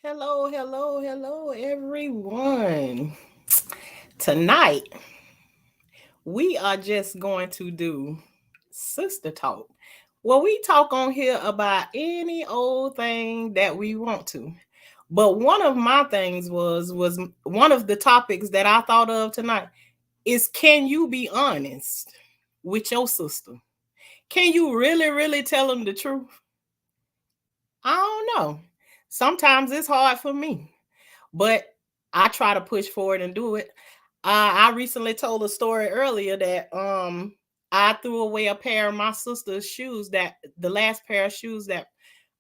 Hello, hello, hello, everyone. Tonight, we are just going to do sister talk. Well, we talk on here about any old thing that we want to. But one of my things was one of the topics that I thought of tonight is, can you be honest with your sister? Can you really tell them the truth? I don't know. Sometimes it's hard for me, but I try to push forward and do it. I recently told a story earlier that I threw away a pair of my sister's shoes, that the last pair of shoes that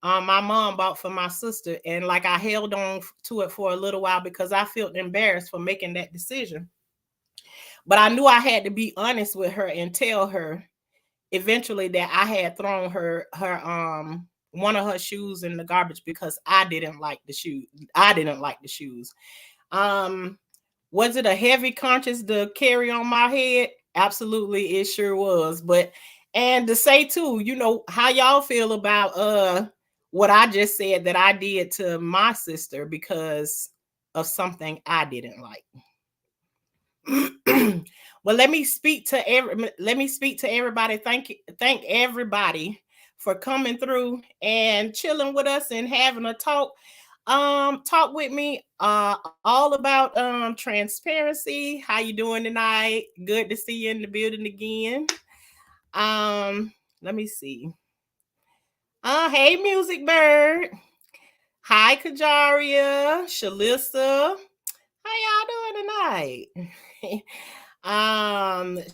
my mom bought for my sister, and like I held on to it for a little while because I felt embarrassed for making that decision. But I knew I had to be honest with her and tell her eventually that I had thrown her one of her shoes in the garbage because I didn't like the shoe. I didn't like the shoes. Um, was it a heavy conscience to carry on my head? Absolutely, it sure was. But and to say too, how y'all feel about what I just said that I did to my sister because of something I didn't like. Well, let me speak to everybody. Thank everybody for coming through and chilling with us and having a talk. Talk with me all about transparency. How you doing tonight? Good to see you in the building again. Let me see. Hey, Music Bird. Hi, Kajaria, Shalissa. How y'all doing tonight?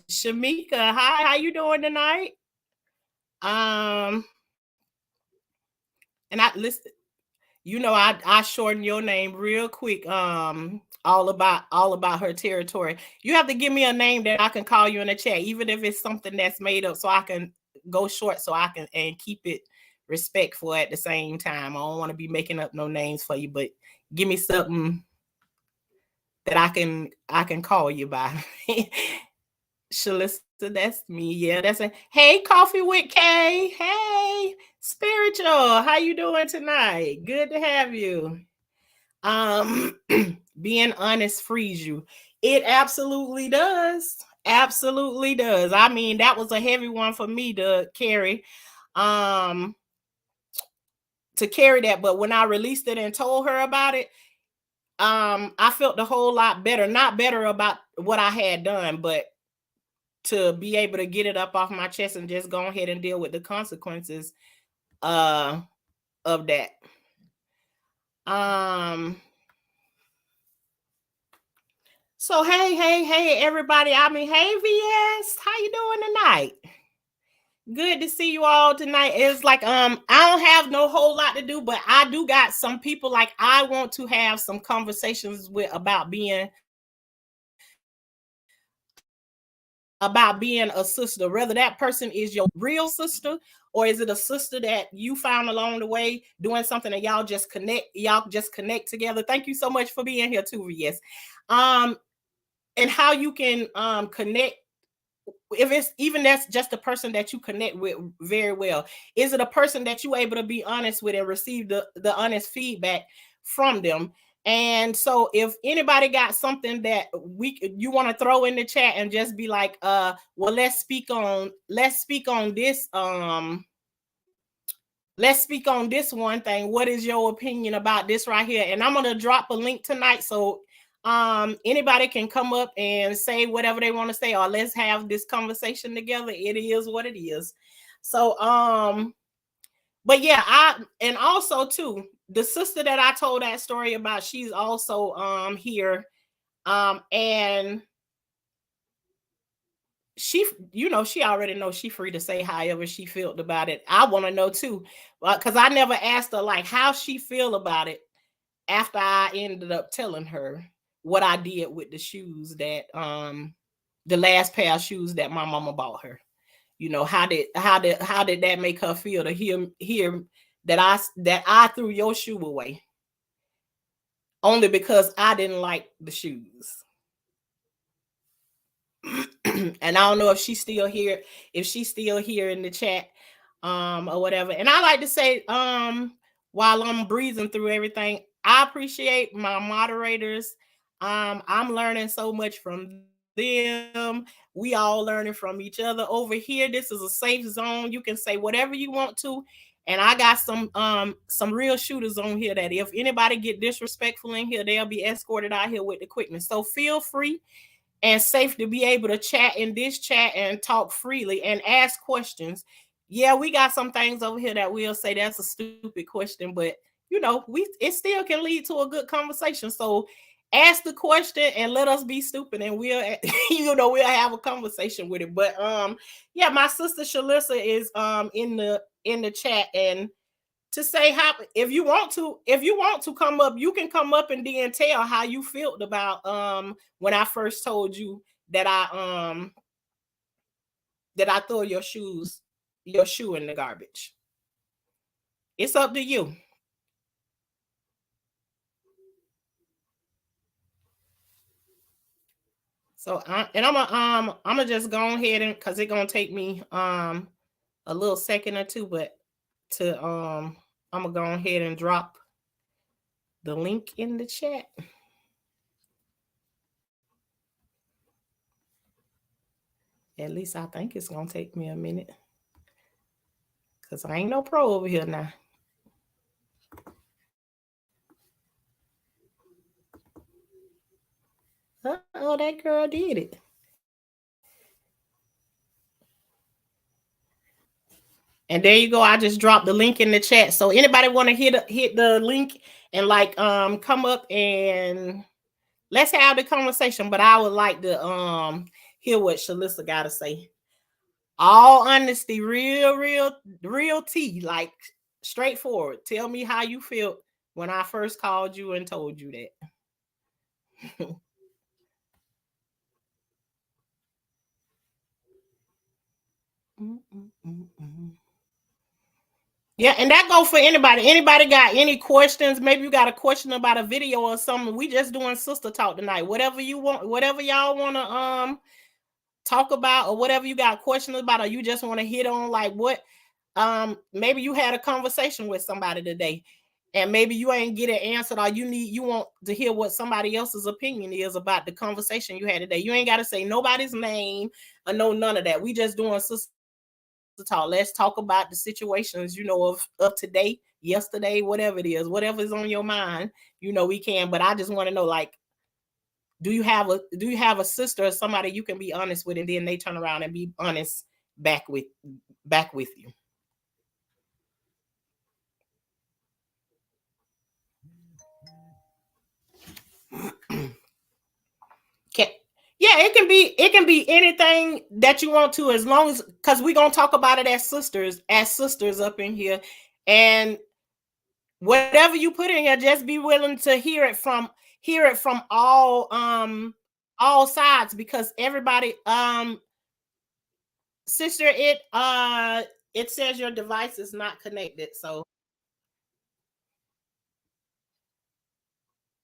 Shamika, hi, how you doing tonight? Um, and I listen, I shorten your name real quick. All about her territory. You have to give me a name that I can call you in the chat, even if it's something that's made up, so I can go short, so I can and keep it respectful at the same time. I don't want to be making up no names for you, but give me something that I can call you by. Shalissa, that's me. Yeah, that's it. Hey, Coffee with Kay. Hey, Spiritual. How you doing tonight? Good to have you. Um, being honest frees you. It absolutely does. Absolutely does. I mean, that was a heavy one for me to carry. Um, to carry that, but when I released it and told her about it, I felt a whole lot better. Not better about what I had done, but to be able to get it up off my chest and just go ahead and deal with the consequences of that. So hey everybody. I mean, hey VS, how you doing tonight? Good to see you all tonight. It's like I don't have no whole lot to do, but I do got some people like I want to have some conversations with about being a sister, whether that person is your real sister or is it a sister that you found along the way doing something and y'all just connect together. Thank you so much for being here too, VS. And how you can connect, if it's even that's just a person that you connect with very well. Is it a person that you able to be honest with and receive the honest feedback from them? And so if anybody got something that you want to throw in the chat and just be like, well, let's speak on this let's speak on this one thing. What is your opinion about this right here? And I'm going to drop a link tonight so anybody can come up and say whatever they want to say, or let's have this conversation together. It is what it is. So but yeah, and also too, the sister that I told that story about, she's also here, and she, she already knows she free to say however she felt about it. I want to know too, because I never asked her like how she feel about it after I ended up telling her what I did with the shoes that the last pair of shoes that my mama bought her. How did that make her feel to hear that I threw your shoe away only because I didn't like the shoes? And I don't know if she's still here in the chat or whatever. And I like to say while I'm breezing through everything, I appreciate my moderators. I'm learning so much from them. We all learning from each other over here. This is a safe zone. You can say whatever you want to. And I got some real shooters on here that if anybody get disrespectful in here, they'll be escorted out here with the quickness. So feel free and safe to be able to chat in this chat and talk freely and ask questions. Yeah, we got some things over here that we'll say that's a stupid question, but it still can lead to a good conversation. So ask the question and let us be stupid, and we'll we'll have a conversation with it. But yeah, my sister Shalissa is in the chat, and to say how if you want to come up, you can come up and then tell how you felt about when I first told you that I throw your shoe in the garbage. It's up to you. So I'm gonna just go ahead and because it's gonna take me a little second or two, but I'm gonna go ahead and drop the link in the chat. At least I think it's gonna take me a minute, because I ain't no pro over here now. Oh, that girl did it. And there you go. I just dropped the link in the chat. So anybody want to hit the link and like come up and let's have the conversation. But I would like to hear what Shalissa got to say. All honesty, real tea, like straightforward. Tell me how you felt when I first called you and told you that. Yeah, and that go for anybody. Anybody got any questions? Maybe you got a question about a video or something. We just doing sister talk tonight. Whatever you want, whatever y'all want to talk about, or whatever you got questions about, or you just want to hit on like what maybe you had a conversation with somebody today and maybe you ain't get it answered, or you want to hear what somebody else's opinion is about the conversation you had today. You ain't got to say nobody's name or no none of that. We just doing sister talk. Let's talk about the situations, of today, yesterday, whatever it is, whatever is on your mind, we can. But I just want to know, like, do you have a sister or somebody you can be honest with, and then they turn around and be honest back with you? Can, yeah, it can be anything that you want to, as long as, because we're gonna talk about it as sisters up in here. And whatever you put in here, just be willing to hear it from all sides, because everybody, sister, it says your device is not connected. So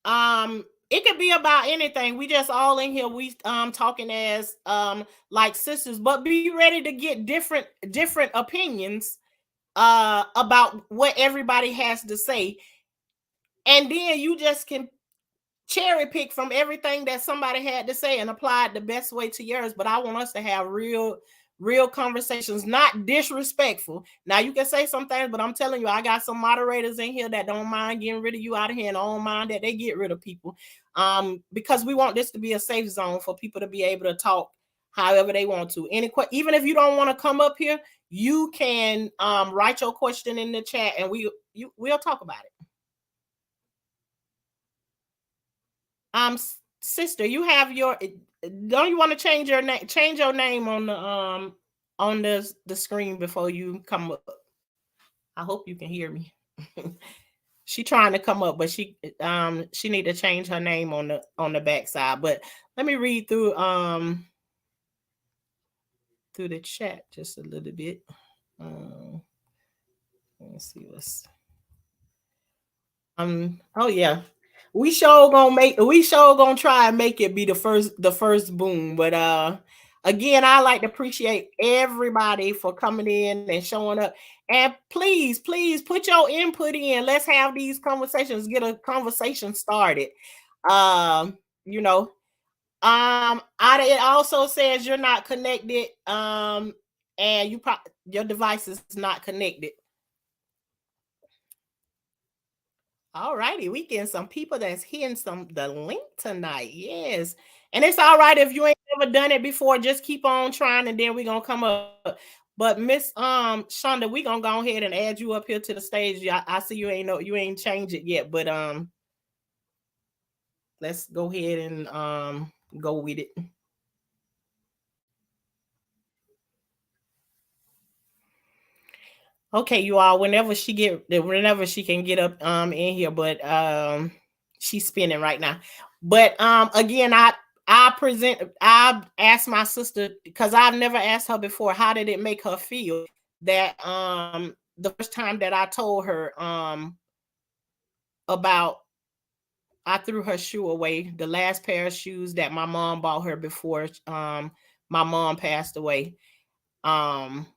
it could be about anything. We just all in here, we talking as like sisters, but be ready to get different opinions about what everybody has to say. And then you just can cherry pick from everything that somebody had to say and apply it the best way to yours. But I want us to have real conversations, not disrespectful. Now you can say some things, but I'm telling you, I got some moderators in here that don't mind getting rid of you out of here, and don't mind that they get rid of people. Because we want this to be a safe zone for people to be able to talk however they want to. Even if you don't want to come up here, you can write your question in the chat, and we'll talk about it. Sister, you have your, don't you want to change your name on the screen before you come up? I hope you can hear me. She trying to come up, but she need to change her name on the backside. But let me read through the chat just a little bit. Let me see what's oh yeah. We sure gonna try and make it be the first boom. But again, I like to appreciate everybody for coming in and showing up. And please put your input in. Let's have these conversations, get a conversation started. Um, you know, it also says you're not connected, and your device is not connected. All righty, we getting some people that's hitting the link tonight. Yes. And it's all right if you ain't never done it before, just keep on trying, and then we're gonna come up. But Miss Shonda, we gonna go ahead and add you up here to the stage. I see you ain't changed it yet, but let's go ahead and go with it. Okay, you all. Whenever she can get up in here, but she's spinning right now. But again, I asked my sister, because I've never asked her before, how did it make her feel that the first time that I told her about, I threw her shoe away, the last pair of shoes that my mom bought her before my mom passed away. Um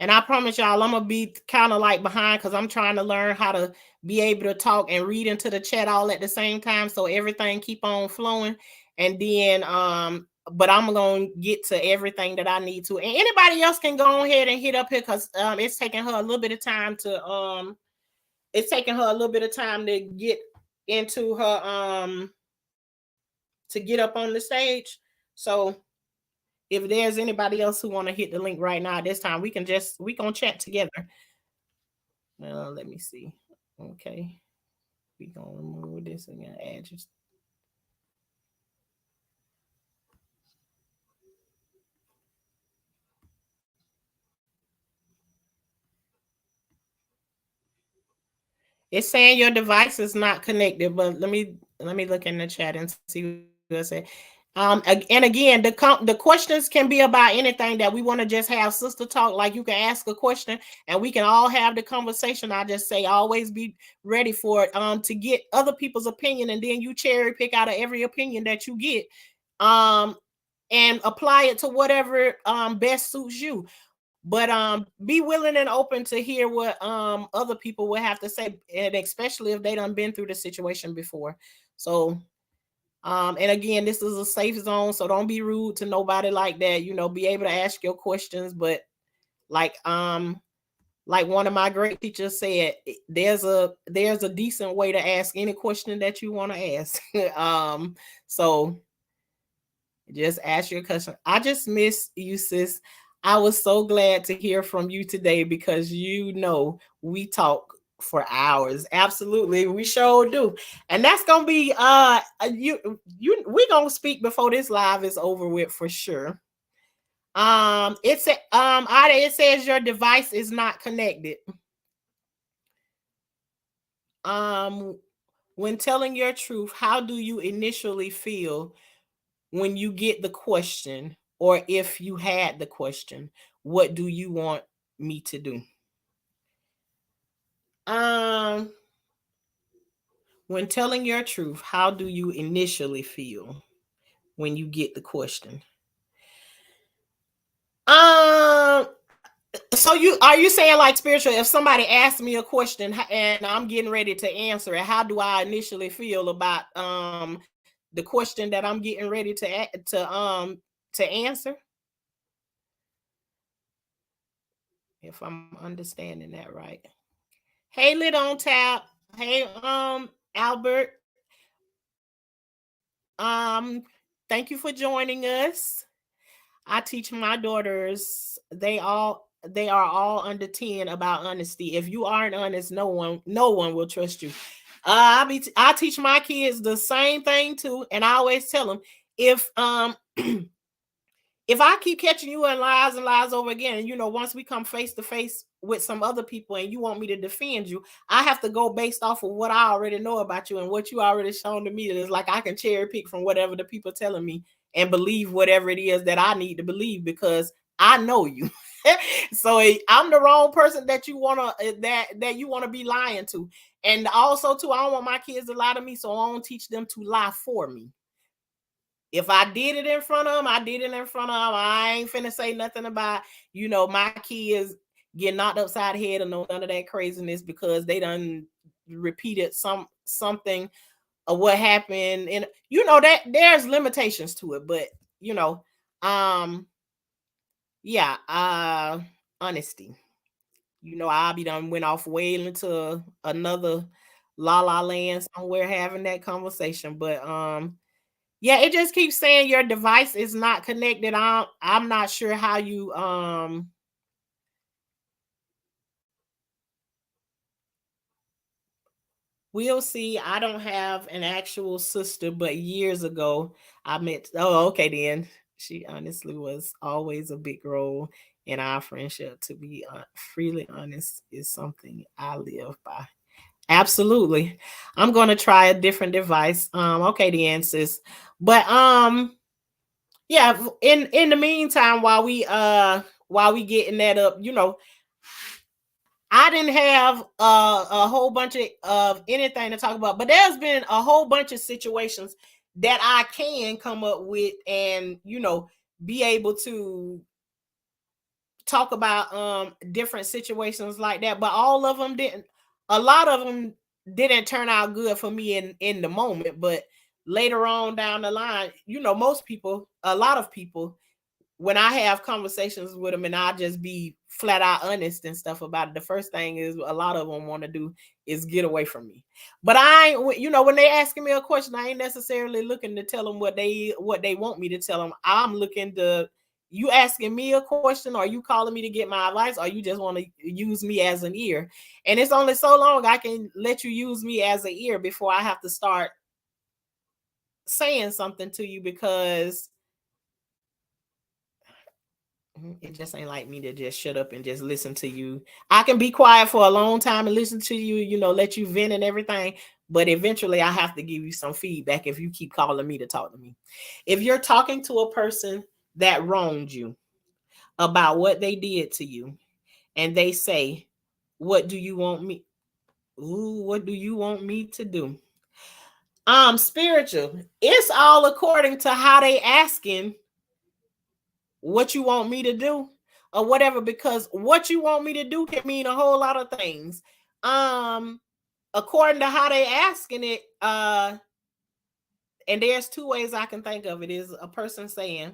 And I promise y'all, I'm gonna be kind of like behind, because I'm trying to learn how to be able to talk and read into the chat all at the same time, so everything keep on flowing. And then, but I'm gonna get to everything that I need to. And anybody else can go ahead and hit up here, because it's taking her a little bit of time to get into her to get up on the stage. So if there's anybody else who want to hit the link right now, this time we gonna chat together. Let me see. Okay, we gonna remove this and gonna add just. It's saying your device is not connected, but let me look in the chat and see what it said. And again, the questions can be about anything that we want to just have sister talk. Like, you can ask a question and we can all have the conversation. I just say always be ready for it, to get other people's opinion, and then you cherry pick out of every opinion that you get. Um, and apply it to whatever best suits you. But be willing and open to hear what other people will have to say, and especially if they done been through the situation before. So and again, this is a safe zone, so don't be rude to nobody like that. Be able to ask your questions, but like like one of my great teachers said, there's a decent way to ask any question that you want to ask. So just ask your question. I just miss you, sis. I was so glad to hear from you today because we talk for hours. Absolutely, we sure do. And that's gonna be we gonna speak before this live is over with for sure. It says your device is not connected. Um, when telling your truth, how do you initially feel when you get the question, or if you had the question, what do you want me to do? Um, when telling your truth, how do you initially feel when you get the question? Um, so are you saying like spiritual? If somebody asks me a question and I'm getting ready to answer it, how do I initially feel about the question that I'm getting ready to answer? If I'm understanding that right. Hey, Lit on Tap. Hey, Albert. Um, thank you for joining us. I teach my daughters. They are all under 10 about honesty. If you aren't honest, no one will trust you. I teach my kids the same thing too, and I always tell them if if I keep catching you in lies and lies over again, and once we come face to face with some other people and you want me to defend you, I have to go based off of what I already know about you and what you already shown to me. That is like I can cherry pick from whatever the people telling me and believe whatever it is that I need to believe because I know you. So I'm the wrong person that you wanna be lying to. And also too, I don't want my kids to lie to me, so I don't teach them to lie for me. If I did it in front of them, I did it in front of them. I ain't finna say nothing about, my kids getting knocked upside the head or none of that craziness because they done repeated something of what happened. And that there's limitations to it, but you know, um, yeah, honesty. I'll be done went off way into another la la land somewhere having that conversation. But yeah, it just keeps saying your device is not connected. I'm not sure how you we'll see. I don't have an actual sister, but years ago I met okay then. She honestly was always a big role in our friendship. To be freely honest is something I live by. Absolutely. I'm gonna try a different device. Okay then, sis. But yeah, in the meantime, while we getting that up, I didn't have a whole bunch of anything to talk about, but there's been a whole bunch of situations that I can come up with and be able to talk about different situations like that. But all of them didn't. A lot of them didn't turn out good for me in the moment, but later on down the line, a lot of people, when I have conversations with them and I just be flat out honest and stuff about it, the first thing is a lot of them want to do is get away from me. But I ain't, when they asking me a question, I ain't necessarily looking to tell them what they want me to tell them. I'm looking to you asking me a question, or you calling me to get my advice, or you just want to use me as an ear. And it's only so long I can let you use me as an ear before I have to start saying something to you because it just ain't like me to just shut up and just listen to you. I can be quiet for a long time and listen to you, let you vent and everything. But eventually I have to give you some feedback if you keep calling me to talk to me. If you're talking to a person that wronged you about what they did to you and they say, what do you want me? Ooh, what do you want me to do? Spiritual. It's all according to how they asking what you want me to do or whatever, because what you want me to do can mean a whole lot of things. Um, According to how they asking it, and there's two ways I can think of it, is a person saying,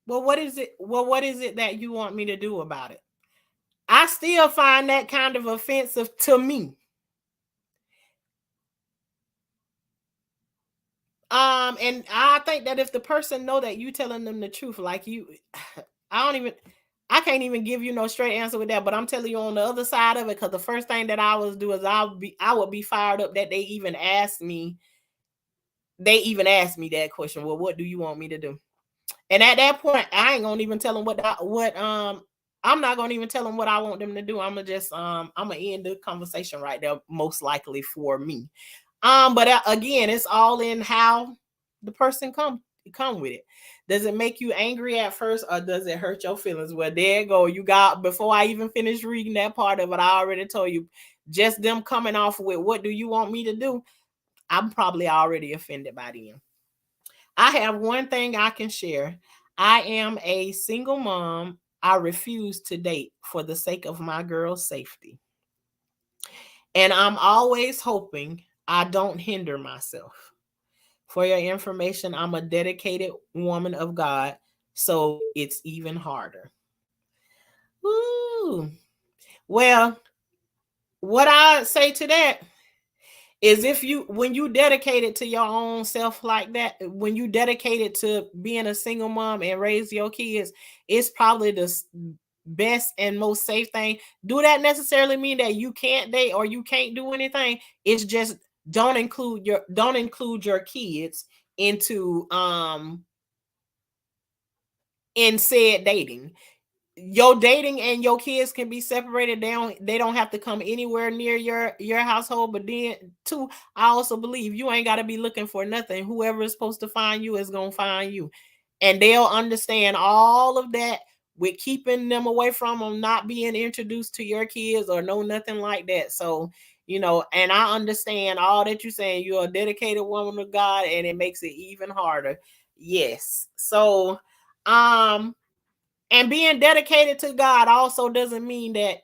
well, what is it? Well, what is it that you want me to do about it? I still find that kind of offensive to me. And I think that if the person know that you telling them the truth, like you, I can't even give you no straight answer with that. But I'm telling you on the other side of it, because the first thing that I would do is I would be fired up that they even asked me. They even asked me that question. Well, what do you want me to do? And at that point, I ain't gonna even tell them I'm not gonna even tell them what I want them to do. I'm gonna end the conversation right there, most likely for me. But again, it's all in how the person come with it. Does it make you angry at first, or does it hurt your feelings? Well, there you go. You got, before I even finish reading that part of it, I already told you, just them coming off with what do you want me to do? I'm probably already offended by them. I have one thing I can share. I am a single mom. I refuse to date for the sake of my girl's safety. And I'm always hoping I don't hinder myself. For your information, I'm a dedicated woman of God, so it's even harder. Ooh. Well, what I say to that is, if you, when you dedicate it to your own self like that, when you dedicate it to being a single mom and raise your kids, it's probably the best and most safe thing. Do that necessarily mean that you can't date or you can't do anything? It's just, don't include your kids into in said dating. Your dating and your kids can be separated. They don't have to come anywhere near your household. But then too, I also believe you ain't got to be looking for nothing. Whoever is supposed to find you is gonna find you, and they'll understand all of that with keeping them away from them, not being introduced to your kids or no nothing like that. So, and I understand all that you're saying. You're a dedicated woman of God, and it makes it even harder. Yes. So and being dedicated to God also doesn't mean that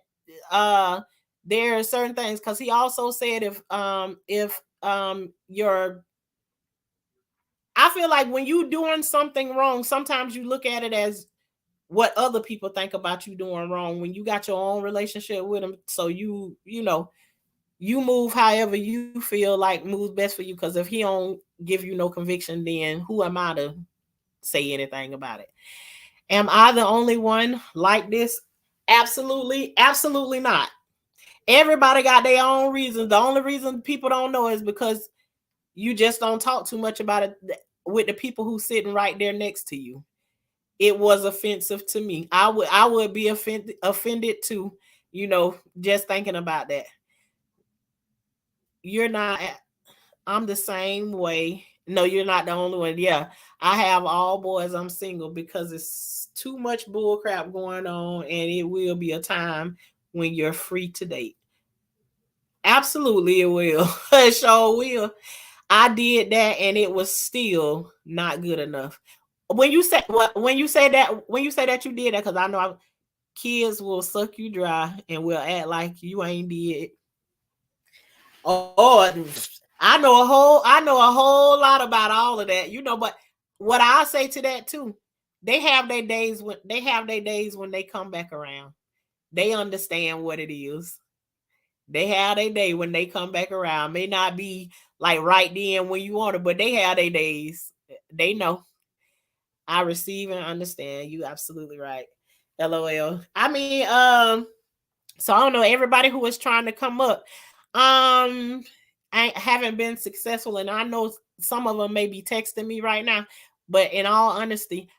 there are certain things, because he also said, if your, I feel like when you doing something wrong, sometimes you look at it as what other people think about you doing wrong when you got your own relationship with him. So you move however you feel like moves best for you, because if he don't give you no conviction, then who am I to say anything about it? Am I the only one like this? Absolutely, absolutely not. Everybody got their own reasons. The only reason people don't know is because you just don't talk too much about it with the people who sitting right there next to you. It was offensive to me. I would be offended too, just thinking about that. You're not, I'm the same way. No, you're not the only one. Yeah, I have all boys. I'm single because it's too much bull crap going on, and it will be a time when you're free to date. Absolutely, it will. It sure will. I did that, and it was still not good enough. When you say that you did that, because I know kids will suck you dry and will act like you ain't did. Oh, I know a whole lot about all of that, but what I say to that too, they have their days when they come back around. They understand what it is. They have their day when they come back around. May not be like right then when you want it, but they have their days. They know. I receive and understand. You absolutely right. LOL. I mean, so I don't know, everybody who is trying to come up. Um, I haven't been successful, and I know some of them may be texting me right now. But in all honesty,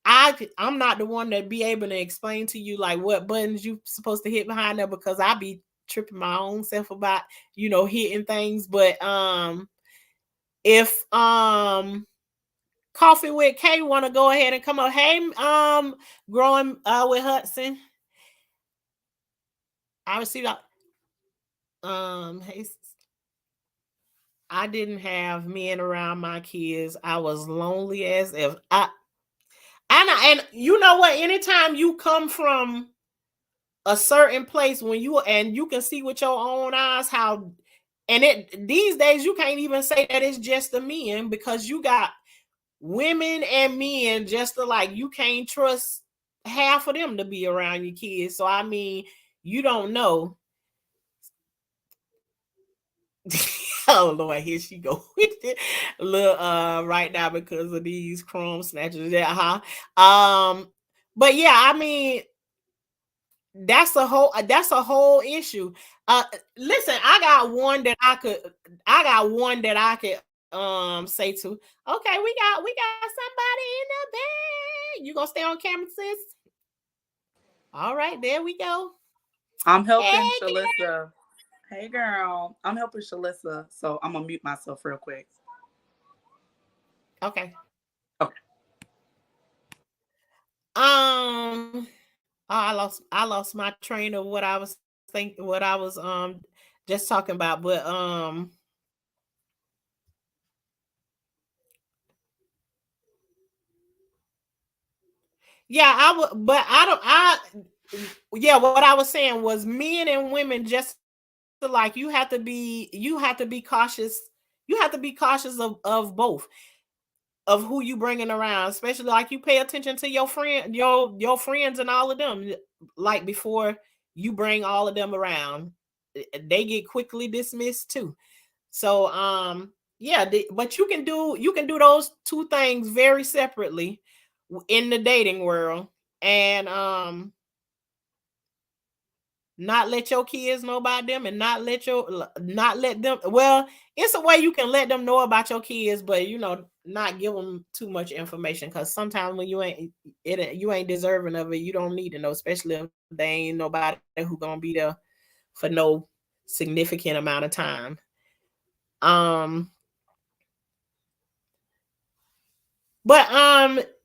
I'm not the one that be able to explain to you like what buttons you supposed to hit behind there, because I be tripping my own self about hitting things. But if Coffee with K want to go ahead and come up, hey, growing with Hudson, I received hey, I didn't have men around my kids. I was lonely as if. And you know what? Anytime you come from a certain place, when you can see with your own eyes how, and it these days you can't even say that it's just the men, because you got women and men just alike. You can't trust half of them to be around your kids. So I mean, you don't know. Oh Lord, here she go with it. Look, right now because of these crumb snatchers. Yeah, but yeah, I mean, that's a whole issue. Listen, I got one that I could say to. Okay, we got somebody in the bed. You gonna stay on camera, sis? All right, there we go. I'm Hey, helping Shalissa. Hey girl, I'm helping Shalissa, so I'm gonna mute myself real quick. okay. Okay. I lost my train of what I was thinking, what I was just talking about, but yeah, I would, but I don't. Yeah, what I was saying was men and women just like you have to be cautious. You have to be cautious of both, of who you bringing around, especially like you pay attention to your friends and all of them, like before you bring all of them around, they get quickly dismissed too. So yeah, but you can do those two things very separately in the dating world, and not let your kids know about them, and not let them, well, it's a way you can let them know about your kids, but not give them too much information, because sometimes when you ain't deserving of it, you don't need to know, especially if they ain't nobody who gonna be there for no significant amount of time. um but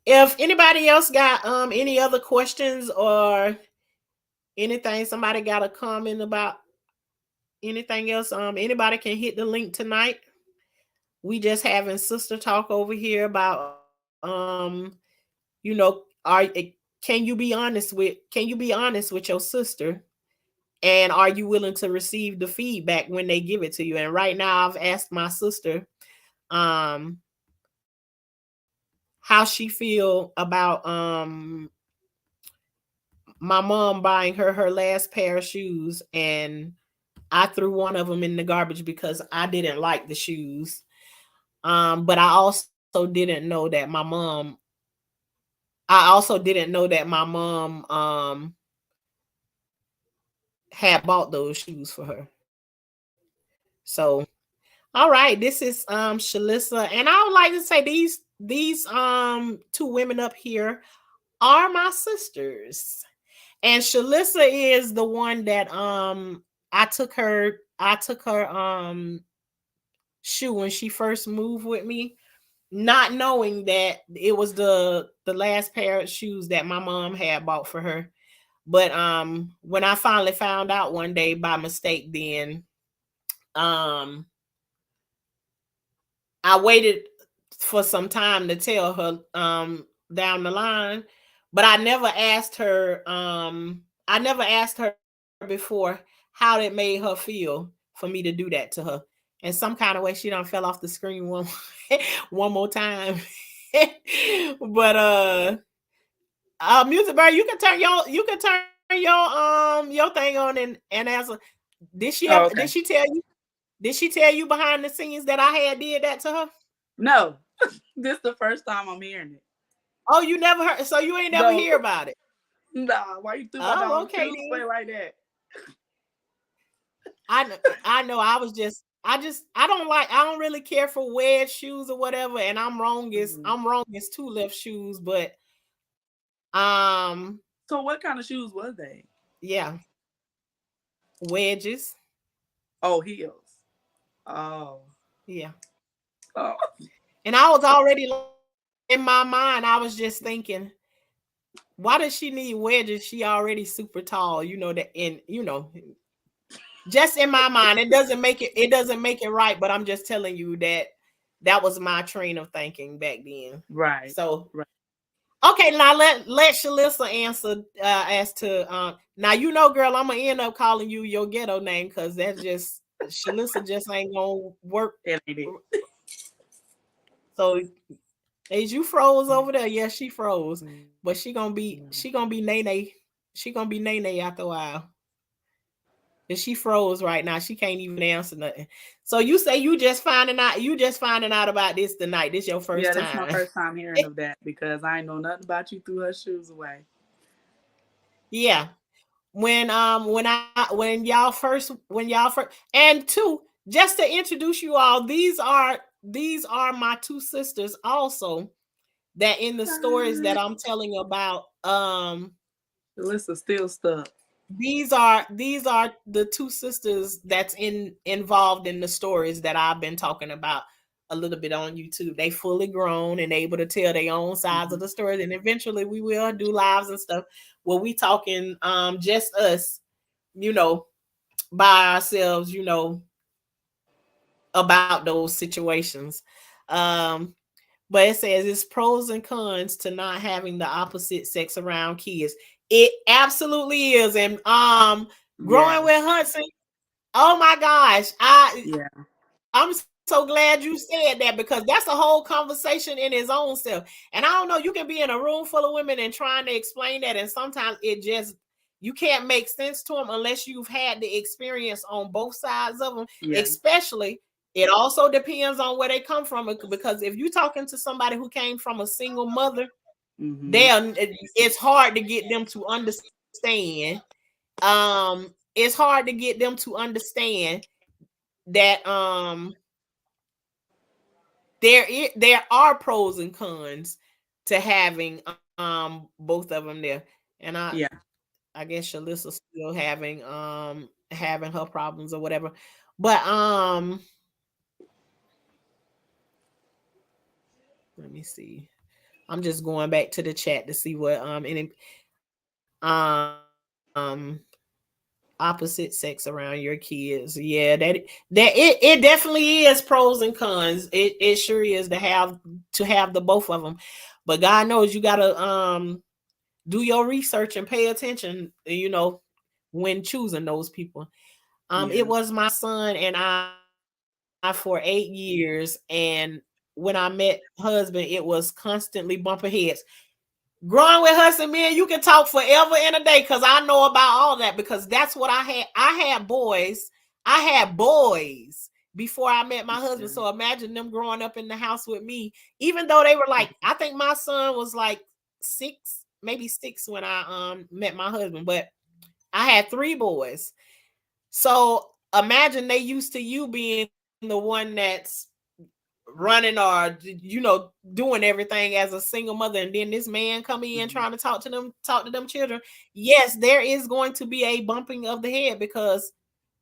if anybody else got any other questions or anything, somebody got a comment about anything else, anybody can hit the link tonight. We just having sister talk over here about can you be honest with your sister, and are you willing to receive the feedback when they give it to you? And right now I've asked my sister um how she feel about my mom buying her last pair of shoes, and I threw one of them in the garbage because I didn't like the shoes. But I also didn't know that my mom had bought those shoes for her. So, all right, this is Shalissa, and I would like to say these two women up here are my sisters. And Shalissa is the one that I took her shoe when she first moved with me, not knowing that it was the last pair of shoes that my mom had bought for her. But when I finally found out one day by mistake, then um I waited for some time to tell her down the line, but I never asked her before how it made her feel for me to do that to her. And some kind of way she done fell off the screen one one more time. But Music Bird, you can turn your thing on and answer. Oh, Did okay. she tell you behind the scenes that I had did that to her? No, this is the first time I'm hearing it. Oh, you never heard, so you ain't never No, hear about it. nah. Why you threw my Oh, dog okay shoes then. away like that? I know. I don't really care for wedge shoes or whatever, and Mhm. I'm wrong as two left shoes, but um So, what kind of shoes was they? yeah, wedges. Oh, heels. Oh, Yeah. oh. And I was already like in my mind, I was just thinking, why does she need wedges? She already super tall, that, and just in my mind, it doesn't make it right, but I'm just telling you that that was my train of thinking back then. Right, So, right. Okay, now let Shalissa answer as to now you know, girl, I'm gonna end up calling you your ghetto name because that's just Shalissa just ain't gonna work. It ain't it. So as you froze over there, yeah, she froze, but she gonna be Nene. She gonna be Nene after a while. And she froze right now. She can't even answer nothing. So you say you just finding out about this tonight. This your Yeah, first this is my time. first time hearing of that because I ain't know nothing about you threw her shoes away. Yeah. When y'all first and two, just to introduce you all, these are my two sisters also that in the stories that What? I'm telling about. The list is still stuck. These are the two sisters that's involved in the stories that I've been talking about a little bit on YouTube. They fully grown and able to tell their own sides of Hmm. the story. And eventually we will do lives and stuff where we talking just us, you know, by ourselves, about those situations. Um, but it says it's pros and cons to not having the opposite sex around kids. It absolutely is. And growing Yes. with Hudson, oh my gosh, Yeah. I'm so glad you said that because that's a whole conversation in his own self. And I don't know, you can be in a room full of women and trying to explain that, and sometimes you can't make sense to them unless you've had the experience on both sides of them. Yeah. Especially, it also depends on where they come from because if you're talking to somebody who came from a single mother, Hmm. it's hard to get them to understand. It's hard to get them to understand that there are pros and cons to having both of them there. And Yeah. I guess Shalissa's still having her problems or whatever. But let me see. I'm just going back to the chat to see what any opposite sex around your kids. Yeah, it definitely is pros and cons. It sure is to have the both of them. But God knows you gotta do your research and pay attention, when choosing those people. It Yes. was my son and I for 8 years, and when I met husband, it was constantly bumping heads. Growing with Hudson, man, you can talk forever and a day because I know about all that because that's what I had. I had boys before I met my husband. Yeah. So imagine them growing up in the house with me, even though they were like, I think my son was like 6, maybe 6 when I met my husband, but I had 3 boys. So imagine they used to you being the one that's running or doing everything as a single mother, and then this man come in trying Hmm. to talk to them children. Yes, there is going to be a bumping of the head because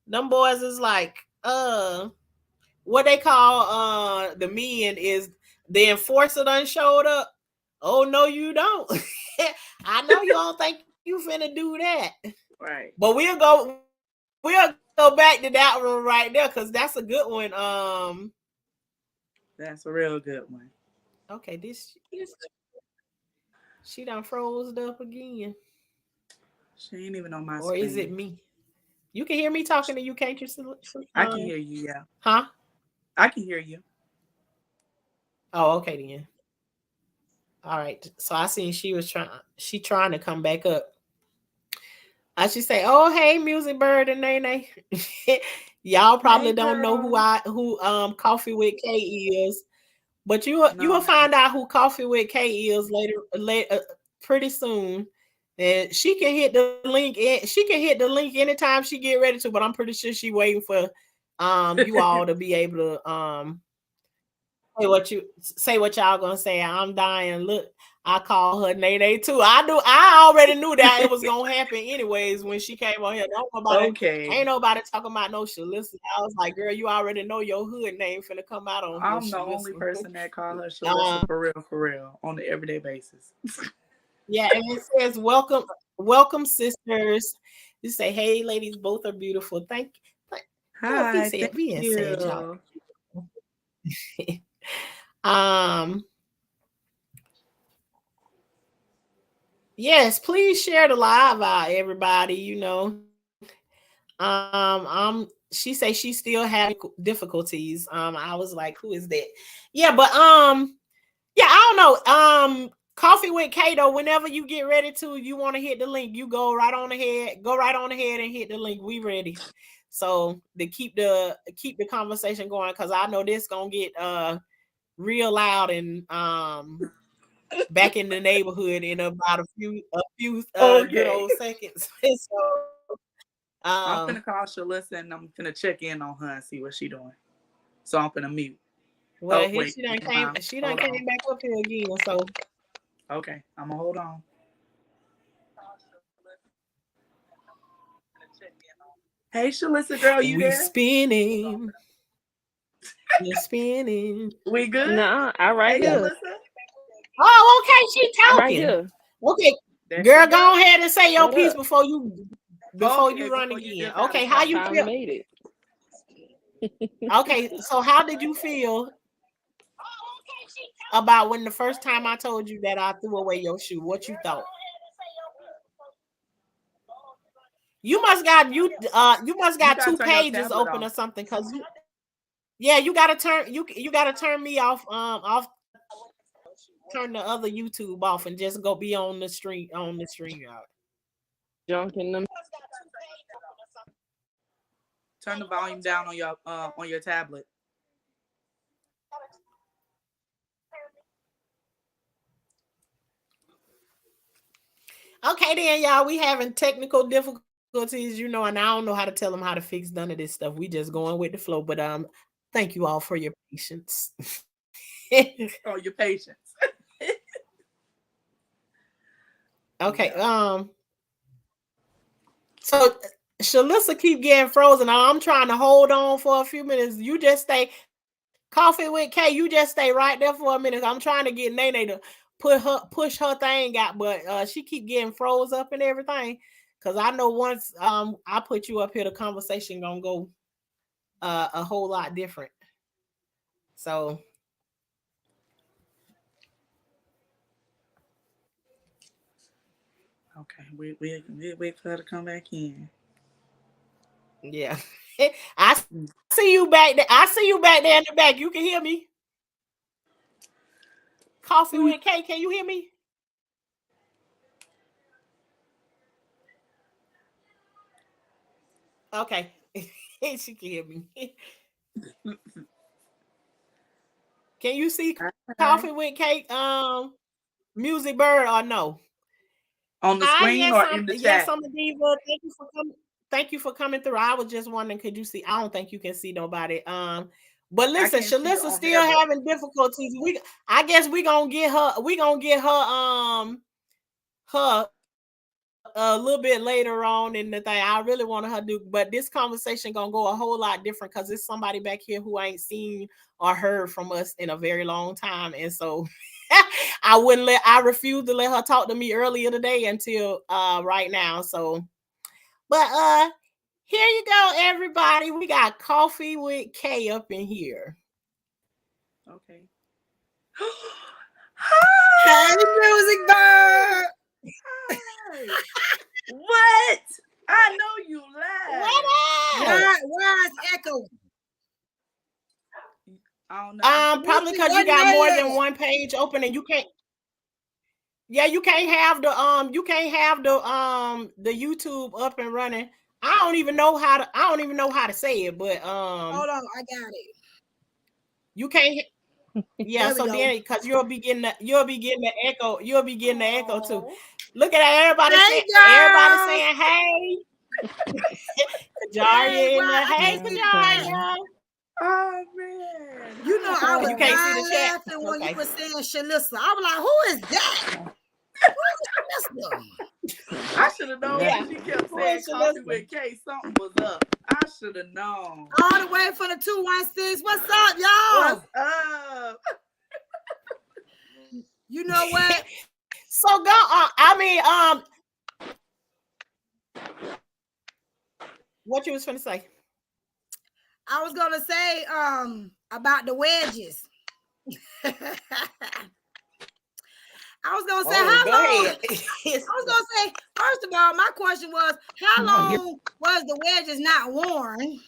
them boys is like what they call the men is the enforcer done showed up. Oh no, you don't. I know you don't think you finna do that. Right. But we'll go back to that one right there because that's a good one. That's a real good one. Okay, she done froze up again. She ain't even on my Or is it screen. me? You can hear me talking to you, can't you? I can hear you. Yeah. Huh? I can hear you. Oh, okay then. All right. So I seen she trying to come back up. I should say, oh hey, Music Bird and Nene. Y'all Hey, probably don't know girl. who Coffee with K is, but you will No, I find don't. out who Coffee with K is later pretty soon. And she can hit the link. She can hit the link anytime she get ready to. But I'm pretty sure she waiting for you all to be able to say what y'all gonna say. I'm dying. Look, I call her Nene too. I already knew that it was gonna happen anyways when she came on here. Ain't Okay. nobody talking about no Shalissa. I was like, girl, you already know your hood name finna come out on here, I'm the only Shalissa. person that call her uh, Shalissa for real, on the everyday basis. yeah, and it says welcome, sisters. You say, hey, ladies, both are beautiful. Look, Hi, thank being said, y'all. you. um, Yes, please share the live out, everybody. She say she still having difficulties. I was like, who is that? Yeah, but yeah, I don't know. Coffee with Kato. Whenever you get ready to, you want to hit the link, you go right on ahead. Go right on ahead and hit the link. We ready. So to keep the conversation going, because I know this gonna get real loud and back in the neighborhood in about a few good Okay. old seconds. So I'm finna call Shalissa and I'm finna check in on her and see what she doing. So I'm finna mute. well, Oh here wait, she done never came. mind. She done Hold on. came back up here again. So Okay, I'm gonna hold on. Hey Shalissa girl, you we there? spinning, we spinning. We good? Nah, I right Hey Yeah. here. Shalissa. Oh, okay. She I right talking. here. Okay, There she girl, go. go ahead and say your What piece up? Okay, before you run before you again. just had to Okay, how I you talk. finally feel? made it. Okay, so how did you feel about when the first time I told you that I threw away your shoe? What you thought? You must You got gotta two turn your pages tablet open off. or something, cause yeah, you gotta turn me off turn the other YouTube off and just go be on the stream out. Junk in them. Turn the volume down on your tablet. Okay, then y'all, we having technical difficulties, and I don't know how to tell them how to fix none of this stuff. We just going with the flow, but thank you all for your patience. Oh, your patience. Okay, Yeah. so Shalissa keep getting frozen. I'm trying to hold on for a few minutes. You just stay coffee with K. You just stay right there for a minute. I'm trying to get Nene to push her thing out, but she keep getting froze up and everything. Cause I know once I put you up here, the conversation gonna go a whole lot different. So Okay. We wait for her to come back in. yeah, I see you back there. I see you back there in the back. You can hear me. Coffee with K. Can you hear me? Okay, she can hear me. Can you see Coffee with Hi. K? Music Bird or no? On the Hi, screen or in the yes, I'm chat? a diva. Thank you for coming. Thank you for coming through. I was just wondering, could you see? I don't think you can see nobody. But I listen, can't see you Shalissa's on still there, but having difficulties. I guess we gonna get her. We gonna get her a little bit later on in the thing. I really want her to do, but this conversation gonna go a whole lot different because it's somebody back here who ain't seen or heard from us in a very long time, and so I refused to let her talk to me earlier today until right now. So, but here you go, everybody. We got coffee with K up in here. okay. Hey, music bird. Hi. What? I know you What lied. up? Why is echo? I don't know. I Probably Lucy, because you what got more than Nay one page open and you can't. Yeah, you can't have the YouTube up and running. I don't even know how to say it, but Hold on, I got it. you can't. Yeah, There we so go. then because you'll be getting the echo too. oh. Look at that, Hey, everybody girl. saying hey, Hey, Kajaria in why there. I Hey, can't see the chat. Kajaria. Oh man. You know, I You was can't Hi. see the chat. dying laughing when you Okay. were saying Shalissa. I was like, who is that? Who is Shalissa? I should have known Yeah. when she kept Who saying is coffee Shalissa? with K, something was up. I should have known. All the way from the 216. What's up, What's y'all? up? You know what? So go. I mean, what you was finna say? I was gonna say about the wedges. I was gonna say Oh, how go long ahead. question was, how long was the wedges not worn?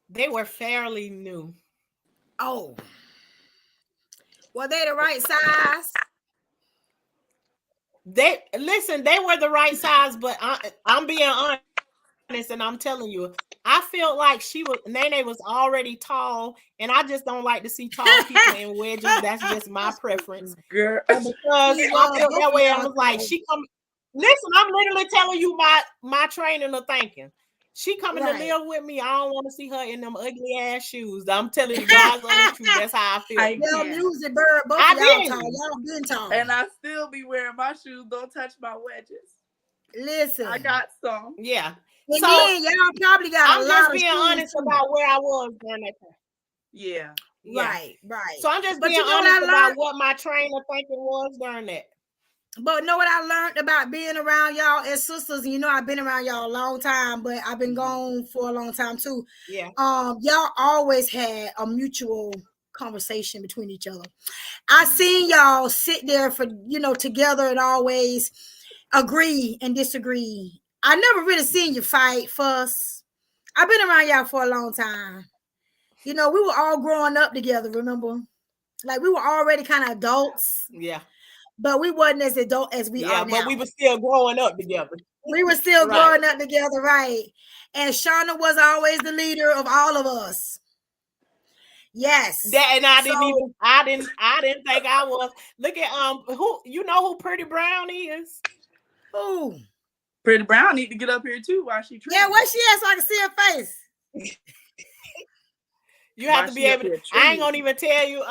They were fairly new. Oh, were they the right size? They were the right size, but I'm being honest and I'm telling you, I felt like Nene was already tall, and I just don't like to see tall people in wedges. That's just my preference. Girl. And because I felt that way, I was like, listen, I'm literally telling you my training of thinking. She coming to live with me. I don't want to see her in them ugly ass shoes. I'm telling you, God's honest truth. That's how I feel. Y'all music bird, both of y'all tall. Y'all been tall. And I still be wearing my shoes. Don't touch my wedges. Listen, I got some. Yeah. And so then y'all probably got I'm just being honest about where I was during that time. Yeah. Right. So I'm just being honest about what my trainer thinking was during that. But know what I learned about being around y'all as sisters, and you know I've been around y'all a long time, but I've been gone for a long time too. Yeah. Y'all always had a mutual conversation between each other. I seen y'all sit there for together and always agree and disagree. I never really seen you fight, fuss. I've been around y'all for a long time. We were all growing up together, remember? Like we were already kind of adults. Yeah. But we wasn't as adult as we are now. But we were still growing up together. We were still growing up together, right? And Shawna was always the leader of all of us. Yes. And I didn't think I was. Look at who Pretty Brown is? Who? Pretty Brown need to get up here too while she Yeah, where she at so I can see her face. You have to be able to. I ain't gonna even tell you.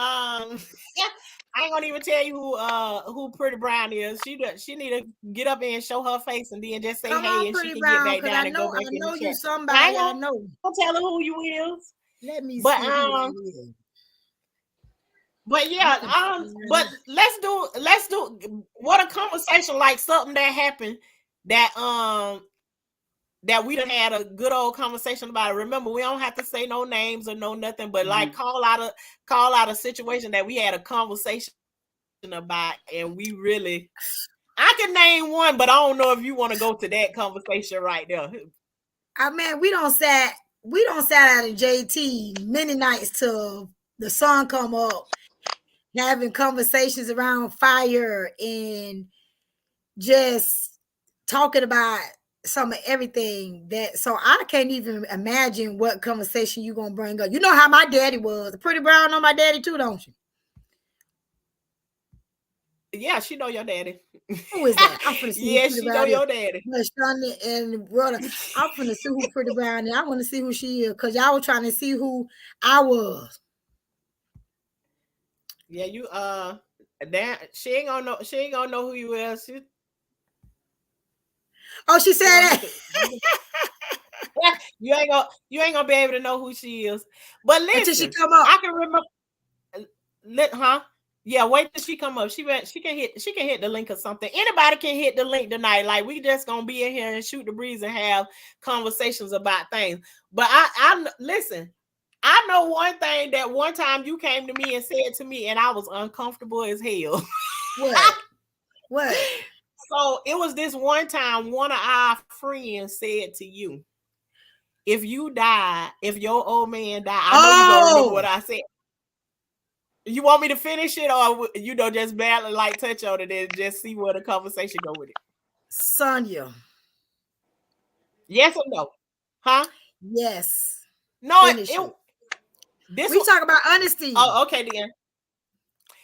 I ain't gonna even tell you who Pretty Brown is. She need to get up and show her face and then just say hey, and she can Brown, get back down and go back in the chat. I know you somebody. I know. Don't tell her who you is. Let me see who you is. But yeah, but let's do what a conversation, like something that happened that we done had a good old conversation about it. Remember, we don't have to say no names or no nothing, but like call out a situation that we had a conversation about, and we really, I can name one, but I don't know if you want to go to that conversation right there. I mean, we don't sat out in JT many nights till the sun come up, having conversations around fire and just talking about some of everything so I can't even imagine what conversation you gonna bring up. You know how my daddy was. Pretty Brown on my daddy too, don't you? Yeah, she know your daddy. Who is that? I'm finna see. Yeah, she know your daddy. And brother, I'm finna see who Pretty Brown is. I want to see who she is because y'all were trying to see who I was. Yeah, you she ain't gonna know who you is. She said that. you ain't gonna be able to know who she is. But listen, until she come up. I can remember. Yeah, wait till she come up. She can hit the link or something. Anybody can hit the link tonight. Like we just gonna be in here and shoot the breeze and have conversations about things. But I listen. I know one thing that one time you came to me and said to me, and I was uncomfortable as hell. What? So it was this one time one of our friends said to you, if your old man died, I know you don't remember what I said. You want me to finish it or just badly like touch on it and just see where the conversation go with it? Sonia. Yes or no? Huh? Yes. No, we talk about honesty. Oh, okay then.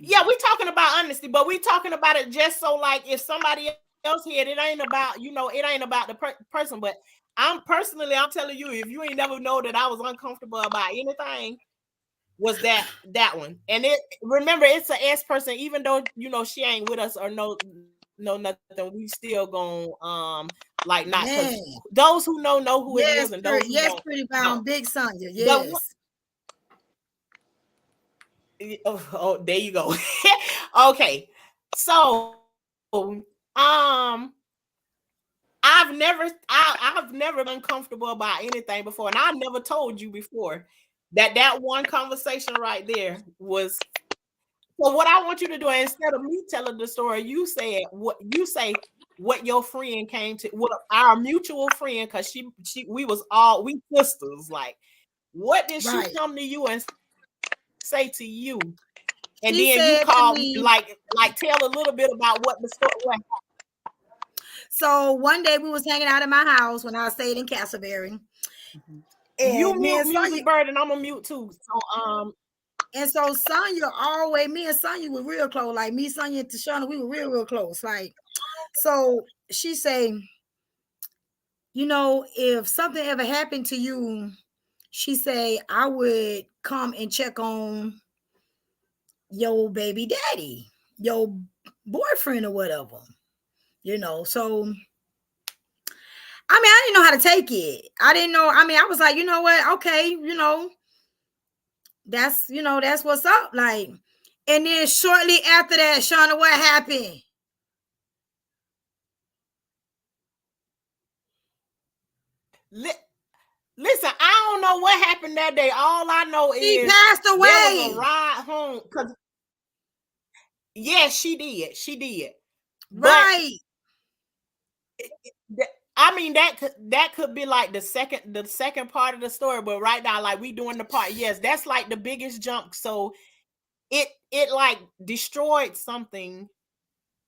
Yeah, we talking about honesty, but we talking about it just so like if somebody else here, it ain't about, it ain't about the person, but I'm telling you, if you ain't never know that I was uncomfortable about anything, was that one. And remember, it's an S person, even though, she ain't with us or no nothing, we still gonna, like not, those who know who it is and those who don't. Pretty Brown, Big Sonia, yes. Oh, there you go. Okay, so I've never been comfortable about anything before, and I never told you before that one conversation right there was So what I want you to do, instead of me telling the story, you say what your friend came to, what our mutual friend, because we sisters. Like, what did she Right. come to you and say to you? And She then you said to call me, like tell a little bit about what the story was. so one day we was hanging out in my house when I stayed in Castleberry. You And me mute and Sonya, Music Bird, and I'm a mute too. So Sonya always, me and Sonya were real close. Like me, Sonya, and Tashana, we were real close. Like, so she say, if something ever happened to you, she say, I would come and check on your baby daddy, your boyfriend or whatever. So I didn't know how to take it. I didn't know. I was like, you know what? Okay, that's what's up. Like, and then shortly after that, Shauna, what happened? Listen, I don't know what happened that day. All I know She is passed there was away. a ride home. Yes, she did. She did. Right. But that could be like the second part of the story. But right now, like, we doing the part. Yes, that's like the biggest jump. So it like destroyed something.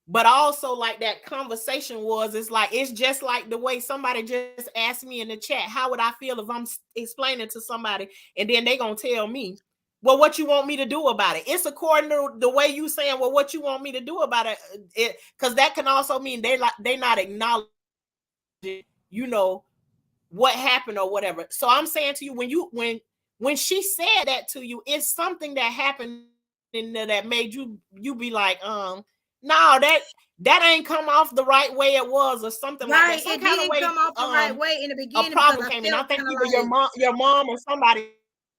But also, like, that conversation it's just like the way somebody just asked me in the chat, how would I feel if I'm explaining to somebody and then they gonna tell me, well, what you want me to do about it? It's according to the way you saying, well, what you want me to do about it, because that can also mean they not acknowledging, what happened or whatever. So I'm saying to you, when she said that to you, it's something that happened in there that made you be like, no, that ain't come off the right way it was, or something like that. Some It kind of didn't way, come off the right way in the a beginning because problem I came in. I felt think kind of either like your mom or somebody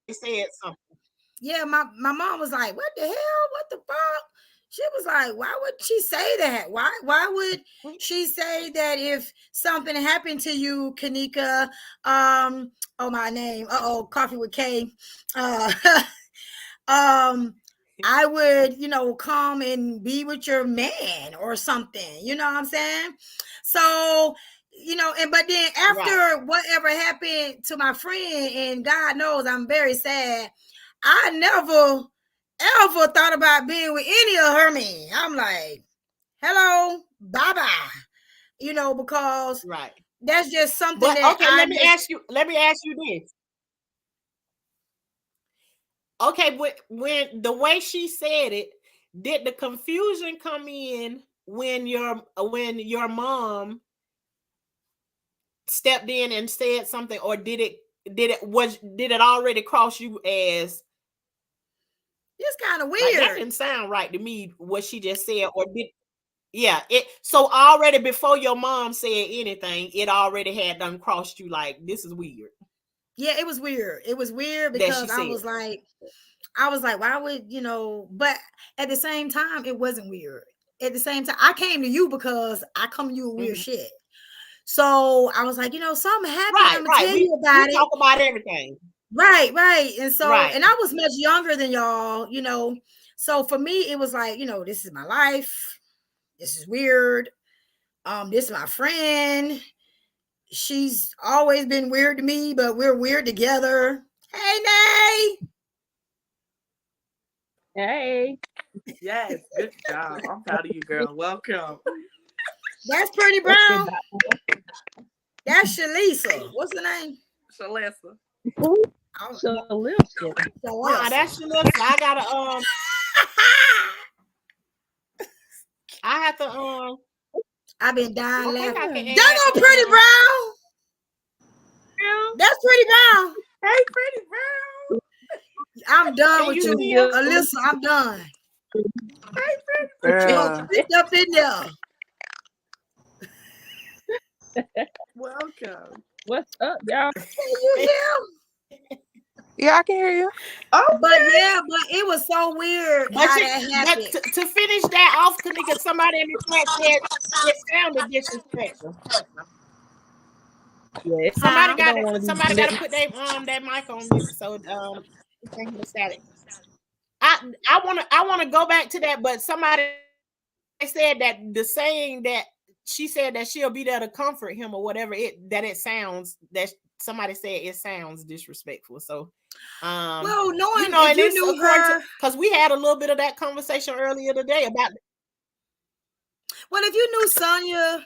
said something. Yeah, my mom was like, what the hell? What the fuck? She was like, why would she say that? Why would she say that if something happened to you, Kanika? My name. Coffee with K. I would, come and be with your man or something. You know what I'm saying? So, but then after whatever happened to my friend, and God knows I'm very sad, I never ever thought about being with any of her men. I'm like, hello, bye-bye. Because that's just something But that okay, let me ask you this. Okay, when the way she said it, did the confusion come in when your mom stepped in and said something, or did it already cross you as, it's kind of weird? Like, that didn't sound right to me, what she just said, or did so already before your mom said anything, it already had done crossed you, like, this is weird. Yeah, it was weird. It was weird because I was like, why would, but at the same time, it wasn't weird. At the same time, I came to you because I come to you with weird shit. So I was like, something happened. I'm gonna tell you about it. Talk about everything. Right. And so, and I was much younger than y'all, So for me, it was like, this is my life. This is weird. This is my friend. She's always been weird to me, but we're weird together. Hey, Nay. Hey. Yes, good job. I'm proud of you, girl. Welcome. That's Pretty Brown. That's Shalisa. What's her name? Shalessa. Shalissa. That's Shalissa. I gotta I have to I've been dying laughing. That's on Pretty Brown. That's Pretty Brown. Hey, Pretty Brown. I'm done with you, Alyssa. I'm done. Hey, Pretty Brown. Up in there. Welcome. What's up, y'all? Can you hear? Yeah, I can hear you. Oh, but it was so weird how that happened. To finish that off, because somebody in the chat said it sounded disrespectful. Yeah, somebody got to put that mic on mute so you can't hear the static. I wanna go back to that, but somebody said that the saying that she said that she'll be there to comfort him or whatever it sounds that somebody said it sounds disrespectful. So Well, you knowing know, if and you it's knew according to her, because we had a little bit of that conversation earlier today about well, if you knew Sonya,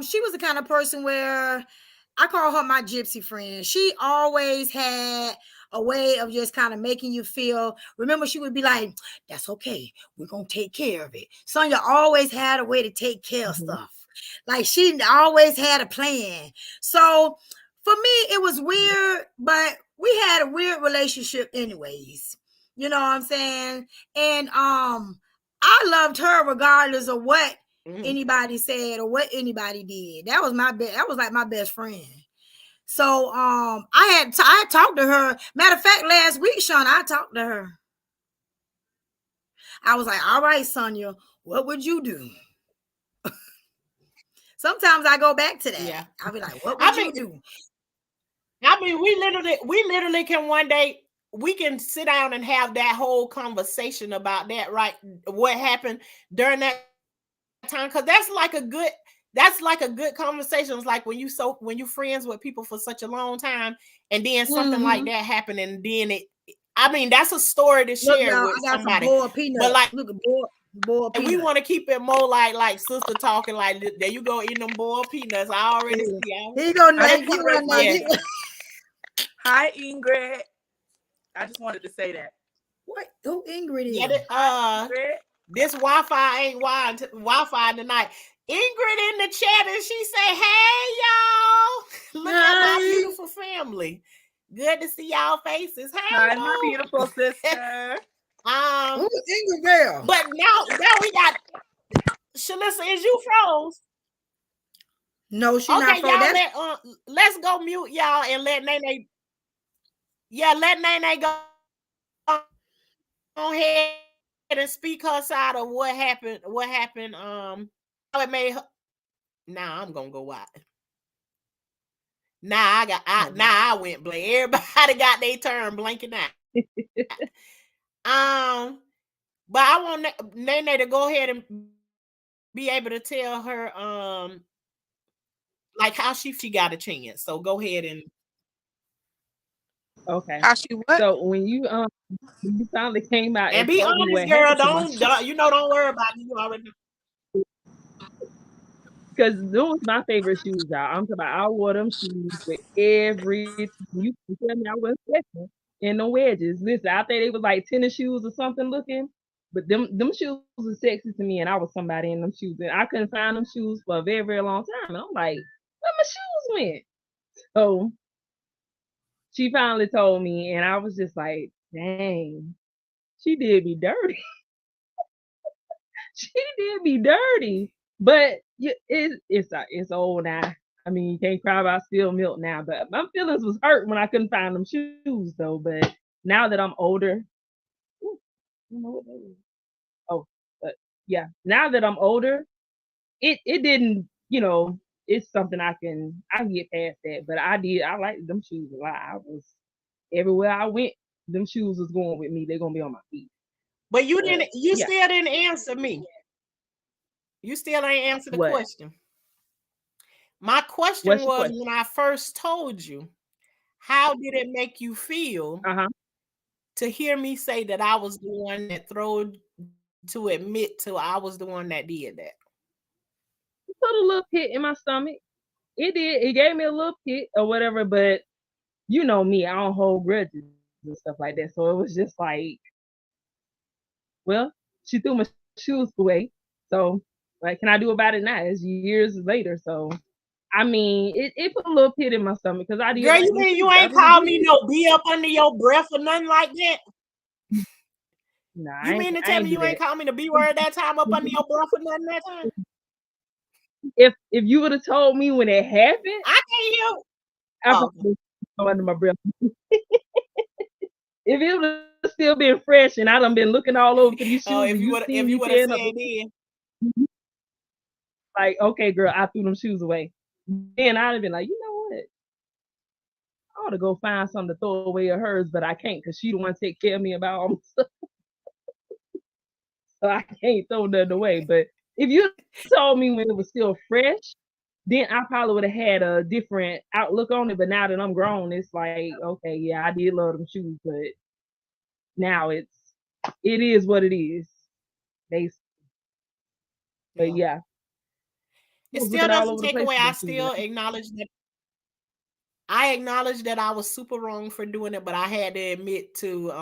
she was the kind of person where I call her my gypsy friend. She always had a way of just kind of making you feel. Remember, she would be like, "That's okay. We're gonna take care of it." Sonya always had a way to take care of Mhm. stuff. Like she always had a plan. So for me, it was weird, but we had a weird relationship, anyways. You know what I'm saying? And I loved her regardless of what mm, anybody said or what anybody did. That was my best. That was like my best friend. So I talked to her. Matter of fact, last week, Sean, I talked to her. I was like, "All right, Sonya, what would you do?" Sometimes I go back to that. yeah. I'll be like, "What I would mean, you do?" we literally can one day we can sit down and have that whole conversation about that, right? What happened during that time? Because that's like a good conversation. It's like when you friends with people for such a long time, and then something like Mm-hmm. that happened, and then it. I mean, that's a story to Look, share y'all, with I got some somebody. boiled But peanuts. like Look at boiled we peanuts. want to keep it more like sister talking. Like there you go eating them boiled peanuts. I already Yeah. see. He gonna I know. just He want to wanna raise know. my Yeah. hand. Hi, Ingrid. I just wanted to say that. What? Who Ingrid Yeah, is? Hi, Ingrid. this Wi-Fi ain't Wi-Fi tonight. Ingrid in the chat and she say, "Hey y'all, look at my Hi. beautiful family. Good to see y'all faces. Hey, Hi, my beautiful boo." sister. Who's um, Ingrid girl? but now we got Shalissa. Is you froze? No, she not Okay, for y'all that. let's go mute y'all and let Nene. Yeah, let Nene go ahead and speak her side of what happened. What happened? How it made her. Now I'm gonna go out. Now I went blank. Everybody got their turn blanking out. Um, but I want Nene to go ahead and be able to tell her like how she got a chance. So go ahead and Okay. How she what? So when you finally came out and be told me honest, what girl. happened to my Don't worry about it. You already know. because those was my favorite shoes, y'all. I'm talking about I wore them shoes with everything. You can tell me I wasn't special in the wedges. Listen, I think they was like tennis shoes or something looking. But them shoes was sexy to me, and I was somebody in them shoes, and I couldn't find them shoes for a very very long time. And I'm like, where my shoes went? So she finally told me, and I was just like, dang, she did me dirty. She did me dirty. But it's old now. I mean, you can't cry about spilled milk now. But my feelings was hurt when I couldn't find them shoes though. But now that I'm older, ooh, you know what that is? Oh, but yeah, now that I'm older, it didn't, it's something I can get past that. But I like them shoes a lot. I was everywhere I went, them shoes was going with me. They're gonna be on my feet. But But you yeah, still didn't answer me. You still ain't answer the what? question. My question What's your was question? when I first told you, how did it make you feel Uh-huh. to hear me say that I was the one that throwed to admit to I was the one that did that? It put a little pit in my stomach. It did. It gave me a little pit or whatever, but you know me, I don't hold grudges and stuff like that. So it was just like, well, she threw my shoes away. So like, can I do about it now? It's years later. So I mean, it put a little pit in my stomach because I did Girl, like you them mean shoes. you I ain't really called me did. no be up under your breath or nothing like that? Nah, You mean to I tell ain't me do you ain't that. called me the B word that time up under your breath or nothing that time? If you would have told me when it happened, I can't hear. I Oh, probably go under my breath. If it would have still been fresh and I done been looking all over for these shoes and you seen if me you would have tearing said up, then, like, okay, girl, I threw them shoes away. Then I'd have been like, you know what? I ought to go find something to throw away of hers, but I can't because she the one take care of me about all my stuff. so I can't throw nothing away. But if you told me when it was still fresh, then I probably would have had a different outlook on it. But now that I'm grown, it's like, okay, yeah, I did love them shoes, but now it is what it is. They, but Yeah. yeah, I It was still looking all doesn't over the take place away. for I them shoes. still acknowledge that I was super wrong for doing it, but I had to admit to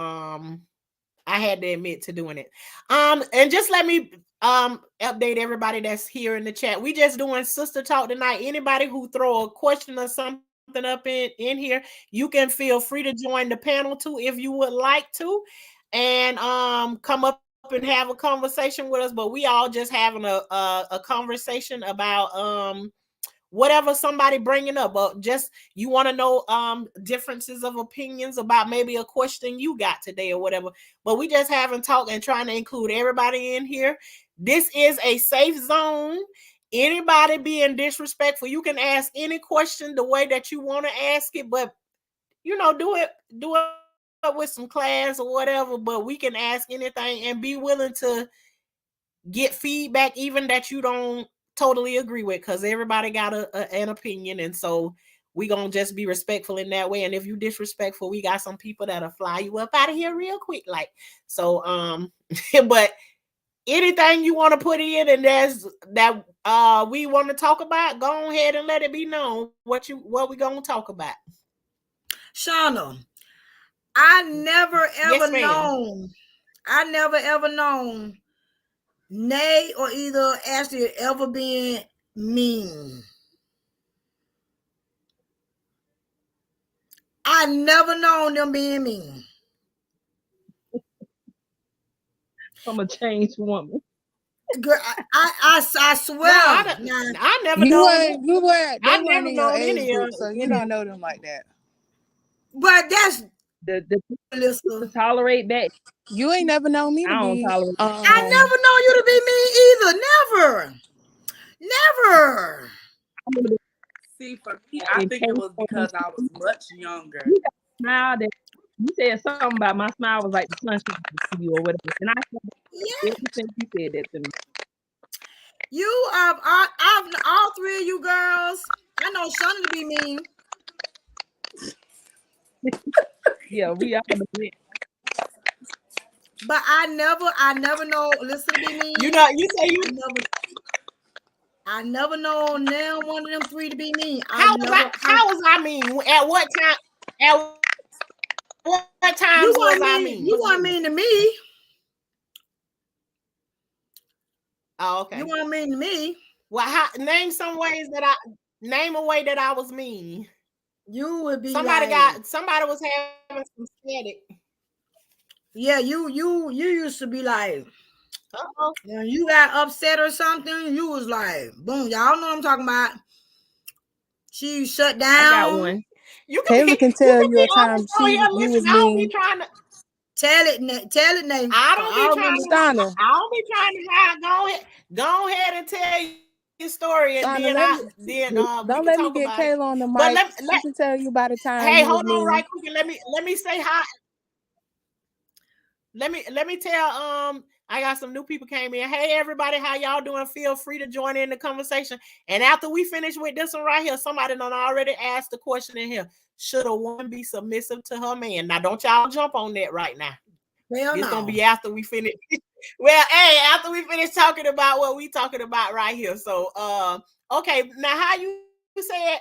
doing it. And just let me update everybody that's here in the chat. We just doing sister talk tonight. Anybody who throw a question or something up in here, you can feel free to join the panel too if you would like to, and come up and have a conversation with us. But we all just having a conversation about whatever somebody bringing up, but just you want to know differences of opinions about maybe a question you got today or whatever. But we just having talk and trying to include everybody in here. This is a safe zone. Anybody being disrespectful, you can ask any question the way that you want to ask it, but do it with some class or whatever. But we can ask anything and be willing to get feedback even that you don't totally agree with, because everybody got an opinion, and so we gonna just be respectful in that way. And if you disrespectful, we got some people that'll fly you up out of here real quick, like. So but anything you want to put in and we want to talk about, go ahead and let it be known what we gonna talk about. Shauna, I never ever Yes, ma'am. known Nay or either Ashley ever been mean. I never known them being mean. I'm a changed woman. Girl, I swear. No, I never You known. weren't. They I weren't never in your known age any group, so you don't know them like that. But that's The Melissa. tolerate that. You ain't never known me I to don't be. tolerate. I never known you to be mean either. Never. See, for me, I think it was because I was much younger. You got a smile that you said something about my smile was like the sunshine to you or whatever, and I said Yeah. ever since you said that to me. You I've all three of you girls. I know Shauna to be mean. Yeah, we are the men. But I never know Alyssa to be mean. You say you. I never know now one of them three to be mean. How was I mean? At what time? At what times was I mean? You weren't mean to me. Oh, okay. You weren't mean to me. Well, name a way that I was mean. You would be somebody was having some static. Yeah, you used to be like, uh-oh. When you got upset or something, you was like, boom, y'all know what I'm talking about. She shut down. I got one. Kayla can tell you a time you was mean. Tell it, Nate. I don't be trying to hide. Go ahead and tell your story, and Stana, don't let me get Kayla on the mic. She can tell you about the time. Hey, hold on, right quick, and let me say hi. Let me tell I got some new people came in. Hey everybody, how y'all doing? Feel free to join in the conversation. And after we finish with this one right here, somebody done already asked the question in here. Should a woman be submissive to her man? Now don't y'all jump on that right now. It's gonna be after we finish. Well, hey, after we finish talking about what we talking about right here. So okay, now how you said,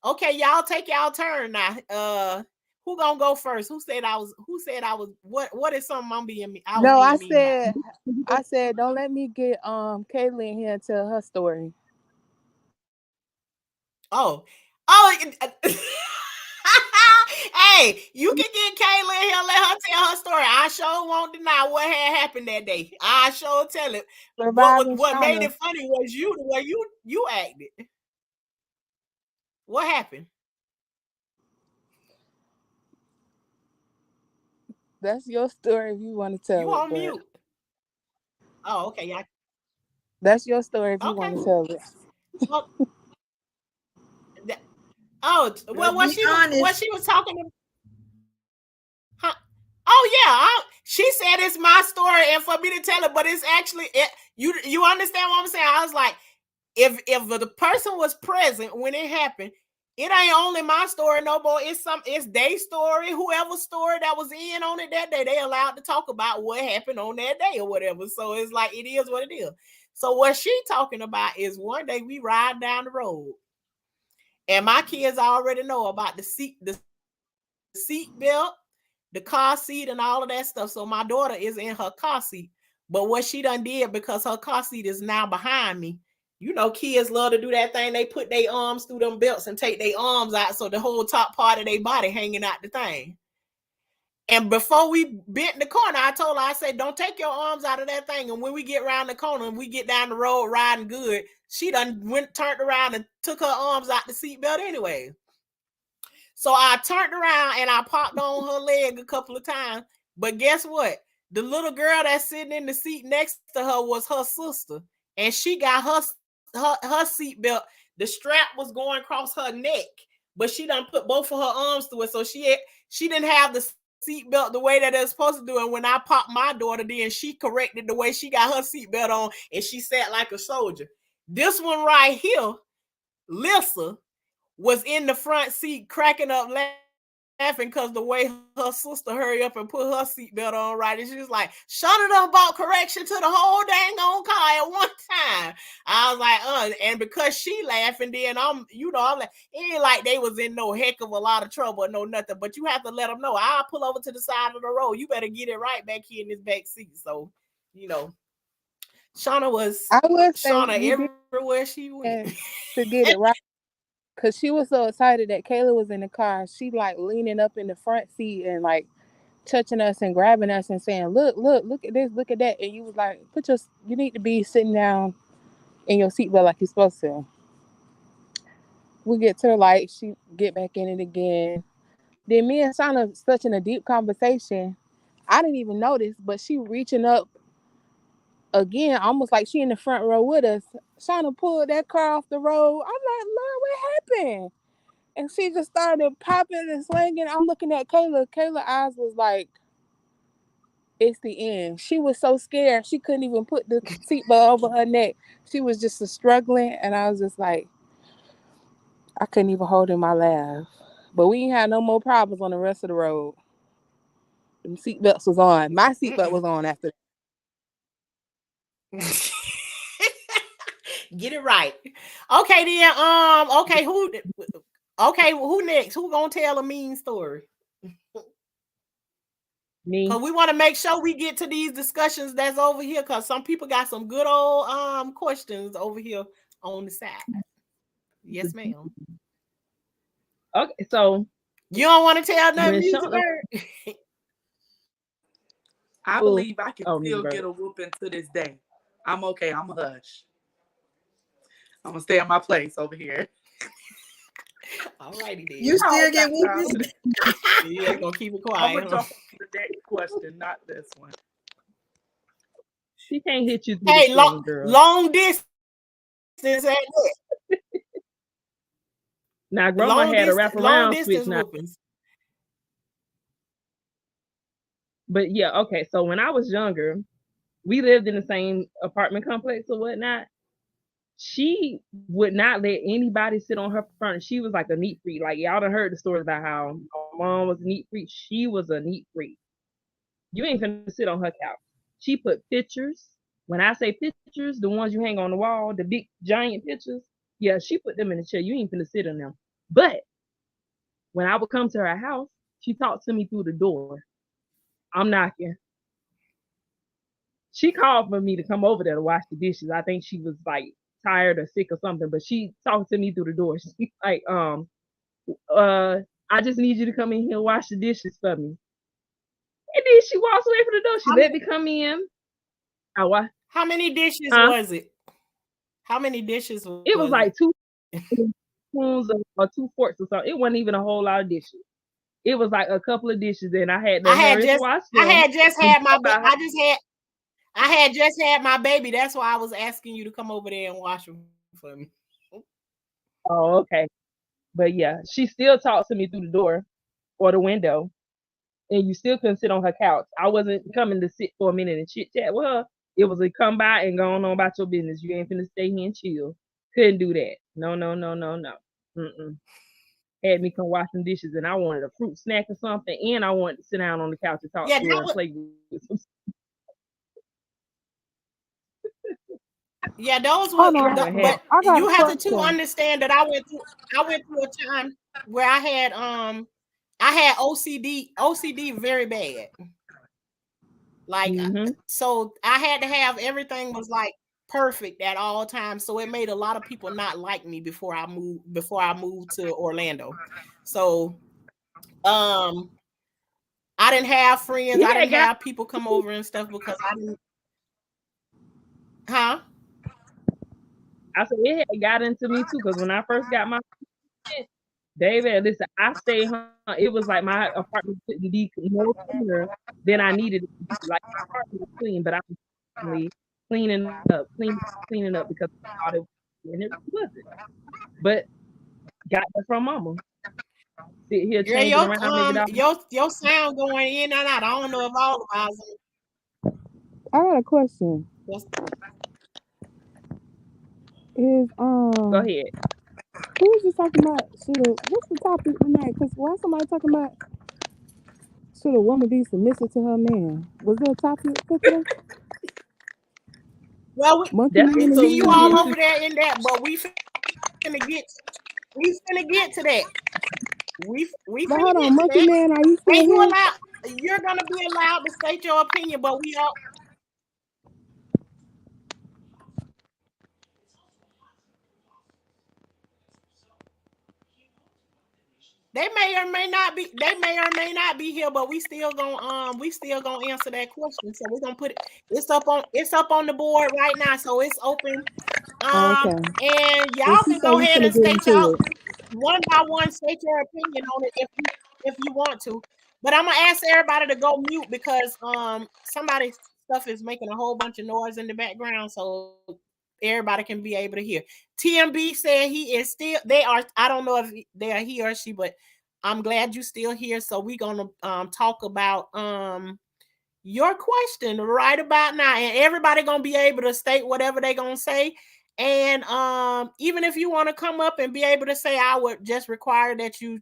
okay, y'all take y'all turn now. Who gonna go first? Who said I was? What is something I'm being? I said, don't let me get Kayla in here and tell her story. Oh. Hey, you can get Kayla in here, let her tell her story. I sure won't deny what had happened that day. I sure tell it. What made it funny was the way you acted. What happened? That's your story if you want to tell it. You on mute. Oh, okay. Yeah. That's your story if you want to tell it. Well, what she was talking about. Huh? Oh yeah, She said it's my story, and for me to tell it, but it's actually you understand what I'm saying? I was like, if the person was present when it happened, it ain't only my story no more. It's their story, whoever's story that was in on it that day. They allowed to talk about what happened on that day or whatever. So it's like it is what it is. So what she talking about is one day we ride down the road, and my kids already know about the seat belt, the car seat, and all of that stuff. So my daughter is in her car seat. But what she done did, because her car seat is now behind me, you know, kids love to do that thing. They put their arms through them belts and take their arms out so the whole top part of their body hanging out the thing. And before we bent the corner, I told her, I said, don't take your arms out of that thing. And when we get around the corner and we get down the road riding good, she done turned around and took her arms out the seatbelt anyway. So I turned around and I popped on her leg a couple of times. But guess what? The little girl that's sitting in the seat next to her was her sister. And she got her seatbelt. The strap was going across her neck, but she done put both of her arms through it. So she didn't have the seatbelt the way that it's supposed to do. And when I popped my daughter, then she corrected the way she got her seatbelt on, and she sat like a soldier. This one right here, Lissa, was in the front seat cracking up laughing because the way her sister hurried up and put her seatbelt on right. And she was like, Shawna done brought correction to the whole dang on car at one time. I was like, and because she laughing, then I'm like, it ain't like they was in no heck of a lot of trouble or no nothing, but you have to let them know. I'll pull over to the side of the road. You better get it right back here in this back seat. So, Shawna was I would say Shawna everywhere she went. To get it right. Cause she was so excited that Kayla was in the car. She like leaning up in the front seat and like touching us and grabbing us and saying, look at this, look at that. And you was like, you need to be sitting down in your seatbelt like you're supposed to. We get to the light, she get back in it again. Then me and Shauna such in a deep conversation. I didn't even notice, but she reaching up again, almost like she in the front row with us. Shauna pulled that car off the road. I'm like, Lord, what happened? And she just started popping and swinging. I'm looking at Kayla. Kayla's eyes was like, it's the end. She was so scared. She couldn't even put the seatbelt over her neck. She was just struggling. And I was just like, I couldn't even hold in my laugh. But we ain't had no more problems on the rest of the road. The seatbelts was on. My seatbelt was on after that. Get it right. Okay, then. Who next? Who gonna tell a mean story? Me. Because we want to make sure we get to these discussions that's over here, because some people got some good old questions over here on the side. Yes, ma'am. Okay, so you don't want to tell nothing, Music Bird? I believe I can still get a whooping to this day. I'm okay. I'm a hush. I'm gonna stay in my place over here. All righty then. You still get whoopings? You ain't gonna keep it quiet. I'm gonna jump on the next question, not this one. She can't hit you. Hey, long distance. Now, grandma had a wraparound switch now. Whoopings. But yeah, okay. So when I was younger, we lived in the same apartment complex or whatnot. She would not let anybody sit on her front. She was like a neat freak. Like, y'all done heard the stories about how my mom was a neat freak. She was a neat freak. You ain't finna sit on her couch. She put pictures. When I say pictures, the ones you hang on the wall, the big giant pictures, yeah, she put them in the chair. You ain't finna sit on them. But when I would come to her house, she talked to me through the door. I'm knocking. She called for me to come over there to wash the dishes. I think she was like tired or sick or something, but she talked to me through the door. She's like, I just need you to come in here and wash the dishes for me. And then she walks away from the door. She let me come in. How many dishes was it? How many dishes was it? Was like 2 spoons or 2 forks or something. It wasn't even a whole lot of dishes. It was like a couple of dishes, and I had I had just had my baby. That's why I was asking you to come over there and wash them for me. Oh, okay. But yeah, she still talks to me through the door or the window. and you still couldn't sit on her couch. I wasn't coming to sit for a minute and chit chat with her. It was a come by and go on about your business. You ain't finna stay here and chill. Couldn't do that. No, no, no, no, no. Mm-mm. Had me come wash some dishes, and I wanted a fruit snack or something, and I wanted to sit down on the couch and talk Yeah, to her that and was play with some. yeah, those were Hold on. I the, would have. but I got a you have to too question. understand that I went through a time where I had OCD very bad. Like Mm-hmm. so I had to have everything was like perfect at all times. So it made a lot of people not like me before I moved to Orlando. So um I didn't have friends. I It didn't had got. have people come over and stuff because I didn't huh? I said it had got into me too, because when I first got my shit, David, listen, I stayed home. It was like my apartment couldn't be more cleaner than I needed it to be. Like my apartment was clean, but I was constantly cleaning up because I thought it was, and it wasn't. But got that from mama. Sit here Yeah, changing around, make it all. your sound going in and out. I don't know if all of ours I got a question. was- Is Go ahead. who was just talking about what's the topic tonight? Because why somebody talking about should a woman be submissive to her man? Was there a topic for today? well Monkey That's man we and what see we you was all getting man? to. over there in that, but we finna get to that. We But finna hold on, get to monkey that. man, are you still And here? you're gonna be allowed to state your opinion, but they may or may not be here, but we still gonna answer that question. So we're gonna put it's up on the board right now. So it's open. Oh, okay. And Well, y'all she can said go we ahead finna and get state y'all into it. one by one, state your opinion on it if you want to. But I'm gonna ask everybody to go mute because somebody's stuff is making a whole bunch of noise in the background, so everybody can be able to hear. TMB said he is still they are I don't know if they are he or she, but I'm glad you still here. So we're gonna talk about your question right about now, and everybody gonna be able to state whatever they gonna say. And even if you want to come up and be able to say, I would just require that you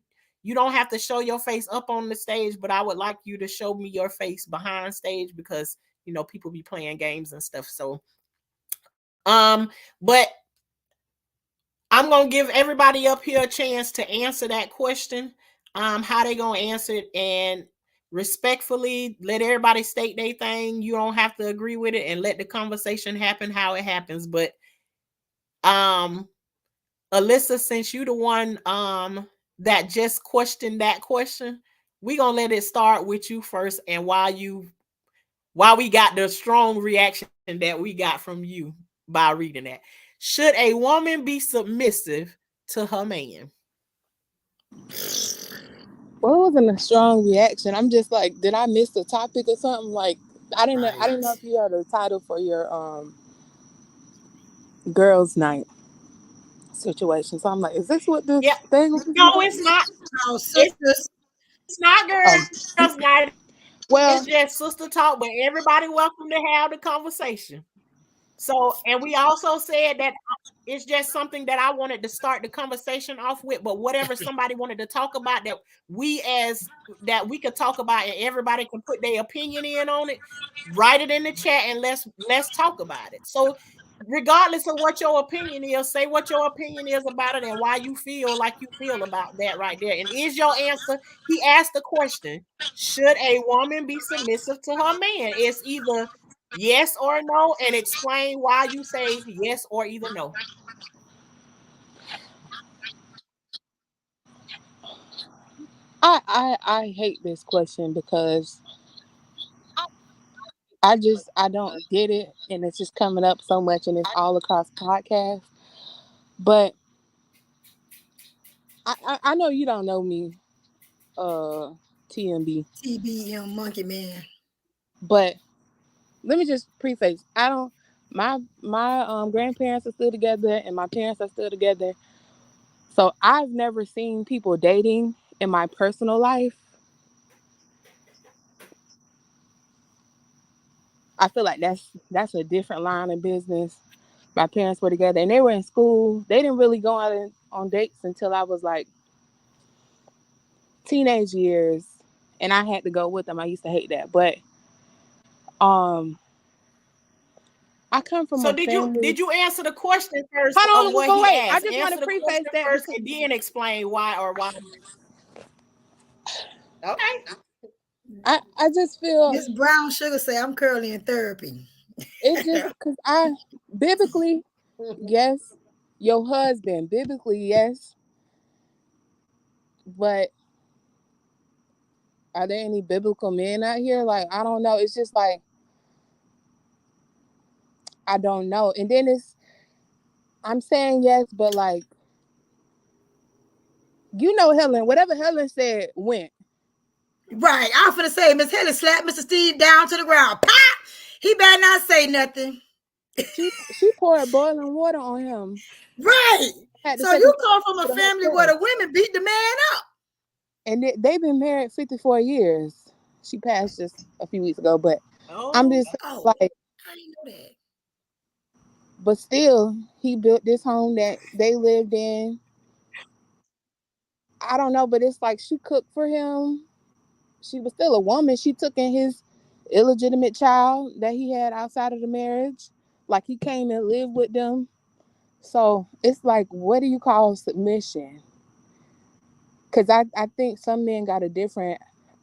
don't have to show your face up on the stage, but I would like you to show me your face behind stage because people be playing games and stuff. So but I'm gonna give everybody up here a chance to answer that question. How they gonna answer it, and respectfully let everybody state their thing. You don't have to agree with it, and let the conversation happen how it happens. But um, Alyssa, since you the one that just questioned that question, we gonna let it start with you first. And while we got the strong reaction that we got from you by reading that, should a woman be submissive to her man? Well, it wasn't a strong reaction. I'm just like, did I miss the topic or something? Like, I didn't know Right. if you had a title for your girls' night situation. So I'm like, is this what this Yeah. thing was No, about? it's not. Our It's sisters, not Um, girls' night. well, It's just sister talk, but everybody welcome to have the conversation. So, and we also said that it's just something that I wanted to start the conversation off with, but whatever somebody wanted to talk about that we could talk about and everybody can put their opinion in on it, write it in the chat and let's talk about it. So regardless of what your opinion is, say what your opinion is about it and why you feel like you feel about that right there. And is your answer, he asked the question, should a woman be submissive to her man? It's either yes or no, and explain why you say yes or either no. I hate this question because I don't get it, and it's just coming up so much, and it's all across podcasts. But I know you don't know me, uh, TMB, TBM Monkey Man. but let me just preface: I don't. My grandparents are still together, and my parents are still together. So I've never seen people dating in my personal life I feel like that's a different line of business. My parents were together and they were in school. They didn't really go out on dates until I was like teenage years, and I had to go with them. I used to hate that, but um, I come from So a family. did you answer the question first Hold of on, what but he wait. I asked? just want Answer to the preface question that first because and then explain why or why. Okay. I just feel Miss Brown Sugar say I'm currently in therapy. it's just because I biblically, yes, your husband, biblically, yes, but are there any biblical men out here? Like, I don't know. It's just like, I don't know. And then I'm saying yes, but like, Helen, whatever Helen said went. Right. I was gonna say Miss Helen slapped Mr. Steve down to the ground. Pop! He better not say nothing. She poured boiling water on him. Right. Had to So take him you come from a to the family where hospital. the women beat the man up. And they've been married 54 years. She passed just a few weeks ago, but I'm Oh, just Oh, like, I didn't know that. but still, he built this home that they lived in. I don't know, but it's like she cooked for him. She was still a woman. She took in his illegitimate child that he had outside of the marriage. Like he came and lived with them. So it's like, what do you call submission? Because I think some men got a different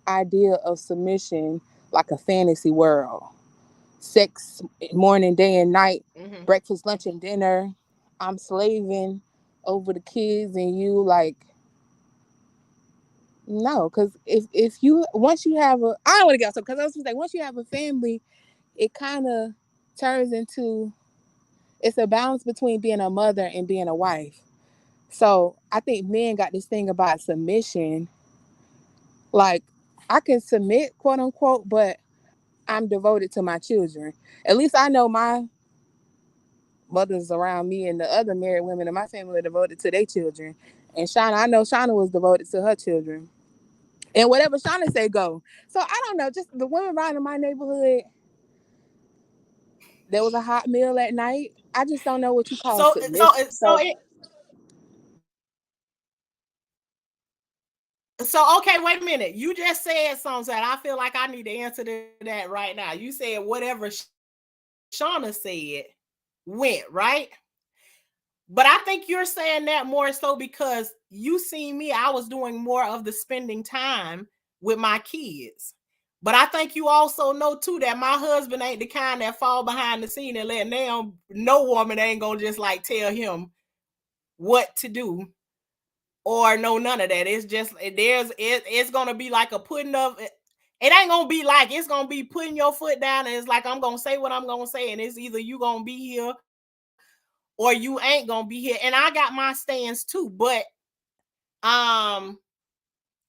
idea of submission, like a fantasy world. Sex, morning, day, and night, mm-hmm. breakfast, lunch, and dinner. I'm slaving over the kids, and you like, no, because if you once you have a, I don't want to get so because I was gonna say once you have a family, it kind of turns into it's a balance between being a mother and being a wife. So I think men got this thing about submission. Like I can submit, quote unquote, but I'm devoted to my children. At least I know my mothers around me and the other married women in my family are devoted to their children. And Shauna, I know Shauna was devoted to her children. And whatever Shauna say, go. So I don't know, just the women around in my neighborhood, there was a hot meal at night. I just don't know what you call So so submission. so So it so okay, wait a minute. You just said something that I feel like I need to answer to that right now. You said whatever Shauna said went, right? But I think you're saying that more so because you see me, I was doing more of the spending time with my kids. But I think you also know too that my husband ain't the kind that fall behind the scene and let no woman ain't gonna just like tell him what to do or no none of that. It's just it's gonna be like a putting of it ain't gonna be like it's gonna be putting your foot down and it's like I'm gonna say what I'm gonna say and it's either you gonna be here or you ain't gonna be here. And I got my stands too, but um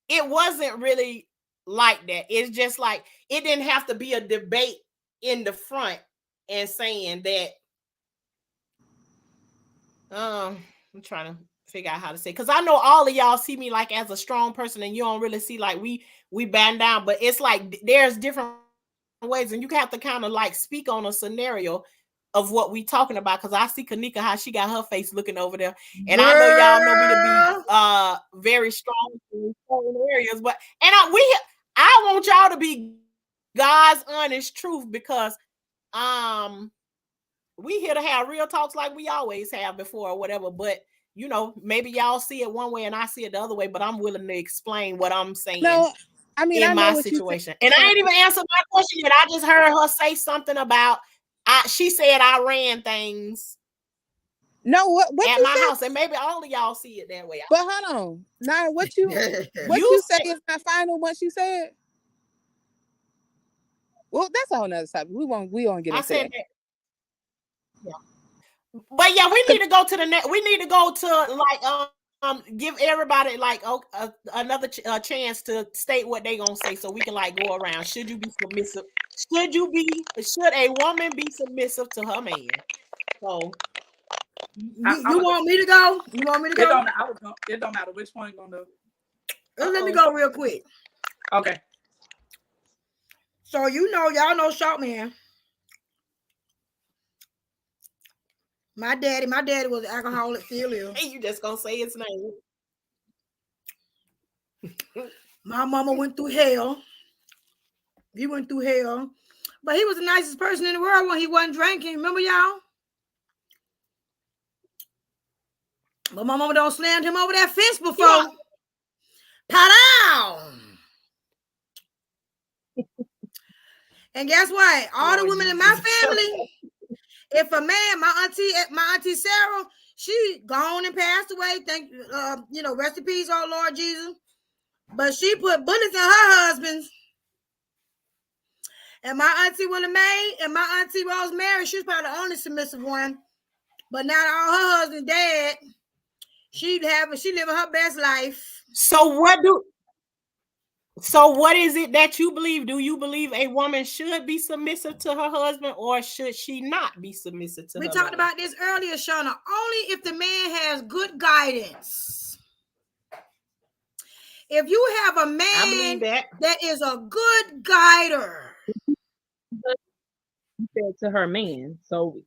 it wasn't really like that. It's just like it didn't have to be a debate in the front and saying that I'm trying to figure out how to say because I know all of y'all see me like as a strong person and you don't really see like we band down, but it's like there's different ways and you have to kind of like speak on a scenario of what we talking about because I see Kanika how she got her face looking over there and I know y'all know me to be very strong in certain areas, but and I want y'all to be God's honest truth because we here to have real talks like we always have before or whatever, but you know, maybe y'all see it one way and I see it the other way, but I'm willing to explain what I'm saying no, I mean in I know my what you situation. And I saying. ain't even answered my question yet. I just heard her say something about she said I ran things No, what at you my said? house, and maybe all of y'all see it that way. But hold on. Now what You you say said is not final once you say it? Well, that's a whole nother topic. We won't get I into said that. that. Yeah. But yeah, we need to go to the next. We need to go to like give everybody like another chance to state what they gonna say, so we can like go around. Should you be submissive? Should a woman be submissive to her man? So You want me to go? You want me to It go? don't matter which one you're gonna do. Let me go real quick. Okay. So y'all know Short Man. My daddy was an alcoholic, still is. Hey, you just gonna say his name. My mama went through hell. He went through hell. But he was the nicest person in the world when he wasn't drinking. Remember, y'all? But my mama don't slammed him over that fence before. Yeah. Pow! And guess what? All the women in my family, if a man, my auntie Sarah, she gone and passed away. Thank rest in peace, oh Lord Jesus. But she put bullets in her husbands. And my auntie Willa Mae and my auntie Rosemary, she was probably the only submissive one. But now that all her husband's dead, she living her best life. So what is it that you believe? Do you believe a woman should be submissive to her husband, or should she not be submissive to her husband? We talked about this earlier, Shawna. Only if the man has good guidance. If you have a man that is a good guider. You said to her man, so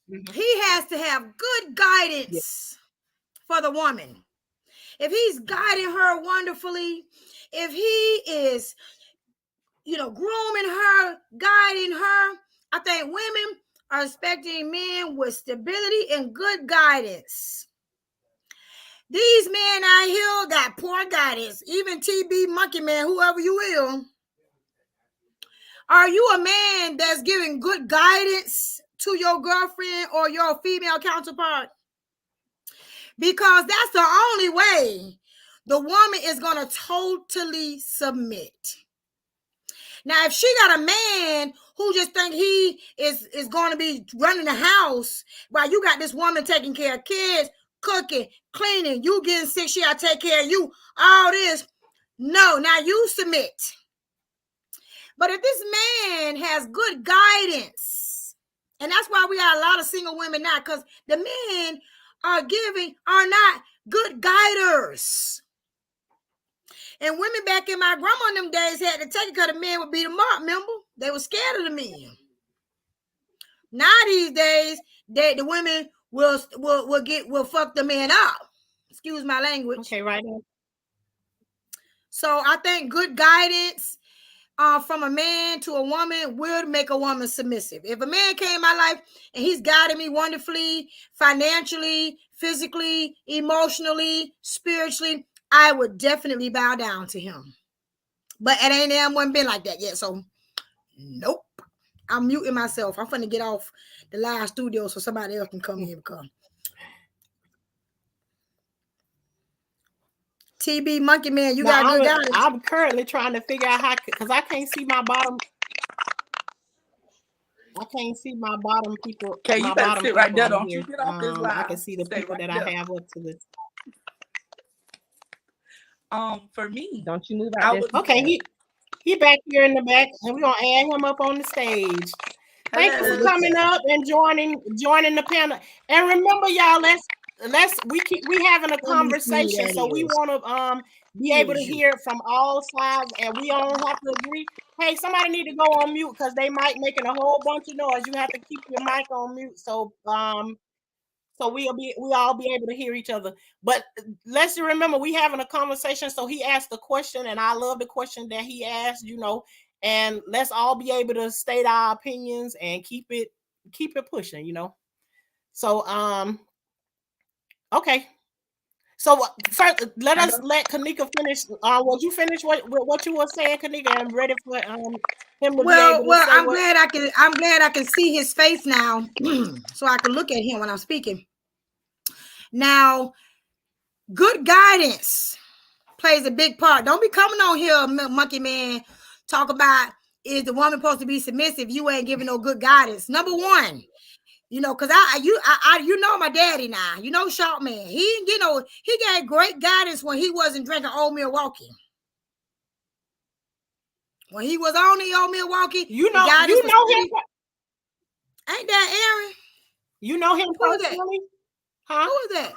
he has to have good guidance for the woman. If he's guiding her wonderfully, if he is, grooming her, guiding her, I think women are expecting men with stability and good guidance. These men out here got poor guidance. Even TB Monkey Man, whoever you will. Are you a man that's giving good guidance to your girlfriend or your female counterpart? Because that's the only way the woman is going to totally submit. Now, if she got a man who just think he is going to be running the house while you got this woman taking care of kids, cooking, cleaning, you getting sick, she got to take care of you, all this. No, now you submit. But if this man has good guidance, and that's why we got a lot of single women now, because the men are not good guiders. And women back in my grandma in them days had to take it because the men would beat them up, remember? They were scared of the men. Now these days, the women will fuck the man up. Excuse my language. Okay, right now. So I think good guidance from a man to a woman will make a woman submissive. If a man came in my life and he's guiding me wonderfully, financially, physically, emotionally, spiritually, I would definitely bow down to him. But it ain't one been like that yet. So, nope. I'm muting myself. I'm finna get off the live studio so somebody else can come here. TB Monkey Man, you got good guidance. I'm currently trying to figure out how, because I can't see my bottom. I can't see my bottom people. Okay, you better sit right there. Don't you get off this live. I can see the people that I have up to this. For me, don't you move out. Okay, he back here in the back, and we're gonna add him up on the stage. Thank you for coming up and joining the panel. And remember, y'all, we having a conversation, so we want to be able to hear it from all sides, and we don't have to agree. Hey, somebody need to go on mute because they might making a whole bunch of noise. You have to keep your mic on mute, so we all be able to hear each other. But let's remember, we having a conversation. So he asked the question, and I love the question that he asked. And let's all be able to state our opinions and keep it pushing. So okay. So first, let Kanika finish. Was you finish what you were saying, Kanika? I'm ready for him to be able to say I'm glad I can see his face now, so I can look at him when I'm speaking. Now, good guidance plays a big part. Don't be coming on here, Monkey Man, talk about is the woman supposed to be submissive? You ain't giving no good guidance. Number one. Because you know my daddy now. Short Man. He gave great guidance when he wasn't drinking Old Milwaukee. When he was on the Old Milwaukee, you know him. Ain't that Aaron? You know him personally? Huh? Who is that?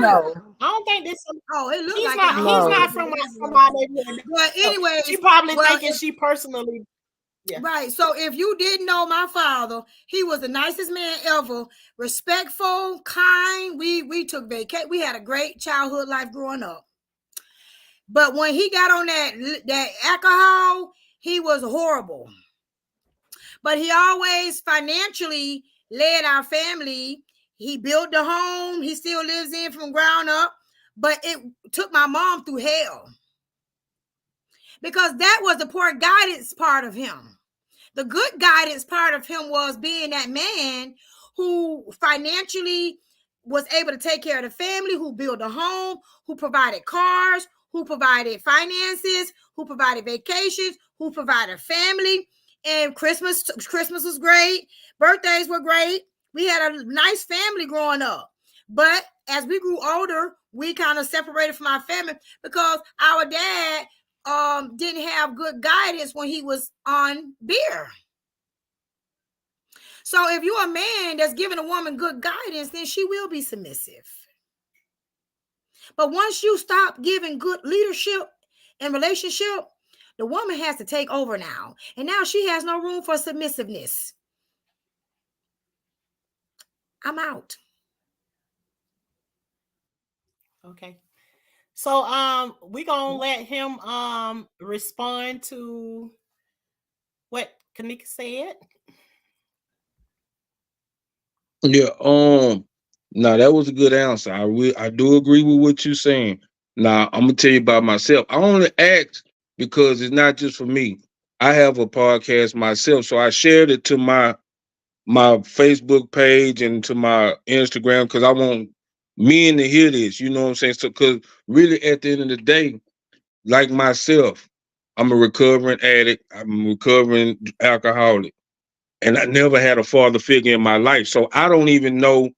No. I don't think this. Oh, it looks he's like not. He's not from my neighborhood. But anyway, she probably thinking she personally. Yeah. Right. So if you didn't know my father, he was the nicest man ever, respectful, kind. We took vacation. We had a great childhood life growing up. But when he got on that alcohol, he was horrible. But he always financially led our family. He built the home he still lives in from ground up. But it took my mom through hell. Because that was the poor guidance part of him. The good guidance part of him was being that man who financially was able to take care of the family, who built a home, who provided cars, who provided finances, who provided vacations, who provided family. And Christmas was great. Birthdays were great. We had a nice family growing up. But as we grew older, we kind of separated from our family because our dad didn't have good guidance when he was on beer. So if you're a man that's giving a woman good guidance, then she will be submissive. But once you stop giving good leadership and relationship, the woman has to take over now. And now she has no room for submissiveness. I'm out. Okay. So we gonna let him respond to what Kanika said. Yeah, now that was a good answer. I do agree with what you're saying. Now I'm gonna tell you about myself. I only ask because it's not just for me. I have a podcast myself, so I shared it to my Facebook page and to my Instagram because I want men to hear this. You know what I'm saying? So, because really, at the end of the day, like myself, I'm a recovering addict. I'm a recovering alcoholic, and I never had a father figure in my life, so I don't even know.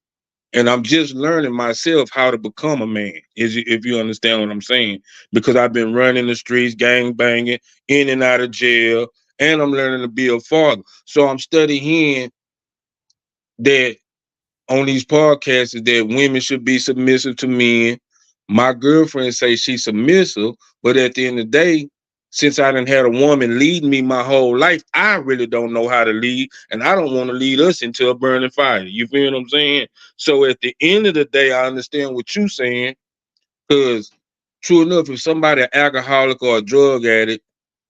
And I'm just learning myself how to become a man, if you understand what I'm saying. Because I've been running the streets, gang banging, in and out of jail, and I'm learning to be a father. So I'm studying that on these podcasts is that women should be submissive to men. My girlfriend says she's submissive, but at the end of the day, since I done had a woman lead me my whole life, I really don't know how to lead, and I don't want to lead us into a burning fire. You feel what I'm saying? So at the end of the day, I understand what you're saying, because true enough, if somebody an alcoholic or a drug addict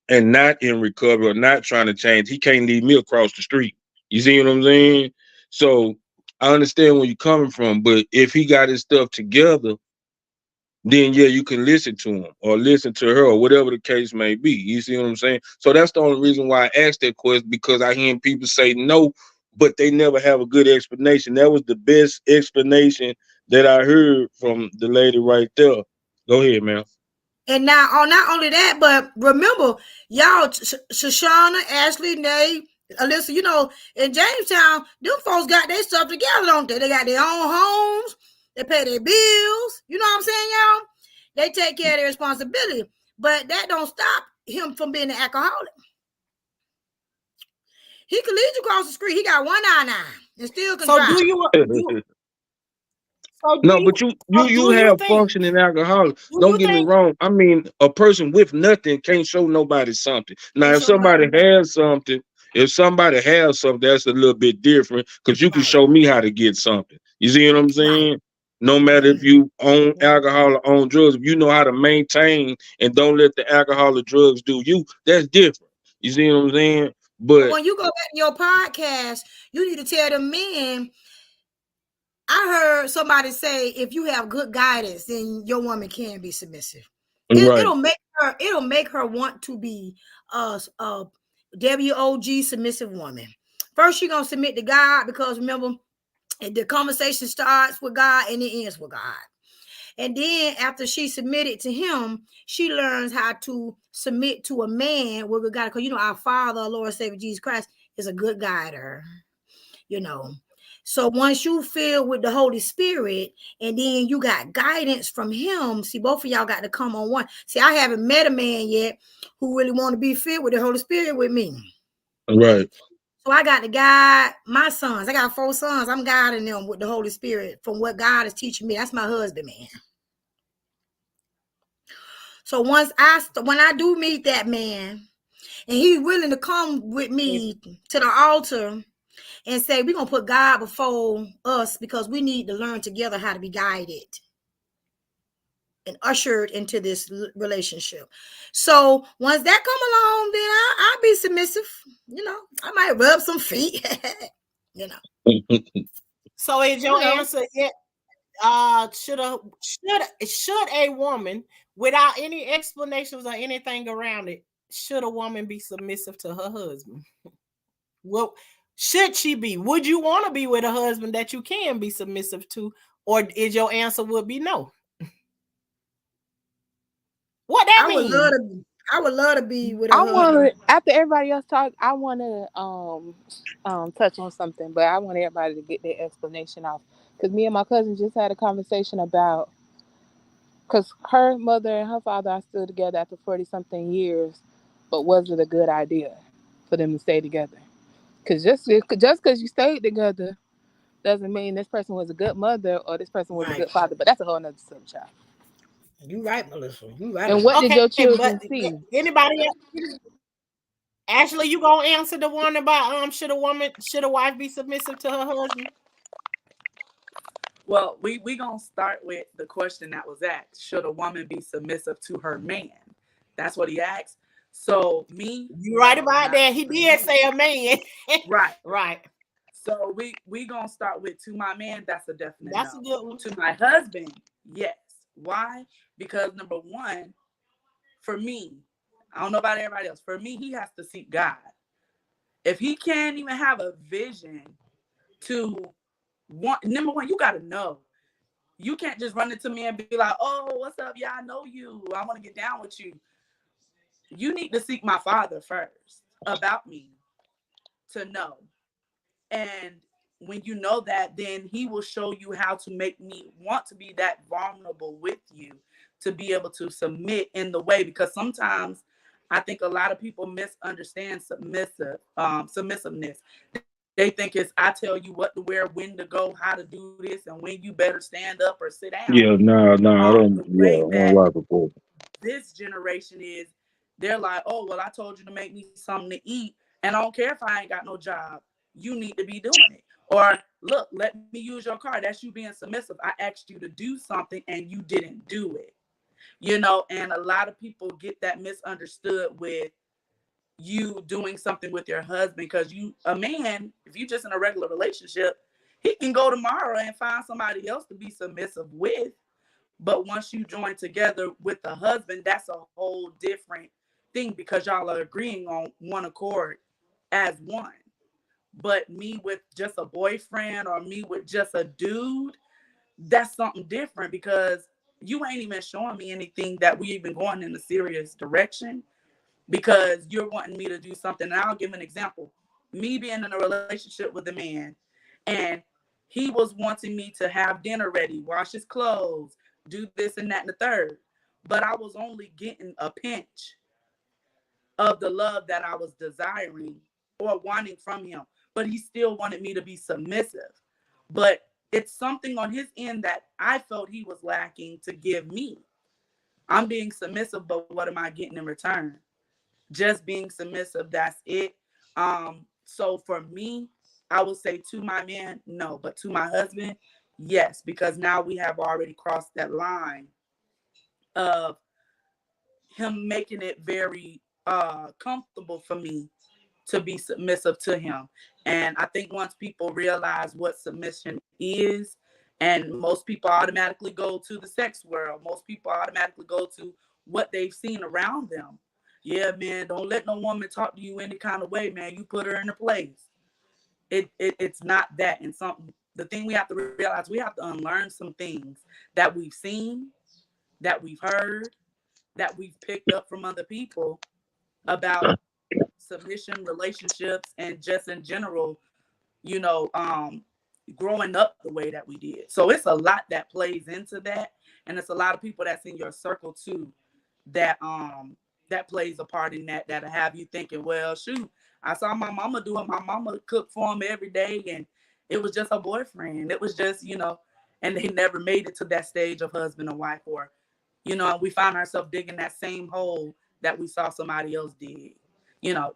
and not in recovery or not trying to change, he can't lead me across the street. You see what I'm saying? So I understand where you're coming from, but if he got his stuff together, then yeah, you can listen to him or listen to her or whatever the case may be. You see what I'm saying? So that's the only reason why I asked that question, because I hear people say no, but they never have a good explanation. That was the best explanation that I heard from the lady right there. Go ahead, man. And now, not only that, but remember, y'all, Shoshana, Ashley, Nate, Alyssa, you know, in Jamestown, them folks got their stuff together, don't they? They got their own homes. They pay their bills. You know what I'm saying, y'all? They take care of their responsibility. But that don't stop him from being an alcoholic. He can lead you across the street. He got one eye now and still can drive. No, but you have functioning alcoholics. Don't get me wrong. I mean, a person with nothing can't show nobody something. Now, if somebody has something, that's a little bit different, because you can show me how to get something. You see what I'm saying? No matter if you own alcohol or own drugs, if you know how to maintain and don't let the alcohol or drugs do you, that's different. You see what I'm saying? But when you go back to your podcast, you need to tell the men. I heard somebody say, if you have good guidance, then your woman can be submissive. It'll make her want to be a WOG submissive woman. First, you're gonna submit to God, because remember, the conversation starts with God and it ends with God. And then after she submitted to him, she learns how to submit to a man with God. Because you know, our Father, our Lord and Savior Jesus Christ, is a good guider. You know. So once you fill with the Holy Spirit and then you got guidance from him, see, both of y'all got to come on one. See, I haven't met a man yet who really want to be filled with the Holy Spirit with me. Right. So I got to guide my sons. I got 4 sons. I'm guiding them with the Holy Spirit from what God is teaching me. That's my husband, man. So when I do meet that man, and he's willing to come with me to the altar and say, we're going to put God before us because we need to learn together how to be guided and ushered into this relationship. So once that come along, then I'll be submissive. You know, I might rub some feet. You know. So is your answer yet? Should a woman, without any explanations or anything around it, should a woman be submissive to her husband? Well, should she be? Would you want to be with a husband that you can be submissive to, or is your answer would be no? What that mean? I would love to be with a I want husband. to, after everybody else talk, I want to touch on something, but I want everybody to get their explanation off because me and my cousin just had a conversation about because her mother and her father are still together after 40 something years, but was it a good idea for them to stay together? Because just because you stayed together doesn't mean this person was a good mother or this person was a Right. good father. But that's a whole nother subject. You right, Melissa. You right. And what did Okay, your but children see? anybody else? Ashley, you gonna answer the one about should a wife be submissive to her husband? Well, we gonna start with the question that was asked: should a woman be submissive to her man? That's what he asked. So me, you right about that. He did say a man. Right, right. So we gonna start with to my man. That's a definite. That's no. a good one. To my husband, yes. Why? Because number one, for me, I don't know about everybody else. For me, he has to seek God. If he can't even have a vision to want, number one, you got to know. You can't just run into me and be like, oh, what's up? Yeah, I know you. I want to get down with you. You need to seek my father first about me to know. And when you know that, then he will show you how to make me want to be that vulnerable with you, to be able to submit in the way. Because sometimes I think a lot of people misunderstand submissiveness. They think it's I tell you what to wear, when to go, how to do this, and when you better stand up or sit down. Yeah, no, I don't. The Yeah, way I don't that like it. For this generation is, they're like, oh, well, I told you to make me something to eat, and I don't care if I ain't got no job. You need to be doing it. Or look, let me use your car. That's you being submissive. I asked you to do something and you didn't do it. And a lot of people get that misunderstood with you doing something with your husband, because a man, if you just in a regular relationship, he can go tomorrow and find somebody else to be submissive with. But once you join together with the husband, that's a whole different thing, because y'all are agreeing on one accord as one. But me with just a boyfriend or me with just a dude, that's something different, because you ain't even showing me anything that we even going in a serious direction, because you're wanting me to do something. And I'll give an example. Me being in a relationship with a man, and he was wanting me to have dinner ready, wash his clothes, do this and that and the third. But I was only getting a pinch of the love that I was desiring or wanting from him. But he still wanted me to be submissive. But it's something on his end that I felt he was lacking to give me. I'm being submissive, but what am I getting in return? Just being submissive, that's it. So for me, I would say to my man, no, but to my husband, yes, because now we have already crossed that line of him making it very comfortable for me to be submissive to him. And I think once people realize what submission is, and most people automatically go to the sex world, most people automatically go to what they've seen around them. Yeah, man, don't let no woman talk to you any kind of way, man. You put her in her place. It's not that. And the thing we have to realize, we have to unlearn some things that we've seen, that we've heard, that we've picked up from other people about submission, relationships, and just in general, growing up the way that we did. So it's a lot that plays into that, and it's a lot of people that's in your circle too that plays a part in that have you thinking, well, shoot, I saw my mama do it. My mama cooked for him every day, and it was just a boyfriend. It was just, and they never made it to that stage of husband and wife, or we find ourselves digging that same hole that we saw somebody else dig. You know,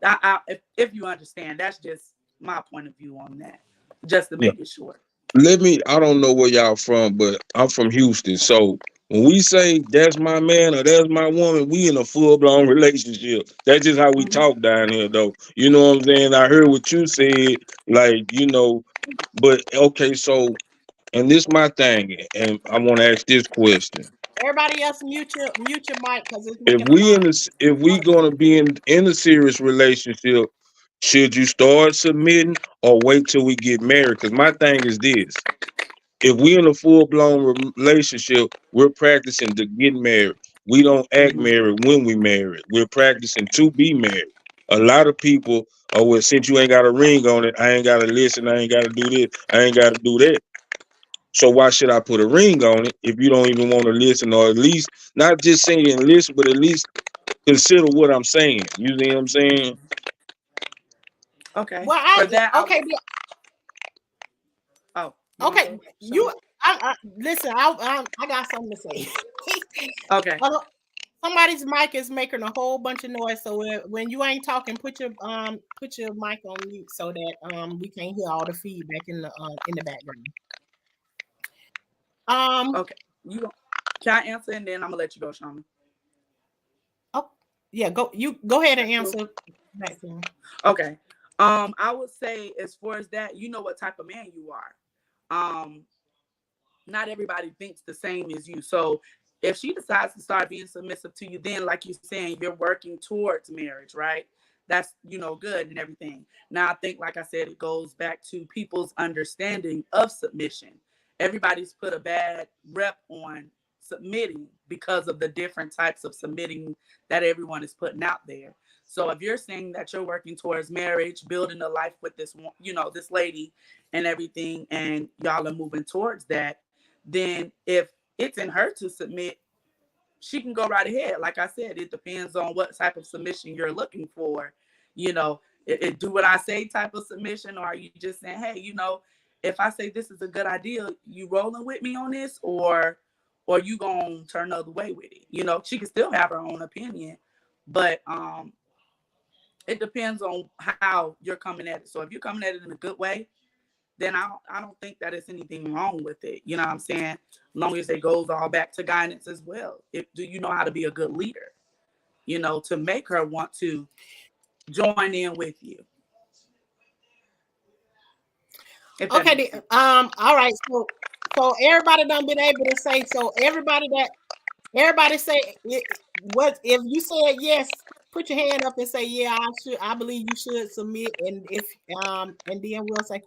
if you understand, that's just my point of view on that. Just to Yeah. make it short. I don't know where y'all from, but I'm from Houston. So when we say that's my man or that's my woman, we in a full blown relationship. That's just how we Hmm. talk down here, though. You know what I'm saying? I heard what you said, like, but okay, so, and this my thing, and I want to ask this question. Everybody else mute your mic because it's If making a we lot in of this, if we gonna be in a serious relationship, should you start submitting or wait till we get married? Because my thing is this: if we in a full blown relationship, we're practicing to get married. We don't act Hmm. married when we married. We're practicing to be married. A lot of people, oh well, since you ain't got a ring on it, I ain't gotta listen, I ain't gotta do this, I ain't gotta do that. So why should I put a ring on it if you don't even want to listen, or at least not just saying listen, but at least consider what I'm saying. You see what I'm saying? Okay. well, For that, I okay, was. Oh, you gonna okay. say, Shauna? Listen. I got something to say. Okay. Uh, Somebody's mic is making a whole bunch of noise. So when you ain't talking, put your mic on mute so that we can't hear all the feedback in the background. Um. Okay. You go. Can I answer and then I'm gonna let you go, Shauna? Oh, yeah. Go ahead and answer back to him. Okay. I would say as far as that, you know what type of man you are. Um, Not everybody thinks the same as you. So if she decides to start being submissive to you, then like you're saying, you're working towards marriage, right? That's good and everything. Now I think, like I said, it goes back to people's understanding of submission. Everybody's put a bad rep on submitting because of the different types of submitting that everyone is putting out there. So if you're saying that you're working towards marriage, building a life with this lady and everything, and y'all are moving towards that, then if it's in her to submit, she can go right ahead. Like I said, it depends on what type of submission you're looking for. It do what I say type of submission, or are you just saying, hey, if I say this is a good idea, you rolling with me on this, or you gonna turn the other way with it? She can still have her own opinion, but it depends on how you're coming at it. So if you're coming at it in a good way, then I don't think that there's anything wrong with it. You know what I'm saying? As long as it goes all back to guidance as well. Do you know how to be a good leader? To make her want to join in with you. If that Okay. makes sense. All right. So everybody done been able to say. So everybody say what if you said yes? Put your hand up and say, yeah, I should. I believe you should submit. And then we'll say,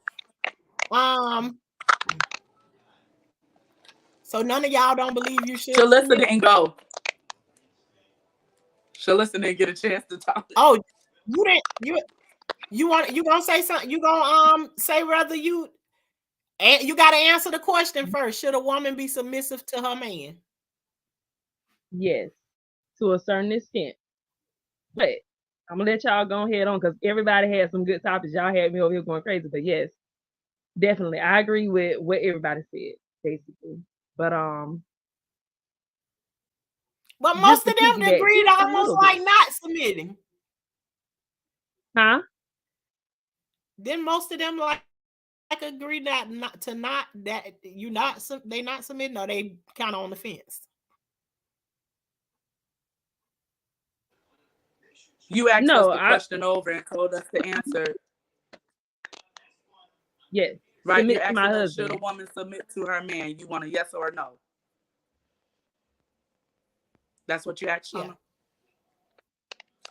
um. So none of y'all don't believe you should Shalissa submit. didn't go. Shalissa didn't get a chance to talk. Oh, you didn't. You gonna say something? You gonna say whether you and you got to answer the question first. Should a woman be submissive to her man? Yes, to a certain extent. But I'm gonna let y'all go ahead on because everybody had some good topics. Y'all had me over here going crazy. But yes, definitely. I agree with what everybody said, basically. But But just most to of them piggyback agreed just a almost little like bit. not submitting. Huh? Then most of them like agree that not to not that you not they not submitting or they kind of on the fence. You asked us No, the I question over and told us the answer. yes. Right? You're Submit to my asking us, should a husband. woman submit to her man? You want a yes or a no? That's what you asked, Yeah. Shauna?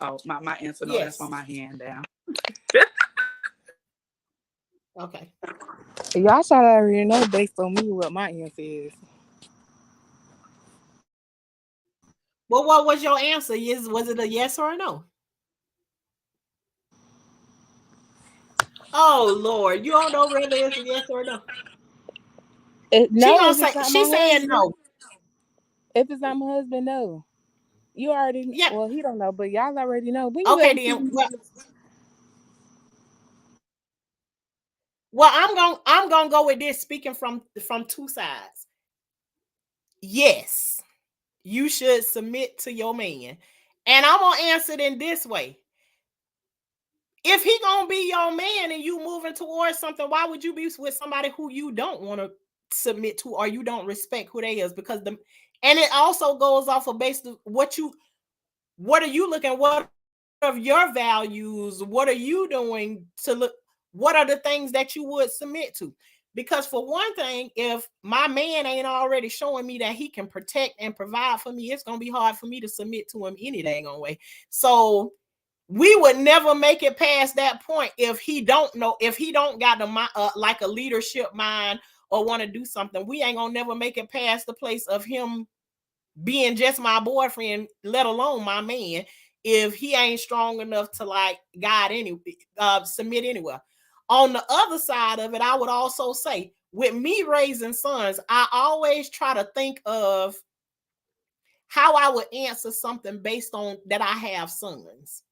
Oh, my answer, no. That's Yes. on my hand down. Okay. Y'all should already know based on me what my answer is. Well, what was your answer? Was it a yes or a no? Oh Lord, you don't know whether it's a yes or a no. She No, gonna if say it's not my she's saying husband. no. If it's not my husband, no. You already, Yeah. well, he don't know, but y'all already know. When you Okay ever see then. me? Well, I'm gonna go with this. Speaking from two sides. Yes, you should submit to your man, and I'm gonna answer it in this way. if he gonna be your man and you moving towards something, why would you be with somebody who you don't want to submit to or you don't respect who they is? Because and it also goes off of based of what are you looking, what of your values, what are you doing to look, what are the things that you would submit to? Because for one thing, if my man ain't already showing me that he can protect and provide for me, it's gonna be hard for me to submit to him any dang on way. So we would never make it past that point if he don't know, if he don't got like a leadership mind or want to do something. We ain't gonna never make it past the place of him being just my boyfriend, let alone my man, if he ain't strong enough to like God submit anywhere. On the other side of it, I would also say, with me raising sons, I always try to think of how I would answer something based on that I have sons.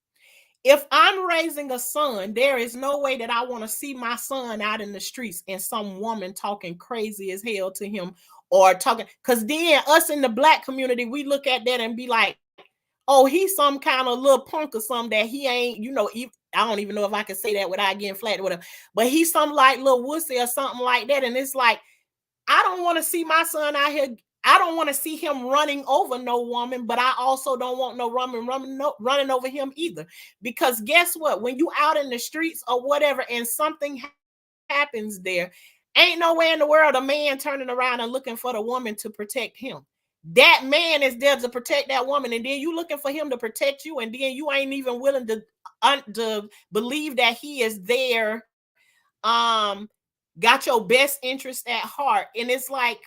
If I'm raising a son, there is no way that I want to see my son out in the streets and some woman talking crazy as hell to him or talking, because then us in the Black community, we look at that and be like, oh, he's some kind of little punk or something that he ain't, I don't even know if I can say that without getting flat or whatever, but he's some like little wussy or something like that. And it's like, I don't want to see my son out here. I don't want to see him running over no woman, but I also don't want no woman running over him either. Because guess what? When you out in the streets or whatever and something happens there, ain't no way in the world a man turning around and looking for the woman to protect him. That man is there to protect that woman, and then you looking for him to protect you, and then you ain't even willing to believe that he is there, got your best interest at heart. And it's like,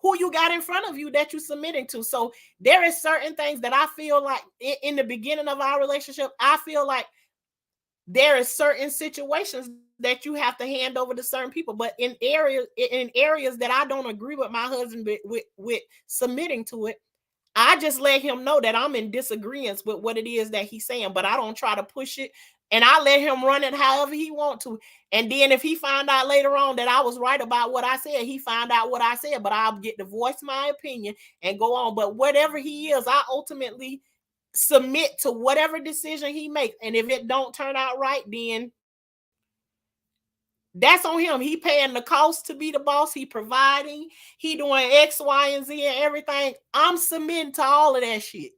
who you got in front of you that you submitting to? So there is certain things that I feel like in the beginning of our relationship, I feel like there is certain situations that you have to hand over to certain people. But in areas that I don't agree with my husband with submitting to it, I just let him know that I'm in disagreement with what it is that he's saying, but I don't try to push it. And I let him run it however he want to. And then if he find out later on that I was right about what I said, he find out what I said, but I'll get to voice my opinion and go on. But whatever he is, I ultimately submit to whatever decision he makes. And if it don't turn out right, then that's on him. He paying the cost to be the boss. He providing. He doing X, Y, and Z and everything. I'm submitting to all of that shit.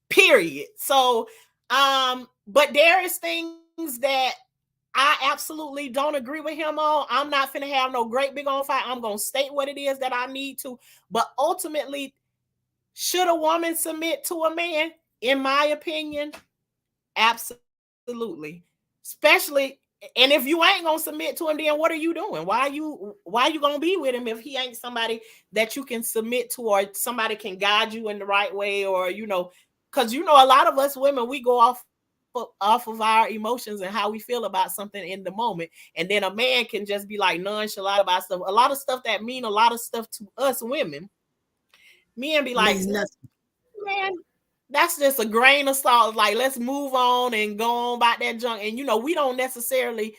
Period. So, but there is things that I absolutely don't agree with him on. I'm not finna have no great big on fight. I'm gonna state what it is that I need to. But ultimately, should a woman submit to a man? In my opinion, absolutely. Especially, and if you ain't gonna submit to him, then what are you doing? Why you gonna be with him if he ain't somebody that you can submit to, or somebody can guide you in the right way, or because a lot of us women, we go off of our emotions and how we feel about something in the moment, and then a man can just be like nonchalant about stuff. A lot of stuff that mean a lot of stuff to us women, men be like, man, that's just a grain of salt. Like, let's move on and go on about that junk. And we don't necessarily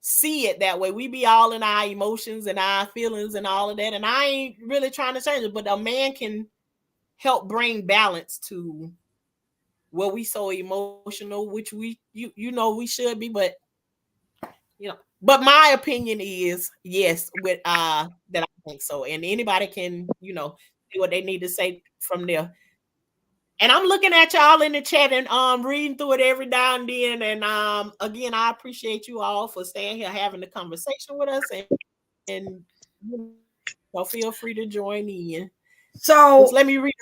see it that way. We be all in our emotions and our feelings and all of that. And I ain't really trying to change it, but a man can help bring balance to where we so emotional, which we we should be, but but my opinion is yes, with that I think so. And anybody can, say what they need to say from there. And I'm looking at y'all in the chat and reading through it every now and then. And again, I appreciate you all for staying here having the conversation with us, and feel free to join in. So let me read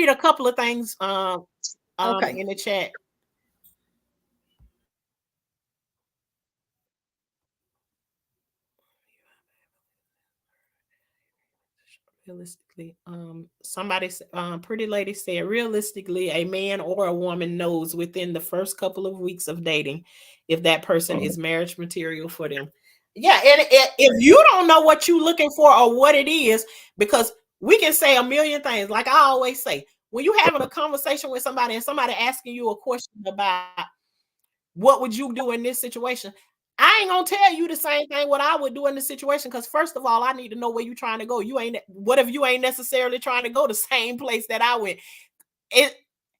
a couple of things okay. in the chat. Realistically, somebody, pretty lady said, realistically, a man or a woman knows within the first couple of weeks of dating if that person is marriage material for them. Yeah, and if you don't know what you're looking for or what it is, because we can say a million things. Like I always say, when you're having a conversation with somebody and somebody asking you a question about what would you do in this situation, I ain't gonna tell you the same thing what I would do in the situation, because first of all, I need to know where you're trying to go. What if you ain't necessarily trying to go the same place that I went? And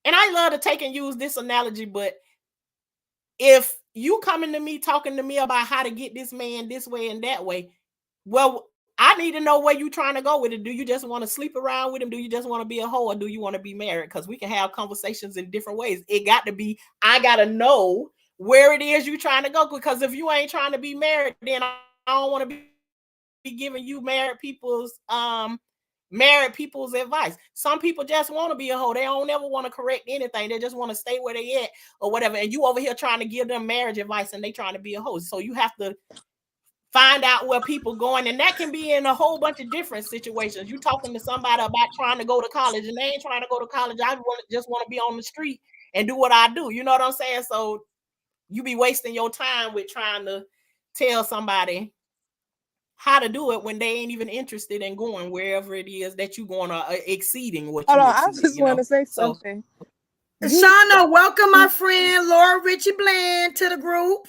I love to take and use this analogy, but if you coming to me talking to me about how to get this man this way and that way, well, I need to know where you trying to go with it. Do you just want to sleep around with him? Do you just want to be a hoe, or do you want to be married? Because we can have conversations in different ways. It got to be, I got to know where it is you trying to go. Because if you ain't trying to be married, then I don't want to be giving you married people's advice. Some people just want to be a hoe. They don't never want to correct anything. They just want to stay where they at or whatever. And you over here trying to give them marriage advice and they trying to be a hoe. So you have to find out where people going, and that can be in a whole bunch of different situations. You talking to somebody about trying to go to college and they ain't trying to go to college. I just want to be on the street and do what I do. You know what I'm saying? So you be wasting your time with trying to tell somebody how to do it when they ain't even interested in going wherever it is that you going or exceeding what Hold you on, I exceeded, just want to say So something. Shawna, welcome my friend Laura Richie Bland to the group.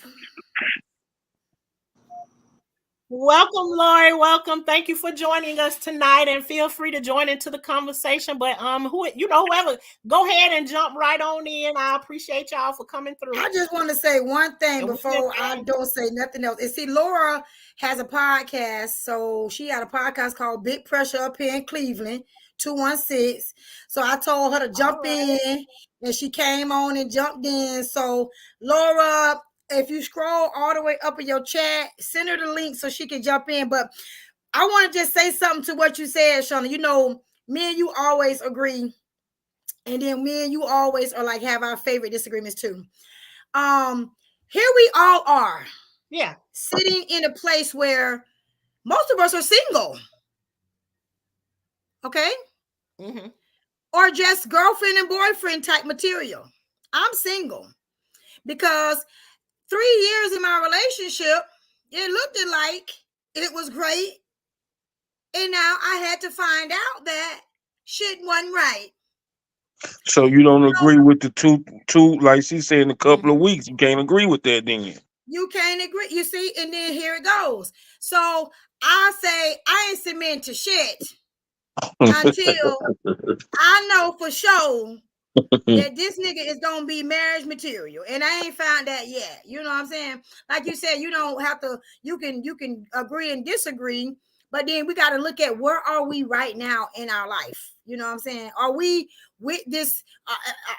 welcome, Lori. Welcome. Thank you for joining us tonight, and feel free to join into the conversation. But whoever, go ahead and jump right on in. I appreciate y'all for coming through. I just want to say one thing And before I don't say nothing else. And see, Laura has a podcast. So she had a podcast called Big Pressure up here in Cleveland, 216. So I told her to jump in, and she came on and jumped in. So Laura, if you scroll all the way up in your chat, send her the link so she can jump in. But I want to just say something to what you said, Shawna. You know, me and you always agree. And then me and you always are like have our favorite disagreements too. Here we all are. Yeah. Sitting in a place where most of us are single. Okay? Mm-hmm. Or just girlfriend and boyfriend type material. I'm single because 3 years in my relationship, it looked like it was great. And now I had to find out that shit wasn't right. So you don't agree with the two, like she said, in a couple of weeks. You can't agree with that, then. You can't agree. You see, and then here it goes. So I say I ain't submitting to shit until I know for sure that this nigga is gonna be marriage material, and I ain't found that yet. You know what I'm saying? Like you said, you don't have to. You can agree and disagree, but then we got to look at where are we right now in our life. You know what I'm saying? Are we with this?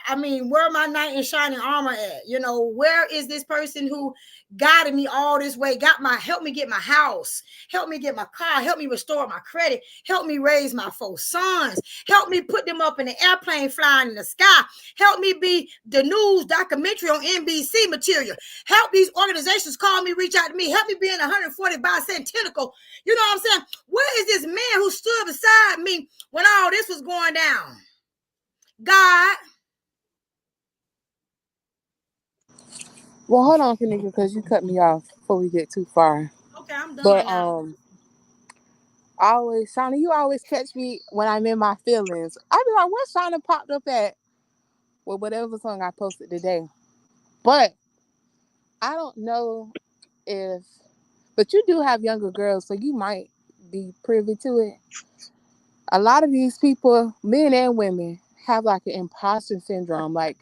I mean, where my knight in shining armor at? You know, where is this person who guided me all this way? Help me get my house, help me get my car, help me restore my credit, help me raise my 4 sons, help me put them up in the airplane flying in the sky, help me be the news documentary on NBC material, help these organizations call me, reach out to me, help me be in 140 by Tentacle. You know what I'm saying? Where is this man who stood beside me when all this was going down? God. Well, hold on, Kanika, because you cut me off before we get too far. Okay, I'm done But now. always, Shauna, you always catch me when I'm in my feelings. I be like, where Shauna popped up at? With whatever song I posted today. But I don't know if, but you do have younger girls, so you might be privy to it. A lot of these people, men and women, have like an imposter syndrome. Like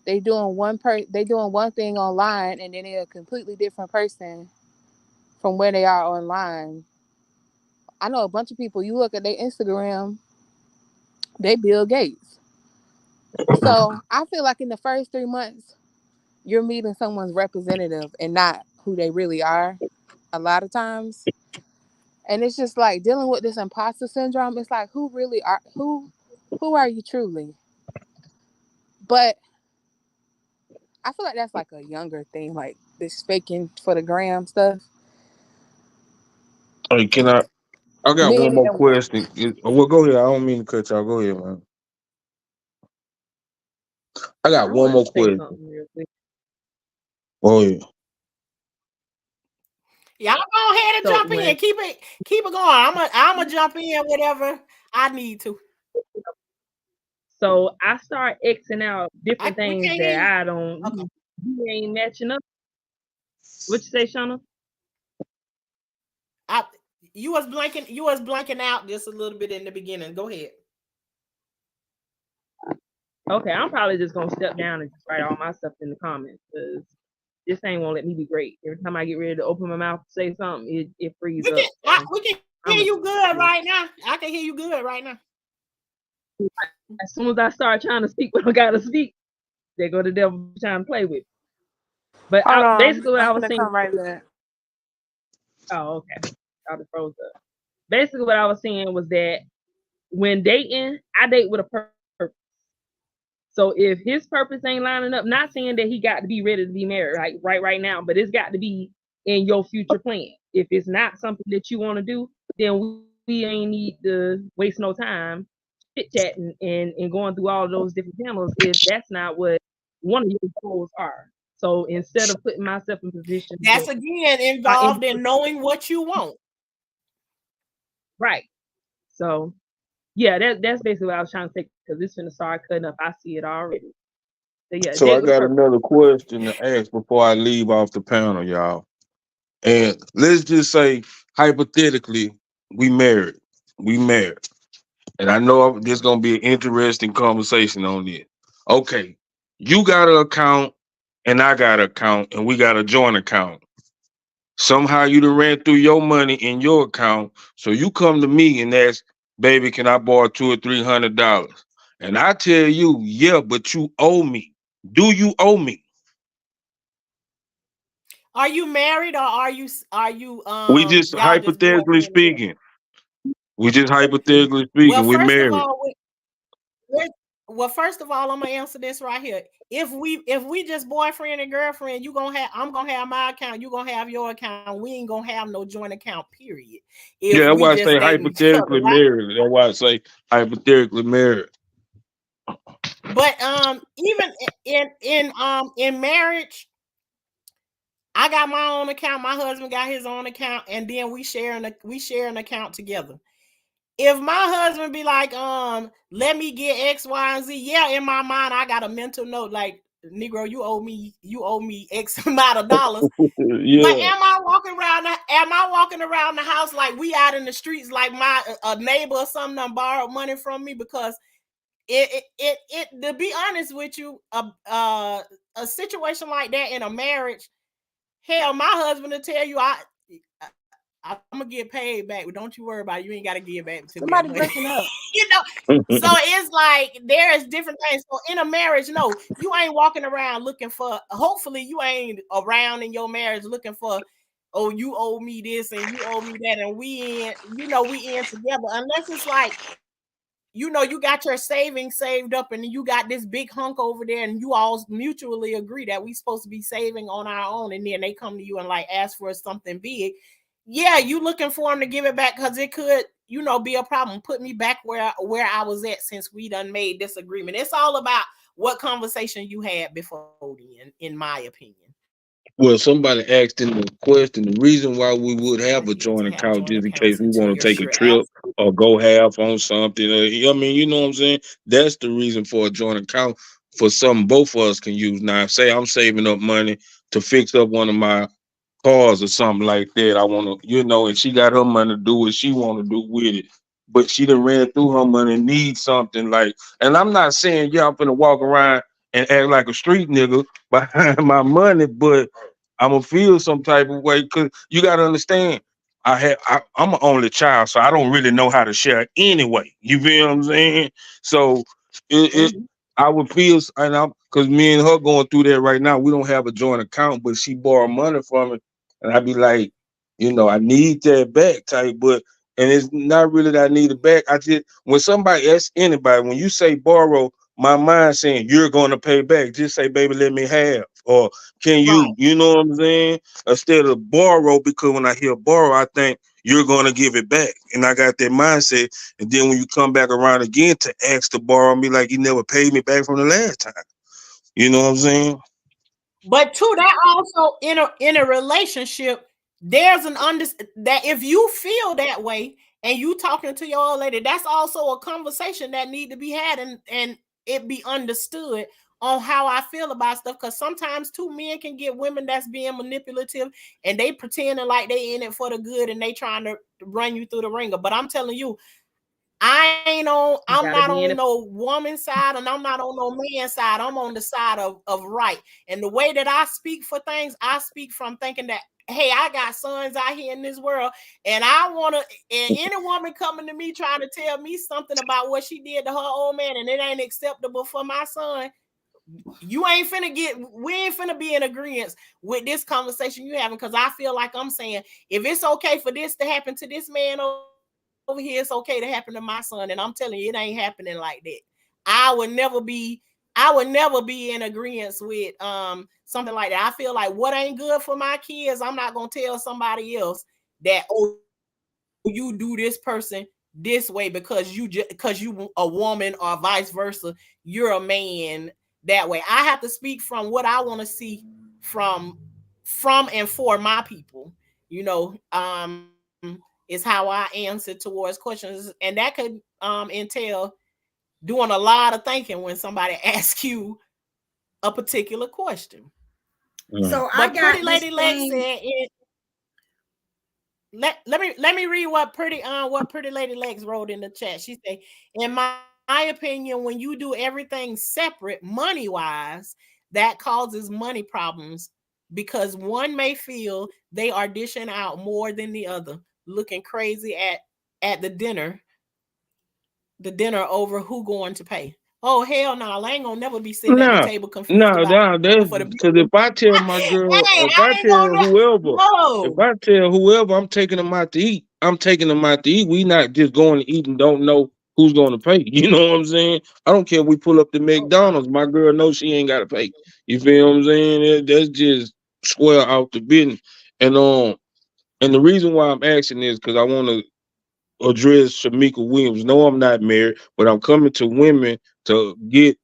they doing one thing online, and then they're a completely different person from where they are online. I know a bunch of people. You look at their Instagram, they Bill Gates. So I feel like in the first 3 months, you're meeting someone's representative and not who they really are. A lot of times, and it's just like dealing with this imposter syndrome. It's like who are you truly? But I feel like that's like a younger thing, like this faking for the gram stuff. Hey, can I got Men one more and women. question. Well, go ahead. I don't mean to cut y'all. Go ahead, man. I got I one wanted more to say question. something real quick. Oh yeah. Y'all go ahead and So jump when in. Keep it going. I'm a jump in whatever I need to. so I start Xing out different We things can't hear that you. I don't Okay. you ain't matching up. What you say, Shauna? I You was blanking out just a little bit in the beginning. Go ahead. Okay, I'm probably just gonna step down and just write all my stuff in the comments because this thing won't let me be great. Every time I get ready to open my mouth to say something, it frees We up. can So we can I'm hear a, you good right now. I can hear you good right now. as soon as I start trying to speak what I gotta speak, there go the devil trying to play with me. But Hold on, basically what I I'm was gonna saying. come right back. Oh, okay. I just froze up. Basically what I was saying was that when dating, I date with a purpose. So if his purpose ain't lining up, not saying that he got to be ready to be married right now, but it's got to be in your future plan. If it's not something that you want to do, then we ain't need to waste no time chit chatting and going through all of those different channels if that's not what one of your goals are. So instead of putting myself in position That's to again involved in knowing what you want. right. So yeah, that's basically what I was trying to say because it's gonna start cutting up. I see it already. So yeah, So date I with a got purpose. another question to ask before I leave off the panel, y'all. And let's just say hypothetically, we married. We married. And I know this is gonna be an interesting conversation on this. Okay, you got an account and I got an account and we got a joint account. Somehow you done ran through your money in your account. So you come to me and ask, baby, can I borrow $200 or $300? And I tell you, yeah, but you owe me. Do you owe me? Are you married or are you We just y'all just hypothetically boyfriend and girl? speaking. We just hypothetically Well, speaking. We first of married. all, first of all, I'm gonna answer this right here. If we just boyfriend and girlfriend, I'm gonna have my account, you gonna have your account. We ain't gonna have no joint account, period. If Yeah, that's we why I say just dating each other, hypothetically right? married. That's why I say hypothetically married. But even in marriage, I got my own account, my husband got his own account, and then we share an account together. If my husband be like, let me get X, Y, and Z, yeah, in my mind, I got a mental note like, Negro, you owe me X amount of dollars. But Yeah. am I walking around the house like we out in the streets like my a neighbor or something done borrowed money from me? Because it to be honest with you, a situation like that in a marriage, hell, my husband will tell you I'm gonna get paid back, but don't you worry about it. You ain't gotta give back to me that Somebody money. breaking up. you know, so it's like there's different things. So in a marriage, no, you ain't walking around looking for. Hopefully, you ain't around in your marriage looking for. Oh, you owe me this and you owe me that, and we in together. Unless it's like, you got your savings saved up and you got this big hunk over there and you all mutually agree that we supposed to be saving on our own, and then they come to you and like ask for something big. Yeah, you looking for them to give it back because it could, be a problem. Put me back where I was at since we done made this agreement. It's all about what conversation you had before then, in my opinion. Well, somebody asked in the question the reason why we would have a Yeah, joint to have account joint just in case accounts we until want you're to take a sure. trip or go half on something. I mean, you know what I'm saying? That's the reason for a joint account for something both of us can use. Now, say I'm saving up money to fix up one of my cars or something like that. I want to, and she got her money to do what she want to do with it. But she done ran through her money and needs something like, and I'm not saying, yeah, I'm finna walk around and act like a street nigga behind my money, but I'm gonna feel some type of way because you gotta understand. I'm an only child, so I don't really know how to share anyway. You feel what I'm saying? So it Mhm. I would feel, and I'm because me and her going through that right now. We don't have a joint account, but she borrowed money from me, and I'd be like, I need that back type. But and it's not really that I need it back. I just when somebody asks anybody, when you say borrow, my mind saying you're going to pay back. Just say, baby, let me have, or can Right. you know what I'm saying? Instead of borrow, because when I hear borrow, I think you're going to give it back, and I got that mindset. And then when you come back around again to ask to borrow me, like you never paid me back from the last time. You know what I'm saying? But too, that also in a relationship, there's that if you feel that way and you talking to your old lady, that's also a conversation that need to be had, and it be understood on how I feel about stuff. Because sometimes two men can get women that's being manipulative and they pretending like they in it for the good and they trying to run you through the ringer. But I'm telling you, You I'm gotta not be in on a no woman's side and I'm not on no man's side. I'm on the side of right. And the way that I speak for things, I speak from thinking that, hey, I got sons out here in this world, and I want to, and any woman coming to me trying to tell me something about what she did to her old man and it ain't acceptable for my son, you ain't finna get, we ain't finna be in agreement with this conversation you having, because I feel like I'm saying, if it's okay for this to happen to this man over here, it's okay to happen to my son. And I'm telling you, it ain't happening like that. I would never be in agreement with something like that. I feel like what ain't good for my kids, I'm not gonna tell somebody else that, oh, you do this person this way because you a woman, or vice versa, you're a man that way. I have to speak from what I want to see from from and for my people. Is how I answer towards questions, and that could entail doing a lot of thinking when somebody asks you a particular question. Mm. So I But got Pretty this Lady Lex thing. said it. Let me read what Pretty Lady Lex wrote in the chat. She said, in my opinion, when you do everything separate money wise, that causes money problems, because one may feel they are dishing out more than the other, looking crazy at the dinner over who going to pay. Oh hell no, I ain't gonna never be sitting at the No, table confused no, about no. paying That's for the because bill. if I tell my girl, Hey, if I I ain't tell gonna whoever, if no. I tell whoever I'm taking them out to eat, I'm taking them out to eat. We not just going to eat and don't know who's going to pay. You know what I'm saying? I don't care if we pull up to Oh wow. McDonald's. My girl knows she ain't got to pay. You feel what I'm saying? That's just square out the business. And and the reason why I'm asking is because I want to address Shamika Williams. No, I'm not married, but I'm coming to women to get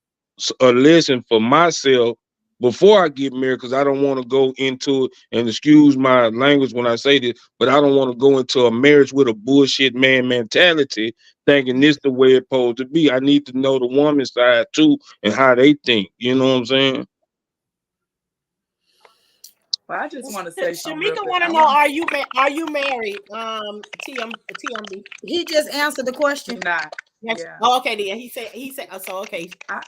a lesson for myself before I get married, because I don't want to go into it, and excuse my language when I say this, but I don't want to go into a marriage with a bullshit man mentality, thinking this the way it's supposed to be. I need to know the woman's side too and how they think. You know what I'm saying? Well, I just want to say something real Shamika quick. want to I know, want are you married? TMB. He just answered the to question. not. Yes. Yeah. Oh, okay, then he said so. Okay. I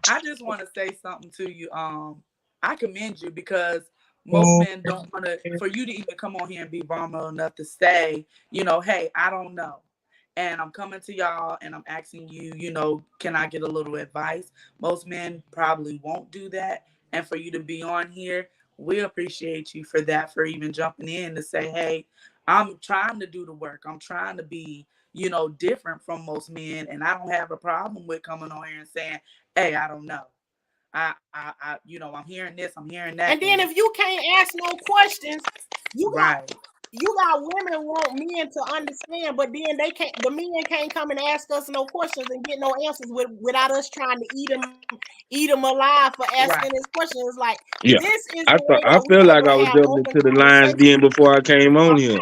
I just want to say something to you. I commend you because most men don't want to, for you to even come on here and be vulnerable enough to say, hey, I don't know. And I'm coming to y'all and I'm asking you, can I get a little advice? Most men probably won't do that. And for you to be on here, we appreciate you for that, for even jumping in to say, hey, I'm trying to do the work. I'm trying to be, different from most men. And I don't have a problem with coming on here and saying, hey, I don't know. I'm hearing this, I'm hearing that, And then and if you can't ask no questions, you got right, you got women want men to understand, but then the men can't come and ask us no questions and get no answers without us trying to eat them alive for asking this right. question. It's like, Yeah. this is the way that I we felt able to like I was have jumping open to the lion's conversations. den before I came on here.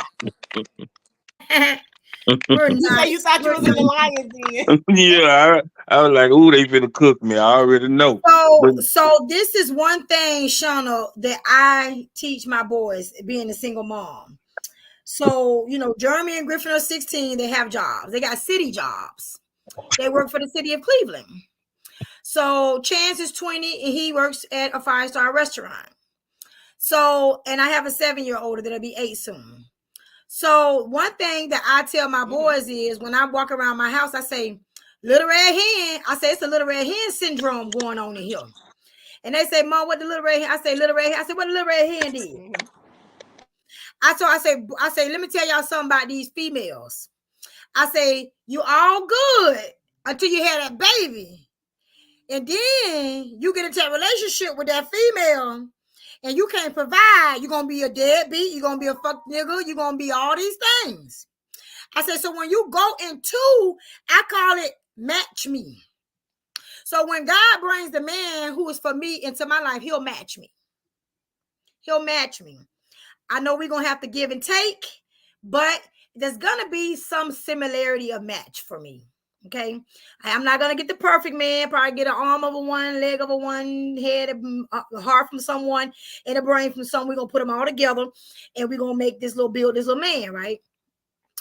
We're You say you nice. thought you We're was in the nice. lion's den. Yeah, I was like, ooh, they finna cook me. I already know. So, But so this is one thing, Shauna, that I teach my boys, being a single mom. So, Jeremy and Griffin are 16. They have jobs. They got city jobs. They work for the city of Cleveland. So Chance is 20 and he works at a 5-star restaurant. So, and I have a 7-year-old that'll be 8 soon. So one thing that I tell my boys is when I walk around my house, I say, little red hen. I say, it's a little red hen syndrome going on in here. And they say, Mom, what the little red hen? I say, little red hen. I said, what the little red hen did? I say, let me tell y'all something about these females. I say, you all good until you have that baby. And then you get into a relationship with that female and you can't provide. You're going to be a deadbeat. You're going to be a fuck nigga. You're going to be all these things. I said, so when you go into, I call it match me. So when God brings the man who is for me into my life, he'll match me. He'll match me. I know we're going to have to give and take, but there's going to be some similarity of match for me. Okay. I'm not going to get the perfect man, probably get an arm of a one, leg of a one, head, a heart from someone, and a brain from someone. We're going to put them all together and we're going to make build this little man, right?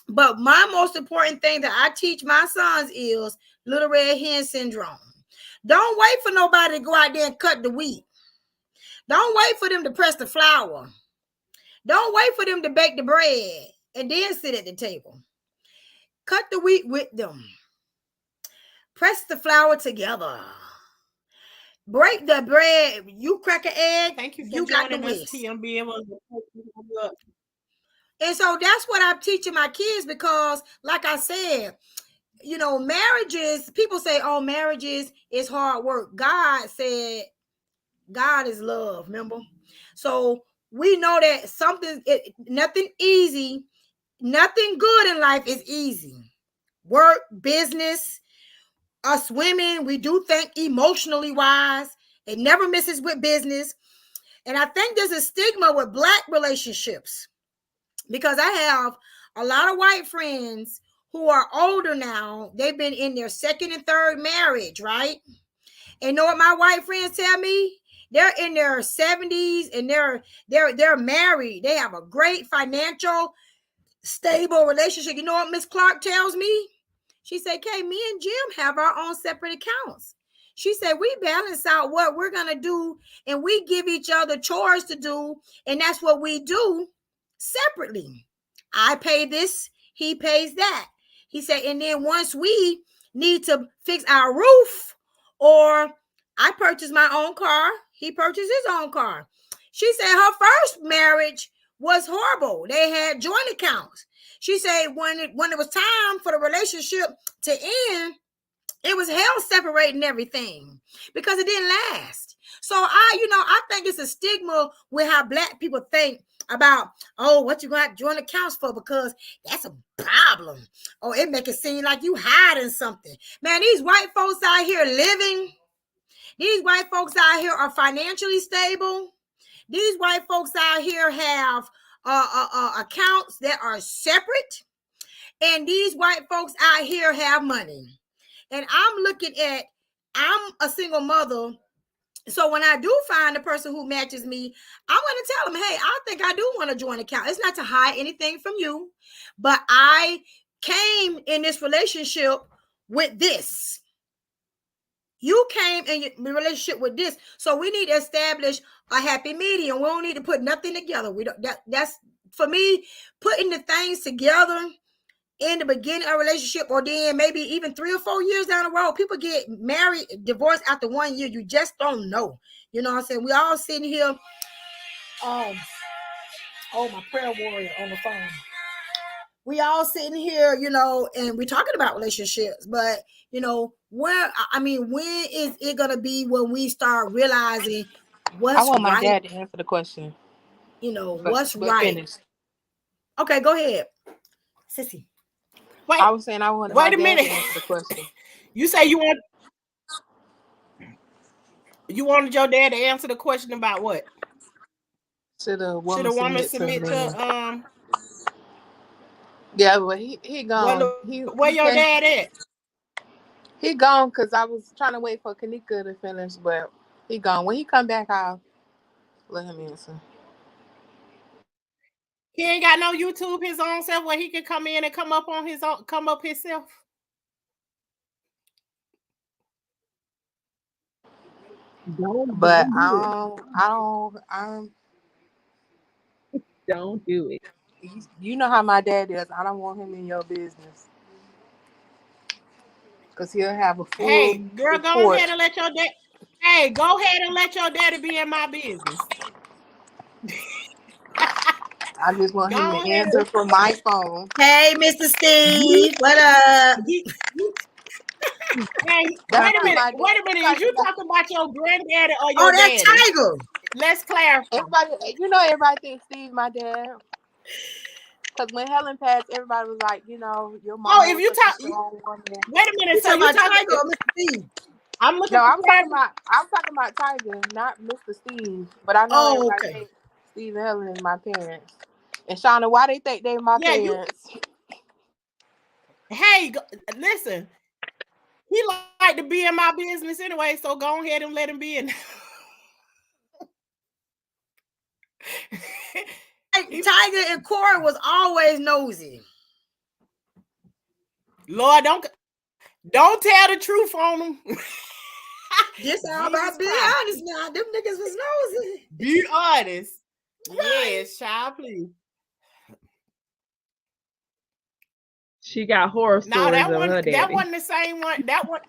But my most important thing that I teach my sons is little red hen syndrome. Don't wait for nobody to go out there and cut the wheat. Don't wait for them to press the flour. Don't wait for them to bake the bread and then sit at the table. Cut the wheat with them. Press the flour together. Break the bread. You crack an egg. Thank you for You got the joining us, whisk. TMB. And so that's what I'm teaching my kids because, like I said, marriages, people say, oh, marriages is hard work. God said, God is love, remember? So we know that nothing easy, nothing good in life is easy. Work, business, us women, we do think emotionally wise. It never misses with business. And I think there's a stigma with Black relationships because I have a lot of white friends who are older now. They've been in their second and third marriage, right? And know what my white friends tell me? They're in their 70s and they're married. They have a great financial, stable relationship. You know what Miss Clark tells me? She said, Kay, me and Jim have our own separate accounts. She said, we balance out what we're going to do and we give each other chores to do. And that's what we do separately. I pay this, he pays that. He said, and then once we need to fix our roof, or I purchased my own car, he purchased his own car. She said her first marriage was horrible. They had joint accounts. She said when it was time for the relationship to end, it was hell separating everything because it didn't last. So I think it's a stigma with how Black people think about, oh, what you got joint accounts for, because that's a problem. Or it make it seem like you hiding something. Man, these white folks out here living, these white folks out here are financially stable. These white folks out here have accounts that are separate. And these white folks out here have money. And I'm a single mother. So when I do find a person who matches me, I'm going to tell them, hey, I think I do want to join an account. It's not to hide anything from you, but I came in this relationship with this. You came in your relationship with this. So we need to establish a happy medium. We don't need to put nothing together. That's for me, putting the things together in the beginning of a relationship, or then maybe even 3 or 4 years down the road. People get married, divorced after 1 year. You just don't know. You know what I'm saying? We all sitting here. Oh, my prayer warrior on the phone. We all sitting here, and we're talking about relationships, but when is it gonna be when we start realizing I what's want my right? dad to answer the question, What's but right. finish. Okay, go ahead, sissy. Wait, I was saying I wanted my wait a dad to minute. answer the question. You say you wanted your dad to answer the question about what? Should a Should woman a woman submit to a submit man? to Yeah, but he gone. where He your came. dad at? He gone because I was trying to wait for Kanika to finish, but he gone. When he come back, I'll let him answer. He ain't got no YouTube his own self where he can come in and come up on his own, come up himself. But Don't do it. Don't do it. you know how my dad is. I don't want him in your business because he'll have a Hey, full girl, go report. ahead and let your dad. Hey, go ahead and let your daddy be in my business. I just want him Go to ahead. answer from my phone. Hey, Mr. You, Steve, what up? you, hey, That's wait a not minute. my dad. Wait a minute. Is you talking about your granddaddy or Oh, your that's daddy? Tiger. Let's clarify. Everybody, everybody thinks Steve my dad. Because when Helen passed, everybody was like, your Oh, mama if was you such a talk, strong woman. wait a minute. You So talking you about talking? Tiger or Mr. Steve? I'm looking No, for clarity. I'm talking about Tiger, not Mr. Steve. But I know Oh, everybody okay. thinks Steve and Helen is my parents. And Shauna, why they think they my Yeah, you. parents? Hey, listen. He like to be in my business anyway, so go ahead and let him be in. Tiger and Corey was always nosy. Lord, don't tell the truth on them. This all about being honest now. Them niggas was nosy. Be honest. Right. Yes, child, please. She got horror Now stories of her that daddy. wasn't the same one. That one.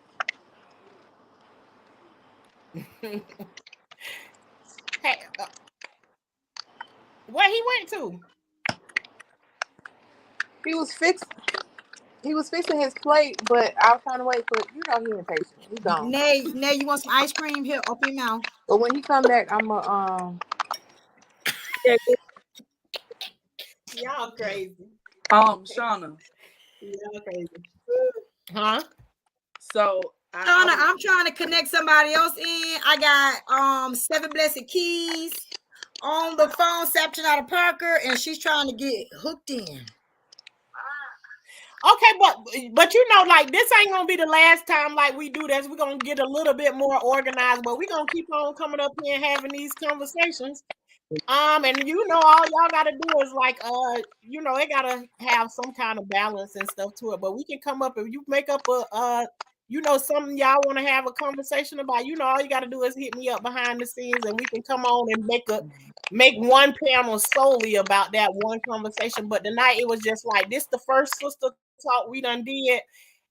Hey, where he went to? He was fixing his plate, but I was trying to wait for he impatient. He gone. Nay, you want some ice cream? Here, open your mouth. But when he come back, I'm Yeah, Y'all crazy. Shauna. Y'all crazy. Huh? So Shauna, I'm trying to connect somebody else in. I got 7 Blessed Keys on the phone, Saptonata Parker, and she's trying to get hooked in. Okay, but you know, like this ain't gonna be the last time like we do this. We're gonna get a little bit more organized, but we're gonna keep on coming up here and having these conversations. And you know, all y'all gotta do is like you know, it gotta have some kind of balance and stuff to it. But we can come up if you make up a you know, something y'all want to have a conversation about, you know, all you gotta do is hit me up behind the scenes and we can come on and make one panel solely about that one conversation. But tonight it was just like this the first sister talk we done did.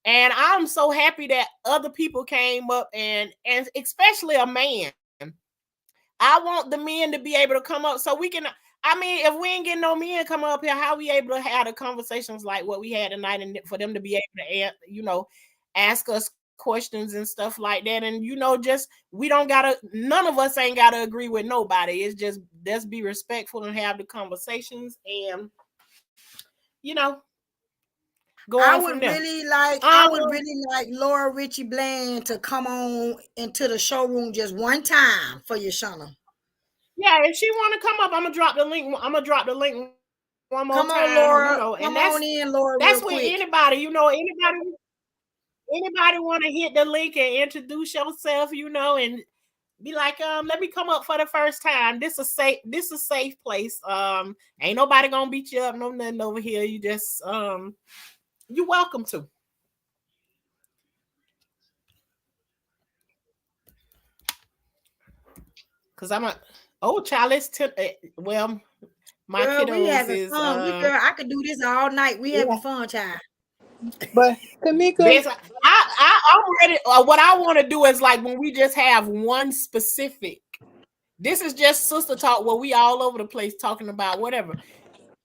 And I'm so happy that other people came up and especially a man. I want the men to be able to come up so we can. I mean, if we ain't getting no men come up here, how we able to have the conversations like what we had tonight, and for them to be able to, you know, ask us questions and stuff like that, and you know, just we don't gotta. None of us ain't gotta agree with nobody. It's just let's be respectful and have the conversations, and you know, go on from there. I would really like Laura Richie Bland to come on into the showroom just one time for you, Shauna. Yeah, if she want to come up, I'm gonna drop the link. I'm gonna drop the link one more Come on, time. Laura. You know, and come on in, Laura, that's real when quick. anybody, you know, anybody want to hit the link and introduce yourself, you know, and be like, let me come up for the first time. This is a safe place. Ain't nobody gonna beat you up, no nothing over here. You just you're welcome to. Cause I'm a child. Well, my Girl, we kiddos having is fun. I could do this all night. We having fun, child. but Kamika, Bitch, I'm ready. What I want to do is like when we just have one specific. This is just sister talk where we all over the place talking about whatever.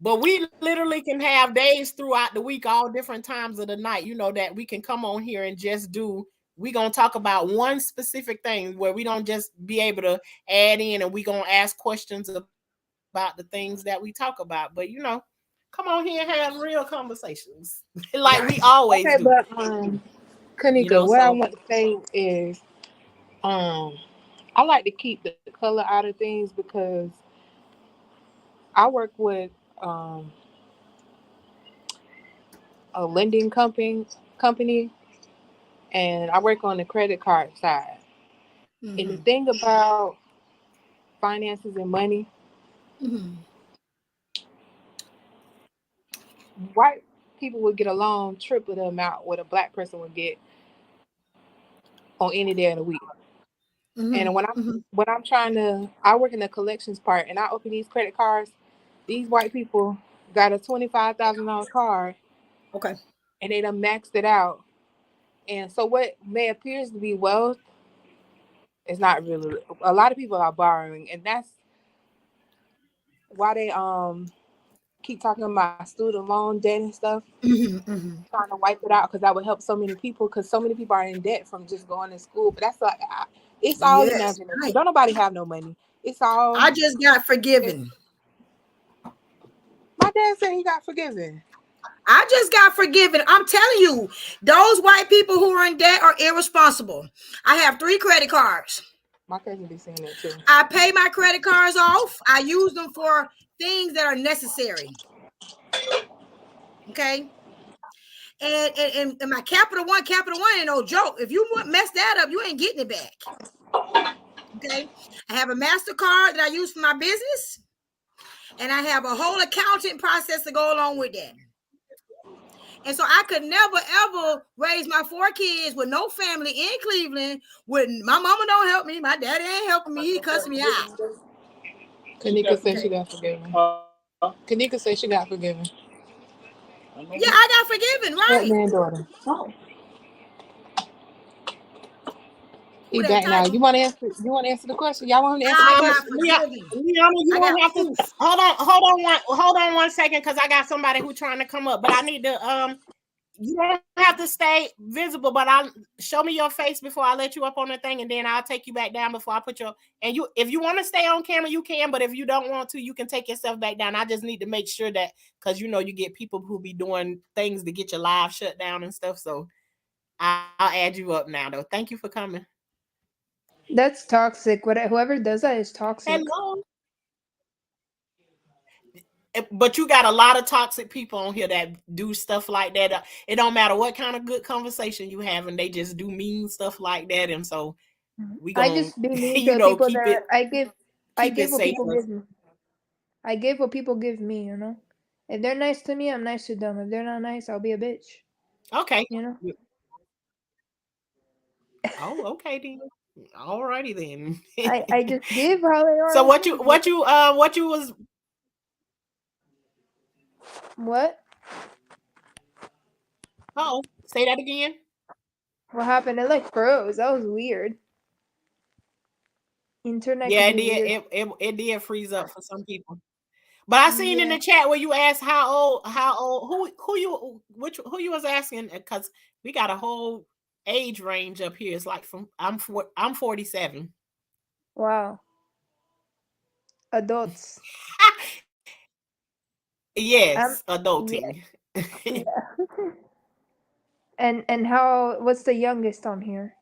But we literally can have days throughout the week, all different times of the night, you know, that we can come on here and just do. We gonna talk about one specific thing where we don't just be able to add in and we gonna ask questions about the things that we talk about. But you know, come on here and have real conversations like we always do. okay, but You know, Kanika, what so I want to say is I like to keep the color out of things because I work with a lending company, and I work on the credit card side. And the thing about finances and money, white people would get a loan triple the amount what a black person would get on any day of the week. And when I'm trying to, I work in the collections part, and I open these credit cards. These white people got a $25,000 card, Okay. and they done maxed it out. And so what may appears to be wealth is not really. A lot of people are borrowing, and that's why they keep talking about student loan debt and stuff. Trying to wipe it out because that would help so many people. Because so many people are in debt from just going to school. But that's like it's all imaginary. Right. Don't nobody have no money. It's all. I just got forgiven. My dad said he got forgiven. I just got forgiven. I'm telling you, those white people who are in debt are irresponsible. I have 3 credit cards. My cousin be saying that too. I pay my credit cards off. I use them for things that are necessary. Okay. And my Capital One ain't no joke. If you mess that up, you ain't getting it back. Okay. I have a MasterCard that I use for my business. And I have a whole accounting process to go along with that. And so I could never ever raise my 4 kids with no family in Cleveland. With my mama don't help me, my daddy ain't helping me. He cussed me out. Kanika said she Okay. got forgiven. Kanika said she got forgiven. Yeah, I got forgiven, That right? man daughter. Who He that back now. title? You want to answer? You want to answer the question? Y'all want to answer the I Um, got question? forgiven. Liana, you I don't got have to proof. hold on one second because I got somebody who's trying to come up, but I need to you don't have to stay visible, but I'll show me your face before I let you up on the thing, and then I'll take you back down before I put your and you if you want to stay on camera, you can, but if you don't want to, you can take yourself back down. I just need to make sure that because you get people who be doing things to get your live shut down and stuff. So I'll add you up now though. Thank you for coming. That's toxic. Whoever does that is toxic. Hello. But you got a lot of toxic people on here that do stuff like that. It don't matter what kind of good conversation you have, and they just do mean stuff like that. And so we I gonna, just be mean to the people keep that I it give what people safer. give me. I give what people give me, you know? If they're nice to me, I'm nice to them. If they're not nice, I'll be a bitch. Okay. You know? Oh, okay then. Alrighty then. I just give how they are So with me. what you was What? say that again? What happened? It like froze. That was weird. Internet Yeah, could it be did. weird. It did freeze up for some people. But I seen in Yeah. the chat where you asked how old, who you was asking because we got a whole age range up here. It's like I'm 47. Wow. Adults. Yes, Yeah. adulting. Yeah. And how what's the youngest on here?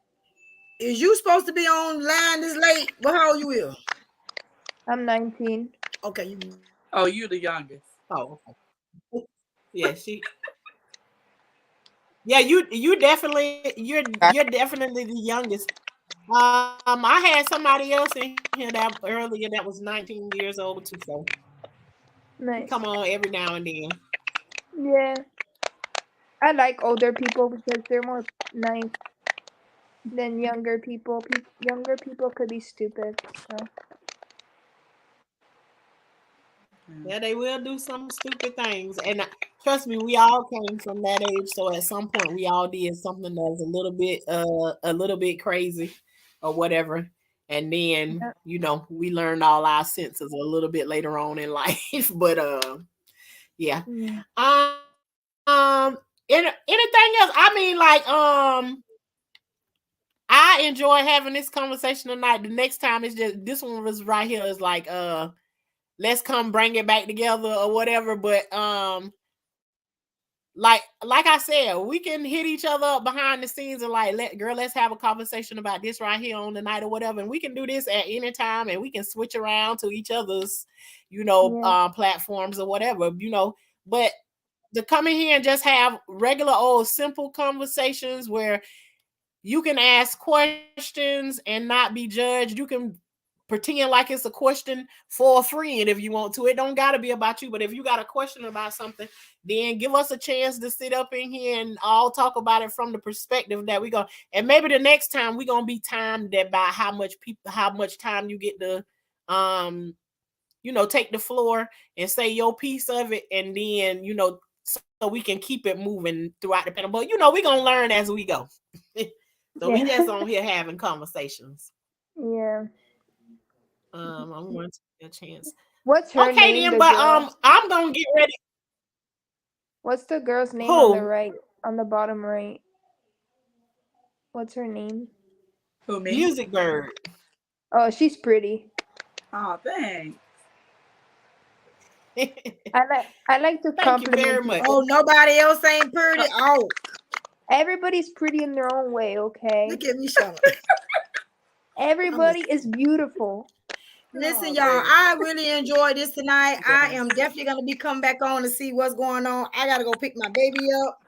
Is you supposed to be online this late? Well, how old you is? I'm 19. Okay, you. Oh, you the youngest. Oh, okay. Yeah, you're definitely the youngest. I had somebody else in here that earlier that was 19 years old too. So he Nice. come on every now and then. Yeah. I like older people because they're more nice than younger people. Younger people could be stupid. So Yeah, they will do some stupid things. And trust me, we all came from that age. So at some point we all did something that was a little bit crazy or whatever. And then, yeah. we learned all our senses a little bit later on in life. But yeah. Mm. Anything else? I mean, like, I enjoy having this conversation tonight. The next time it's just this one was right here is like let's come bring it back together or whatever. But like I said, we can hit each other up behind the scenes and like let's have a conversation about this right here on the night or whatever. And we can do this at any time and we can switch around to each other's, Yeah. platforms or whatever, but to come in here and just have regular old simple conversations where you can ask questions and not be judged. You can pretend like it's a question for a friend if you want to. It don't got to be about you, but if you got a question about something, then give us a chance to sit up in here and all talk about it from the perspective that we go. And maybe the next time we're gonna be timed that by how much time you get to take the floor and say your piece of it, and then so we can keep it moving throughout the panel. But we're gonna learn as we go. So we Yeah. just on here having conversations. Yeah. I'm going to get a chance. What's her Okay name? then, The but girl. I'm gonna get ready. What's the girl's name on the Who? right? On the bottom right. What's her name? Who, me? Music Bird. Oh, she's pretty. Oh, thanks. I like to Thank you very compliment much. Oh, people. nobody else ain't pretty. Oh, Everybody's pretty in their own way, okay? look at me, Shawnas. I'm Everybody is beautiful. Listen, Oh, y'all, baby. I really enjoyed this tonight. I am definitely going to be coming back on to see what's going on. I got to go pick my baby up.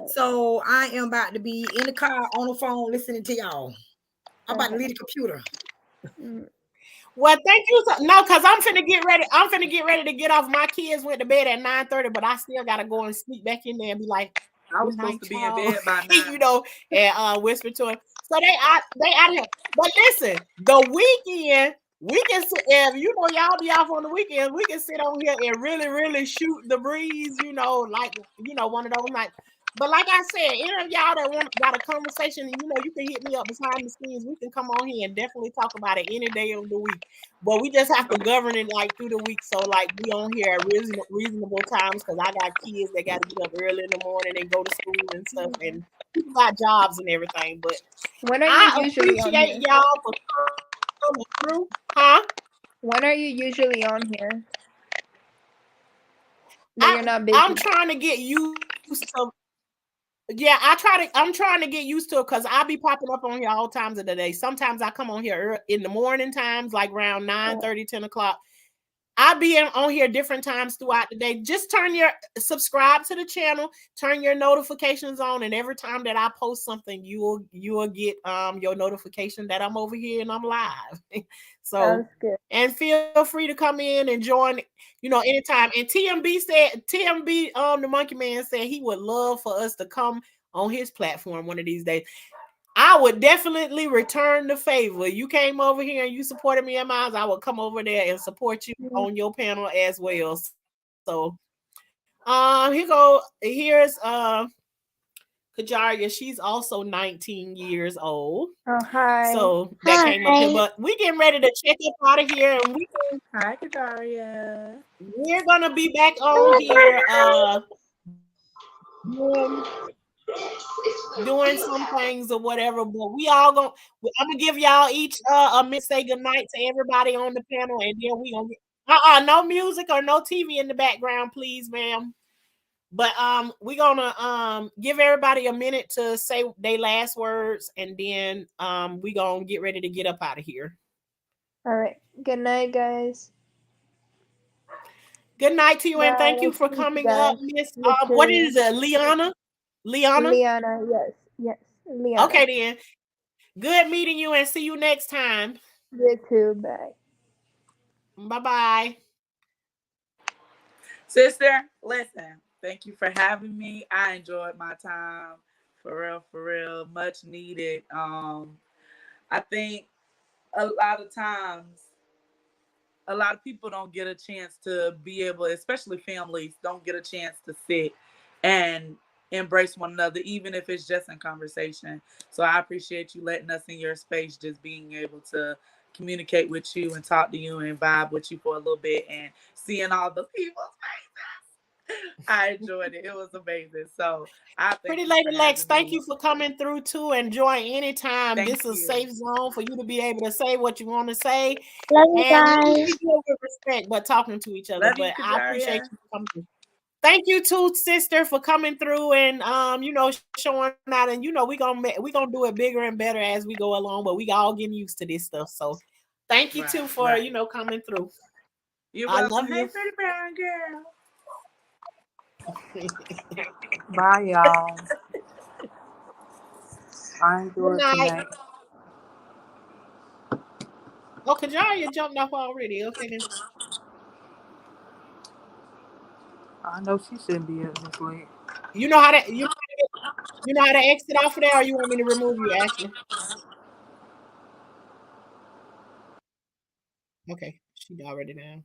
So I am about to be in the car on the phone listening to y'all. I'm about to leave the computer. Mm. Well, thank you. No, because I'm finna get ready. I'm finna get ready to get off. My kids went to bed at 9:30, but I still gotta go and sneak back in there and be like, I was "Good supposed night, to be in y'all," bed by you 9. know, and whisper to them. So they out of here. But listen, the weekend we can sit. If you know y'all be off on the weekend, we can sit on here and really, really shoot the breeze. Like one of those nights. But like I said, any of y'all that want got a conversation, you can hit me up behind the scenes. We can come on here and definitely talk about it any day of the week. But we just have to govern it like through the week. So like we on here at reasonable times because I got kids that got to get up early in the morning and go to school and stuff, and people got jobs and everything. But When are you I usually on appreciate here? y'all for coming through, huh? When are you usually on here? That you're I not I'm busy. trying to get used to. Yeah, I'm trying to get used to it because I be popping up on here all times of the day. Sometimes I come on here in the morning times, like around 9:30, 10 o'clock. I'll be on here different times throughout the day. Just subscribe to the channel, turn your notifications on, and every time that I post something, you will get your notification that I'm over here and I'm live. So Sounds good. and feel free to come in and join, anytime. And TMB the Monkey Man said he would love for us to come on his platform one of these days. I would definitely return the favor. You came over here and you supported me in mine. I would come over there and support you on your panel as well. So, here's Kajaria. She's also 19 years old. Oh, hi. So that came up here, but we getting ready to check up out of here, and Hi, Kadaria. we're gonna be back on here doing some things or whatever, but I'm gonna give y'all each a minute, say good night to everybody on the panel, and then we gonna get no music or no TV in the background, please, ma'am. But we gonna give everybody a minute to say their last words, and then we gonna get ready to get up out of here. All right. Good night, guys. Good night to you, and Bye. thank you Nice for to meet you coming up, guys. Miss. You What too. is it, Liana? Liana? Liana. Yes. Yes. Liana. Okay, then. Good meeting you, and see you next time. You too. Bye. Bye bye. Sister, listen, thank you for having me. I enjoyed my time. For real. Much needed. I think a lot of times a lot of people don't get a chance to be able, especially families, don't get a chance to sit and embrace one another, even if it's just in conversation. So I appreciate you letting us in your space, just being able to communicate with you and talk to you and vibe with you for a little bit and seeing all the people's faces. I enjoyed it. It was amazing. So I thank Pretty you Lady for Lex, having thank me. you for coming through too, and join anytime. Thank This is a you. safe zone for you to be able to say what you want to say. Love you And we guys. do it with respect, but talking to each other. Love you, But I appreciate Kajaria. you for coming through. Thank you too, sister, for coming through and showing out. And we gonna do it bigger and better as we go along. But we all getting used to this stuff. So thank you too Right, for right. coming through. You're I welcome. love Hey, you. pretty brown girl. Bye, y'all. I Good enjoyed night. tonight. Oh, Kajaria jumped off already. Okay, then. I know she shouldn't be up this late. You know how to you know how to exit off of there, or you want me to remove you, Ashley? Okay, she already down.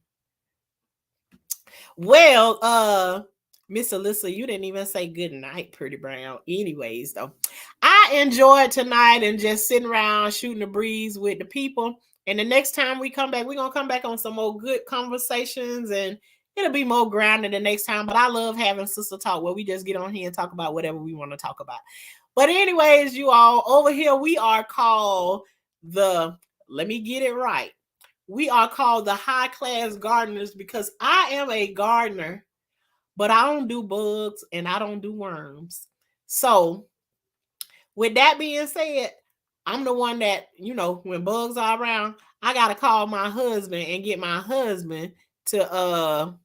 Well, Miss Alyssa, you didn't even say good night, Pretty Brown. Anyways, though, I enjoyed tonight and just sitting around shooting the breeze with the people. And the next time we come back, we're gonna come back on some more good conversations, and it'll be more grounded the next time. But I love having sister talk where we just get on here and talk about whatever we want to talk about. But anyways, you all, over here we are called the, let me get it right, we are called the high class gardeners because I am a gardener, but I don't do bugs and I don't do worms. So, with that being said, I'm the one that, when bugs are around, I got to call my husband and get my husband to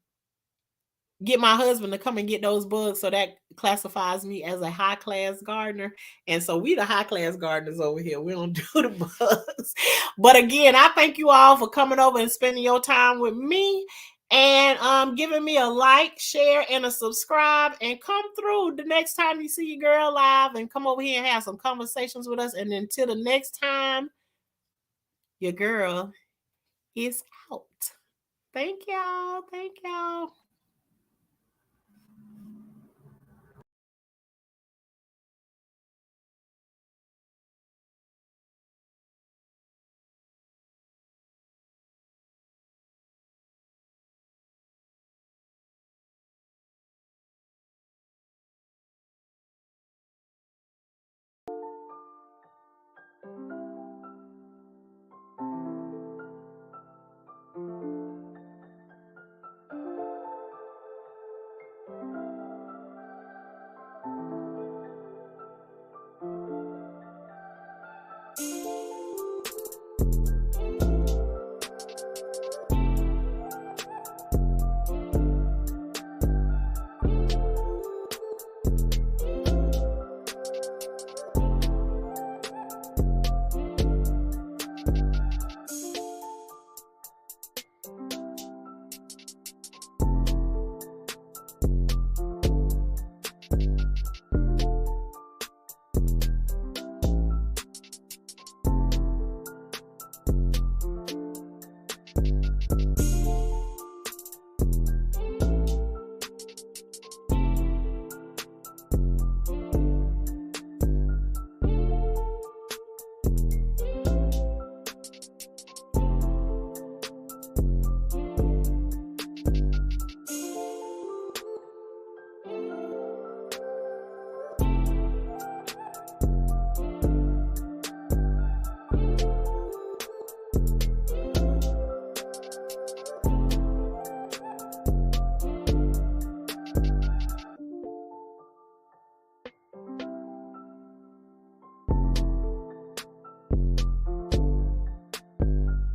get my husband to come and get those bugs, so that classifies me as a high class gardener. And so we the high class gardeners over here. We don't do the bugs. But again, I thank you all for coming over and spending your time with me, and giving me a like, share, and a subscribe, and come through the next time you see your girl live, and come over here and have some conversations with us. And until the next time, your girl is out. Thank y'all.